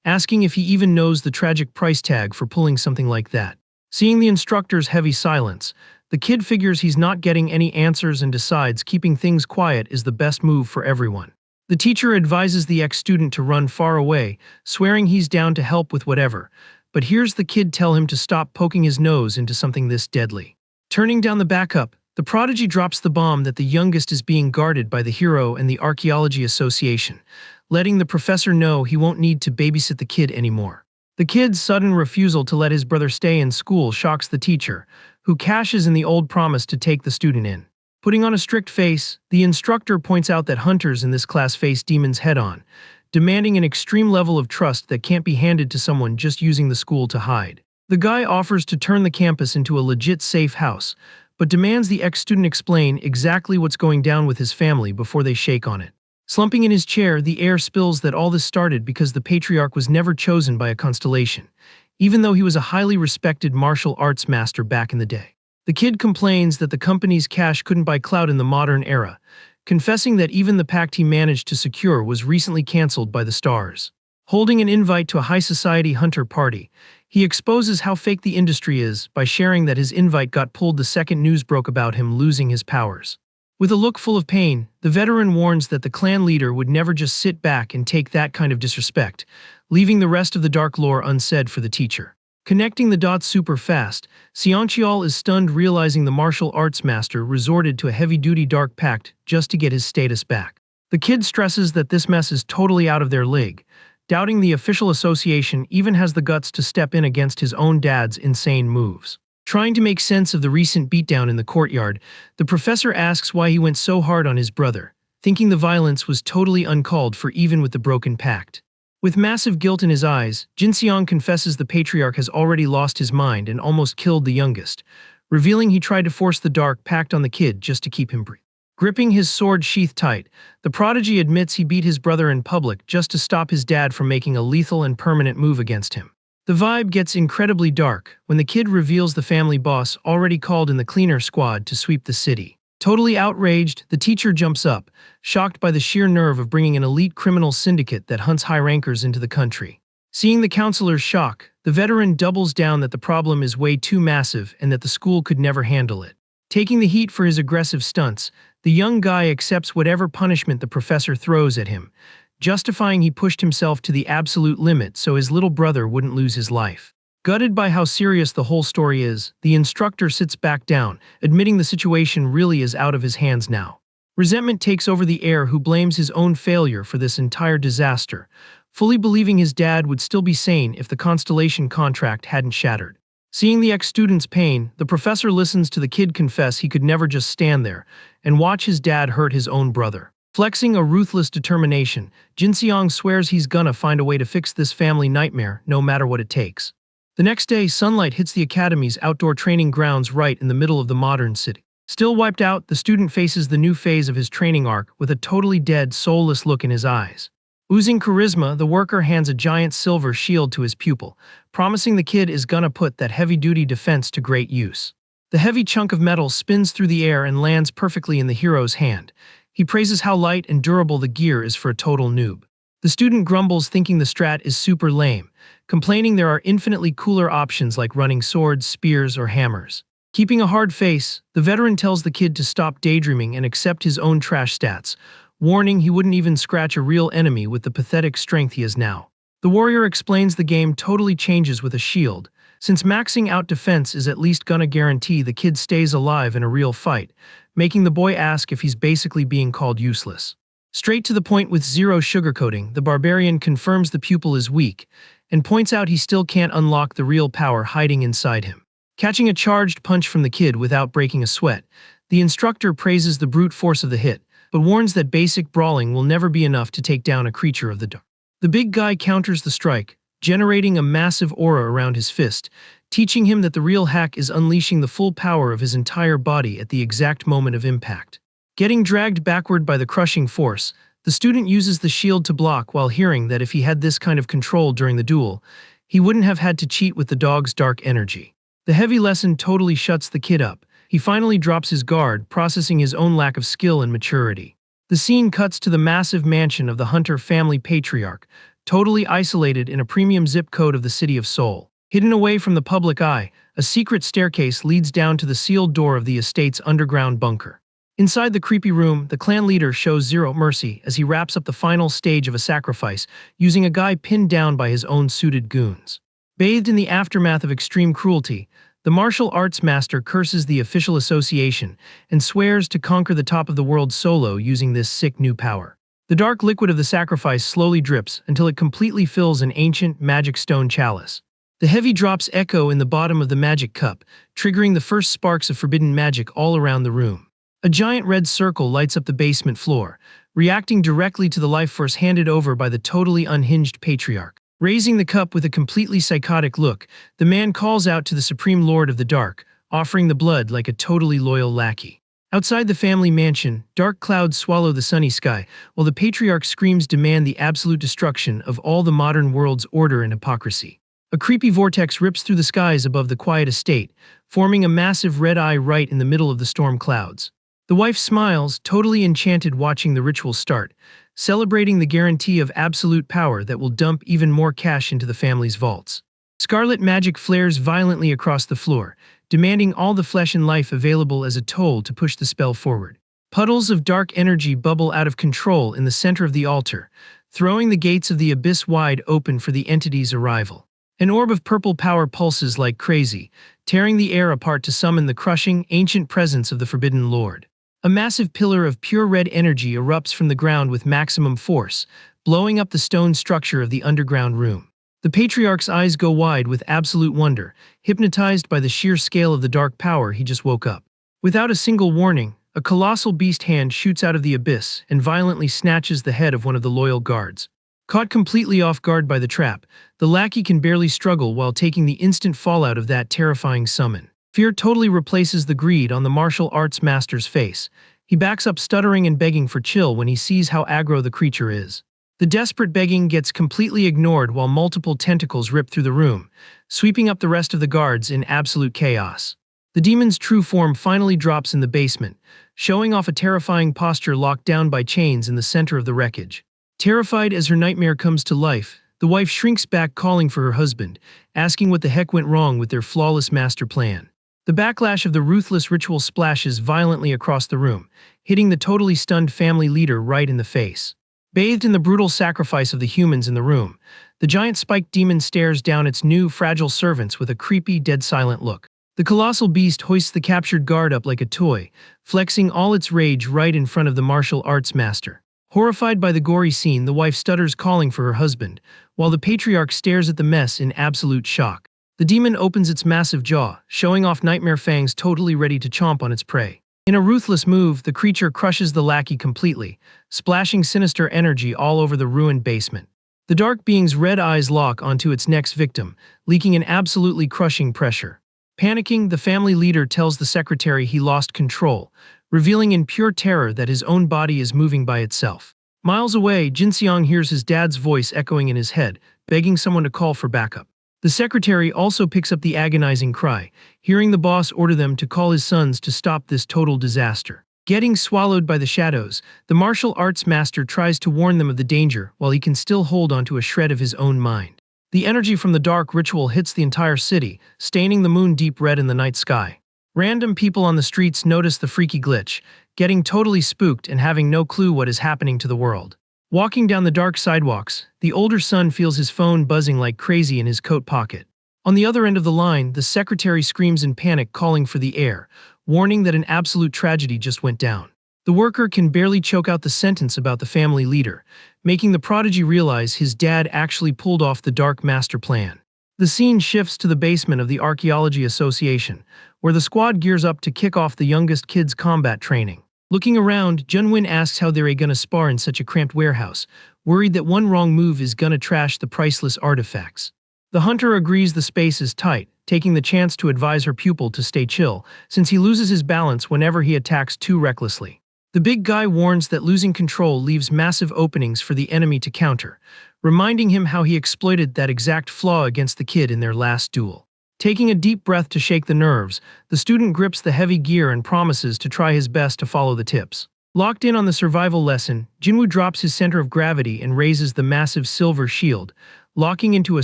Speaker 1: asking if he even knows the tragic price tag for pulling something like that. Seeing the instructor's heavy silence, the kid figures he's not getting any answers and decides keeping things quiet is the best move for everyone. The teacher advises the ex-student to run far away, swearing he's down to help with whatever, but hears the kid tell him to stop poking his nose into something this deadly. Turning down the backup, the prodigy drops the bomb that the youngest is being guarded by the hero and the Archaeology Association, letting the professor know he won't need to babysit the kid anymore. The kid's sudden refusal to let his brother stay in school shocks the teacher, who cashes in the old promise to take the student in. Putting on a strict face, the instructor points out that hunters in this class face demons head-on, demanding an extreme level of trust that can't be handed to someone just using the school to hide. The guy offers to turn the campus into a legit safe house, but demands the ex-student explain exactly what's going down with his family before they shake on it. Slumping in his chair, the heir spills that all this started because the patriarch was never chosen by a constellation, even though he was a highly respected martial arts master back in the day. The kid complains that the company's cash couldn't buy clout in the modern era, confessing that even the pact he managed to secure was recently cancelled by the stars. Holding an invite to a high society hunter party, he exposes how fake the industry is by sharing that his invite got pulled the second news broke about him losing his powers. With a look full of pain, the veteran warns that the clan leader would never just sit back and take that kind of disrespect, leaving the rest of the dark lore unsaid for the teacher. Connecting the dots super fast, Seoncheol is stunned realizing the martial arts master resorted to a heavy-duty dark pact just to get his status back. The kid stresses that this mess is totally out of their league, doubting the official association even has the guts to step in against his own dad's insane moves. Trying to make sense of the recent beatdown in the courtyard, the professor asks why he went so hard on his brother, thinking the violence was totally uncalled for even with the broken pact. With massive guilt in his eyes, Jinseong confesses the patriarch has already lost his mind and almost killed the youngest, revealing he tried to force the dark pact on the kid just to keep him breathing. Gripping his sword sheath tight, the prodigy admits he beat his brother in public just to stop his dad from making a lethal and permanent move against him. The vibe gets incredibly dark when the kid reveals the family boss already called in the cleaner squad to sweep the city. Totally outraged, the teacher jumps up, shocked by the sheer nerve of bringing an elite criminal syndicate that hunts high rankers into the country. Seeing the counselor's shock, the veteran doubles down that the problem is way too massive and that the school could never handle it. Taking the heat for his aggressive stunts, the young guy accepts whatever punishment the professor throws at him, justifying he pushed himself to the absolute limit so his little brother wouldn't lose his life. Gutted by how serious the whole story is, the instructor sits back down, admitting the situation really is out of his hands now. Resentment takes over the heir who blames his own failure for this entire disaster, fully believing his dad would still be sane if the Constellation contract hadn't shattered. Seeing the ex-student's pain, the professor listens to the kid confess he could never just stand there and watch his dad hurt his own brother. Flexing a ruthless determination, Jinseong swears he's gonna find a way to fix this family nightmare no matter what it takes. The next day, sunlight hits the academy's outdoor training grounds right in the middle of the modern city. Still wiped out, the student faces the new phase of his training arc with a totally dead, soulless look in his eyes. Oozing charisma, the worker hands a giant silver shield to his pupil, promising the kid is gonna put that heavy-duty defense to great use. The heavy chunk of metal spins through the air and lands perfectly in the hero's hand. He praises how light and durable the gear is for a total noob. The student grumbles thinking the strat is super lame, complaining there are infinitely cooler options like running swords, spears, or hammers. Keeping a hard face, the veteran tells the kid to stop daydreaming and accept his own trash stats, warning he wouldn't even scratch a real enemy with the pathetic strength he has now. The warrior explains the game totally changes with a shield, since maxing out defense is at least gonna guarantee the kid stays alive in a real fight, making the boy ask if he's basically being called useless. Straight to the point with zero sugarcoating, the barbarian confirms the pupil is weak, and points out he still can't unlock the real power hiding inside him. Catching a charged punch from the kid without breaking a sweat, the instructor praises the brute force of the hit, but warns that basic brawling will never be enough to take down a creature of the dark. The big guy counters the strike, generating a massive aura around his fist, teaching him that the real hack is unleashing the full power of his entire body at the exact moment of impact. Getting dragged backward by the crushing force, the student uses the shield to block while hearing that if he had this kind of control during the duel, he wouldn't have had to cheat with the dog's dark energy. The heavy lesson totally shuts the kid up. He finally drops his guard, processing his own lack of skill and maturity. The scene cuts to the massive mansion of the Hunter family patriarch, totally isolated in a premium zip code of the city of Seoul. Hidden away from the public eye, a secret staircase leads down to the sealed door of the estate's underground bunker. Inside the creepy room, the clan leader shows zero mercy as he wraps up the final stage of a sacrifice, using a guy pinned down by his own suited goons. Bathed in the aftermath of extreme cruelty, the martial arts master curses the official association and swears to conquer the top of the world solo using this sick new power. The dark liquid of the sacrifice slowly drips until it completely fills an ancient magic stone chalice. The heavy drops echo in the bottom of the magic cup, triggering the first sparks of forbidden magic all around the room. A giant red circle lights up the basement floor, reacting directly to the life force handed over by the totally unhinged patriarch. Raising the cup with a completely psychotic look, the man calls out to the Supreme Lord of the Dark, offering the blood like a totally loyal lackey. Outside the family mansion, dark clouds swallow the sunny sky, while the patriarch's screams demand the absolute destruction of all the modern world's order and hypocrisy. A creepy vortex rips through the skies above the quiet estate, forming a massive red eye right in the middle of the storm clouds. The wife smiles, totally enchanted watching the ritual start, celebrating the guarantee of absolute power that will dump even more cash into the family's vaults. Scarlet magic flares violently across the floor, demanding all the flesh and life available as a toll to push the spell forward. Puddles of dark energy bubble out of control in the center of the altar, throwing the gates of the abyss wide open for the entity's arrival. An orb of purple power pulses like crazy, tearing the air apart to summon the crushing, ancient presence of the Forbidden Lord. A massive pillar of pure red energy erupts from the ground with maximum force, blowing up the stone structure of the underground room. The patriarch's eyes go wide with absolute wonder, hypnotized by the sheer scale of the dark power he just woke up. Without a single warning, a colossal beast hand shoots out of the abyss and violently snatches the head of one of the loyal guards. Caught completely off guard by the trap, the lackey can barely struggle while taking the instant fallout of that terrifying summon. Fear totally replaces the greed on the martial arts master's face. He backs up stuttering and begging for chill when he sees how aggro the creature is. The desperate begging gets completely ignored while multiple tentacles rip through the room, sweeping up the rest of the guards in absolute chaos. The demon's true form finally drops in the basement, showing off a terrifying posture locked down by chains in the center of the wreckage. Terrified as her nightmare comes to life, the wife shrinks back calling for her husband, asking what the heck went wrong with their flawless master plan. The backlash of the ruthless ritual splashes violently across the room, hitting the totally stunned family leader right in the face. Bathed in the brutal sacrifice of the humans in the room, the giant spiked demon stares down its new, fragile servants with a creepy, dead silent look. The colossal beast hoists the captured guard up like a toy, flexing all its rage right in front of the martial arts master. Horrified by the gory scene, the wife stutters calling for her husband, while the patriarch stares at the mess in absolute shock. The demon opens its massive jaw, showing off nightmare fangs totally ready to chomp on its prey. In a ruthless move, the creature crushes the lackey completely, splashing sinister energy all over the ruined basement. The dark being's red eyes lock onto its next victim, leaking an absolutely crushing pressure. Panicking, the family leader tells the secretary he lost control, revealing in pure terror that his own body is moving by itself. Miles away, Jinseong hears his dad's voice echoing in his head, begging someone to call for backup. The secretary also picks up the agonizing cry, hearing the boss order them to call his sons to stop this total disaster. Getting swallowed by the shadows, the martial arts master tries to warn them of the danger while he can still hold onto a shred of his own mind. The energy from the dark ritual hits the entire city, staining the moon deep red in the night sky. Random people on the streets notice the freaky glitch, getting totally spooked and having no clue what is happening to the world. Walking down the dark sidewalks, the older son feels his phone buzzing like crazy in his coat pocket. On the other end of the line, the secretary screams in panic calling for the air, warning that an absolute tragedy just went down. The worker can barely choke out the sentence about the family leader, making the prodigy realize his dad actually pulled off the dark master plan. The scene shifts to the basement of the Archaeology Association, where the squad gears up to kick off the youngest kid's combat training. Looking around, Junwin asks how they're gonna spar in such a cramped warehouse, worried that one wrong move is gonna trash the priceless artifacts. The hunter agrees the space is tight, taking the chance to advise her pupil to stay chill, since he loses his balance whenever he attacks too recklessly. The big guy warns that losing control leaves massive openings for the enemy to counter, reminding him how he exploited that exact flaw against the kid in their last duel. Taking a deep breath to shake the nerves, the student grips the heavy gear and promises to try his best to follow the tips. Locked in on the survival lesson, Jinwoo drops his center of gravity and raises the massive silver shield, locking into a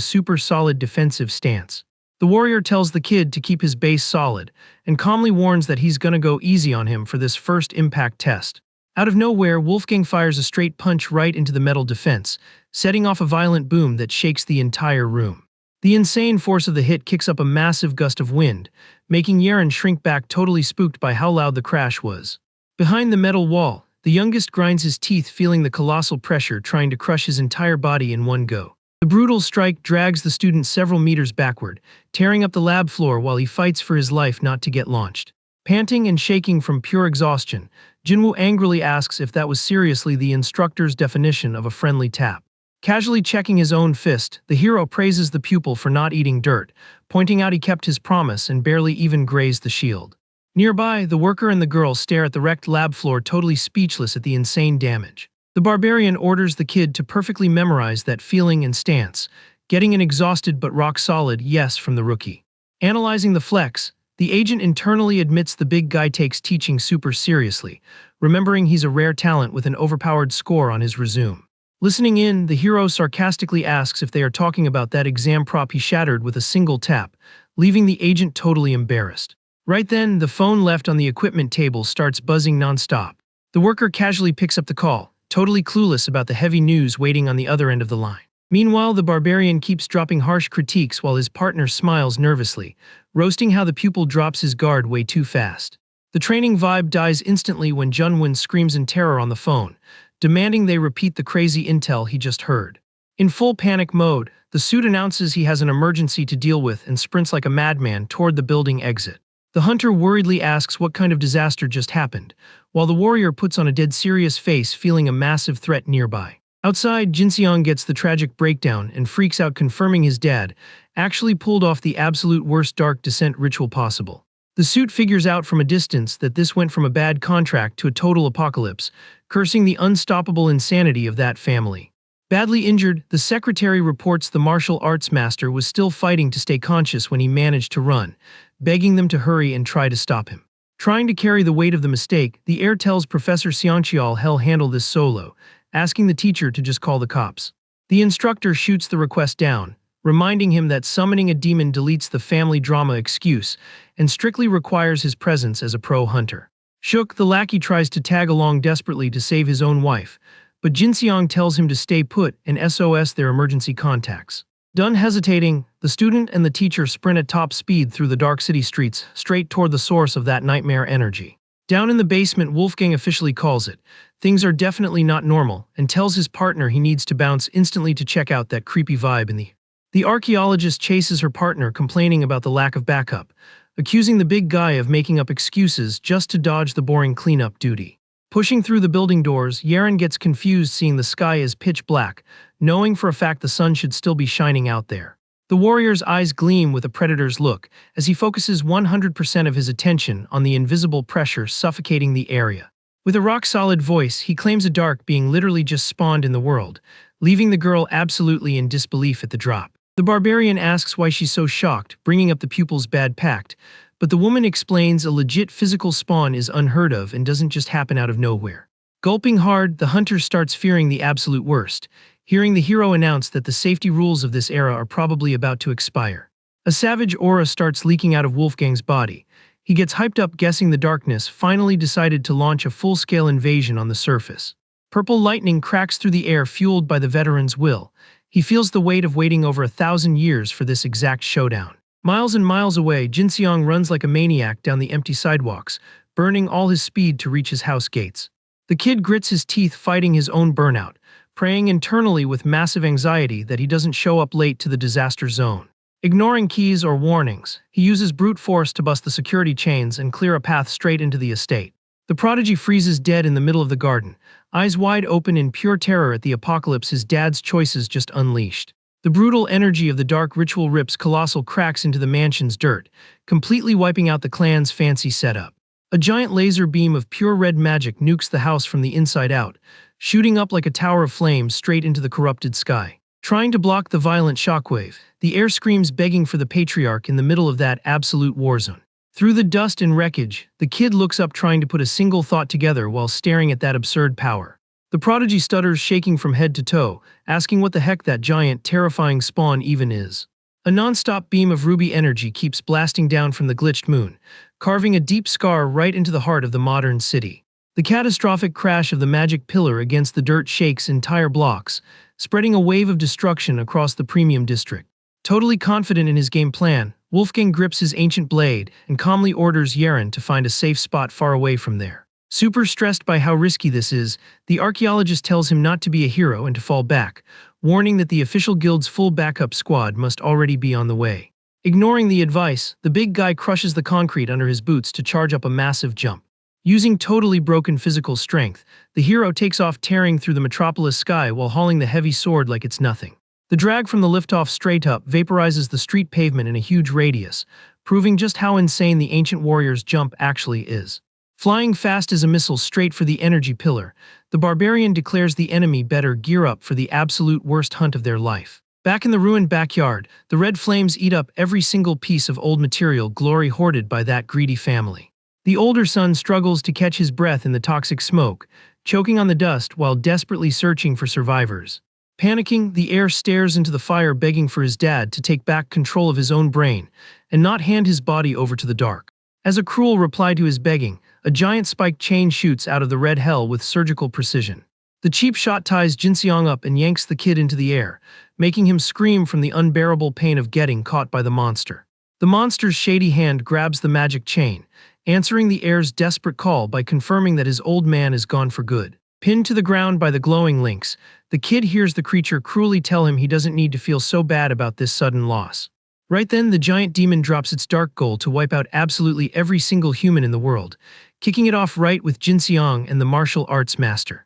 Speaker 1: super solid defensive stance. The warrior tells the kid to keep his base solid, and calmly warns that he's gonna go easy on him for this first impact test. Out of nowhere, Wolfgang fires a straight punch right into the metal defense, setting off a violent boom that shakes the entire room. The insane force of the hit kicks up a massive gust of wind, making Yaren shrink back totally spooked by how loud the crash was. Behind the metal wall, the youngest grinds his teeth feeling the colossal pressure trying to crush his entire body in one go. The brutal strike drags the student several meters backward, tearing up the lab floor while he fights for his life not to get launched. Panting and shaking from pure exhaustion, Jinwoo angrily asks if that was seriously the instructor's definition of a friendly tap. Casually checking his own fist, the hero praises the pupil for not eating dirt, pointing out he kept his promise and barely even grazed the shield. Nearby, the worker and the girl stare at the wrecked lab floor totally speechless at the insane damage. The barbarian orders the kid to perfectly memorize that feeling and stance, getting an exhausted but rock-solid yes from the rookie. Analyzing the flex, the agent internally admits the big guy takes teaching super seriously, remembering he's a rare talent with an overpowered score on his resume. Listening in, the hero sarcastically asks if they are talking about that exam prop he shattered with a single tap, leaving the agent totally embarrassed. Right then, the phone left on the equipment table starts buzzing non-stop. The worker casually picks up the call, totally clueless about the heavy news waiting on the other end of the line. Meanwhile, the barbarian keeps dropping harsh critiques while his partner smiles nervously, roasting how the pupil drops his guard way too fast. The training vibe dies instantly when Junwon screams in terror on the phone, demanding they repeat the crazy intel he just heard. In full panic mode, the suit announces he has an emergency to deal with and sprints like a madman toward the building exit. The hunter worriedly asks what kind of disaster just happened, while the warrior puts on a dead serious face feeling a massive threat nearby. Outside, Jinseong gets the tragic breakdown and freaks out confirming his dad actually pulled off the absolute worst dark descent ritual possible. The suit figures out from a distance that this went from a bad contract to a total apocalypse, cursing the unstoppable insanity of that family. Badly injured, the secretary reports the martial arts master was still fighting to stay conscious when he managed to run, begging them to hurry and try to stop him. Trying to carry the weight of the mistake, the heir tells Professor Seoncheol he'll handle this solo, asking the teacher to just call the cops. The instructor shoots the request down, reminding him that summoning a demon deletes the family drama excuse and strictly requires his presence as a pro hunter. Shook, the lackey tries to tag along desperately to save his own wife, but Jinseong tells him to stay put and SOS their emergency contacts. Done hesitating, the student and the teacher sprint at top speed through the dark city streets, straight toward the source of that nightmare energy. Down in the basement, Wolfgang officially calls it. Things are definitely not normal, and tells his partner he needs to bounce instantly to check out that creepy vibe in the. The archaeologist chases her partner, complaining about the lack of backup, accusing the big guy of making up excuses just to dodge the boring cleanup duty. Pushing through the building doors, Yaren gets confused seeing the sky as pitch black, knowing for a fact the sun should still be shining out there. The warrior's eyes gleam with a predator's look as he focuses 100% of his attention on the invisible pressure suffocating the area. With a rock-solid voice, he claims a dark being literally just spawned in the world, leaving the girl absolutely in disbelief at the drop. The barbarian asks why she's so shocked, bringing up the pupil's bad pact, but the woman explains a legit physical spawn is unheard of and doesn't just happen out of nowhere. Gulping hard, the hunter starts fearing the absolute worst, hearing the hero announce that the safety rules of this era are probably about to expire. A savage aura starts leaking out of Wolfgang's body. He gets hyped up guessing the darkness finally decided to launch a full-scale invasion on the surface. Purple lightning cracks through the air fueled by the veteran's will. He feels the weight of waiting over 1,000 years for this exact showdown. Miles and miles away, Jinseong runs like a maniac down the empty sidewalks, burning all his speed to reach his house gates. The kid grits his teeth fighting his own burnout, praying internally with massive anxiety that he doesn't show up late to the disaster zone. Ignoring keys or warnings, he uses brute force to bust the security chains and clear a path straight into the estate. The prodigy freezes dead in the middle of the garden, eyes wide open in pure terror at the apocalypse his dad's choices just unleashed. The brutal energy of the dark ritual rips colossal cracks into the mansion's dirt, completely wiping out the clan's fancy setup. A giant laser beam of pure red magic nukes the house from the inside out, shooting up like a tower of flames straight into the corrupted sky. Trying to block the violent shockwave, the air screams begging for the patriarch in the middle of that absolute war zone. Through the dust and wreckage, the kid looks up trying to put a single thought together while staring at that absurd power. The prodigy stutters shaking from head to toe, asking what the heck that giant, terrifying spawn even is. A non-stop beam of ruby energy keeps blasting down from the glitched moon, carving a deep scar right into the heart of the modern city. The catastrophic crash of the magic pillar against the dirt shakes entire blocks, spreading a wave of destruction across the premium district. Totally confident in his game plan, Wolfgang grips his ancient blade and calmly orders Yeren to find a safe spot far away from there. Super stressed by how risky this is, the archaeologist tells him not to be a hero and to fall back, warning that the official guild's full backup squad must already be on the way. Ignoring the advice, the big guy crushes the concrete under his boots to charge up a massive jump. Using totally broken physical strength, the hero takes off tearing through the metropolis sky while hauling the heavy sword like it's nothing. The drag from the liftoff straight up vaporizes the street pavement in a huge radius, proving just how insane the ancient warrior's jump actually is. Flying fast as a missile straight for the energy pillar, the barbarian declares the enemy better gear up for the absolute worst hunt of their life. Back in the ruined backyard, the red flames eat up every single piece of old material glory hoarded by that greedy family. The older son struggles to catch his breath in the toxic smoke, choking on the dust while desperately searching for survivors. Panicking, the heir stares into the fire begging for his dad to take back control of his own brain and not hand his body over to the dark. As a cruel reply to his begging, a giant spiked chain shoots out of the red hell with surgical precision. The cheap shot ties Jinseong up and yanks the kid into the air, making him scream from the unbearable pain of getting caught by the monster. The monster's shady hand grabs the magic chain, answering the heir's desperate call by confirming that his old man is gone for good. Pinned to the ground by the glowing links, the kid hears the creature cruelly tell him he doesn't need to feel so bad about this sudden loss. Right then, the giant demon drops its dark goal to wipe out absolutely every single human in the world, kicking it off right with Jinseong and the martial arts master.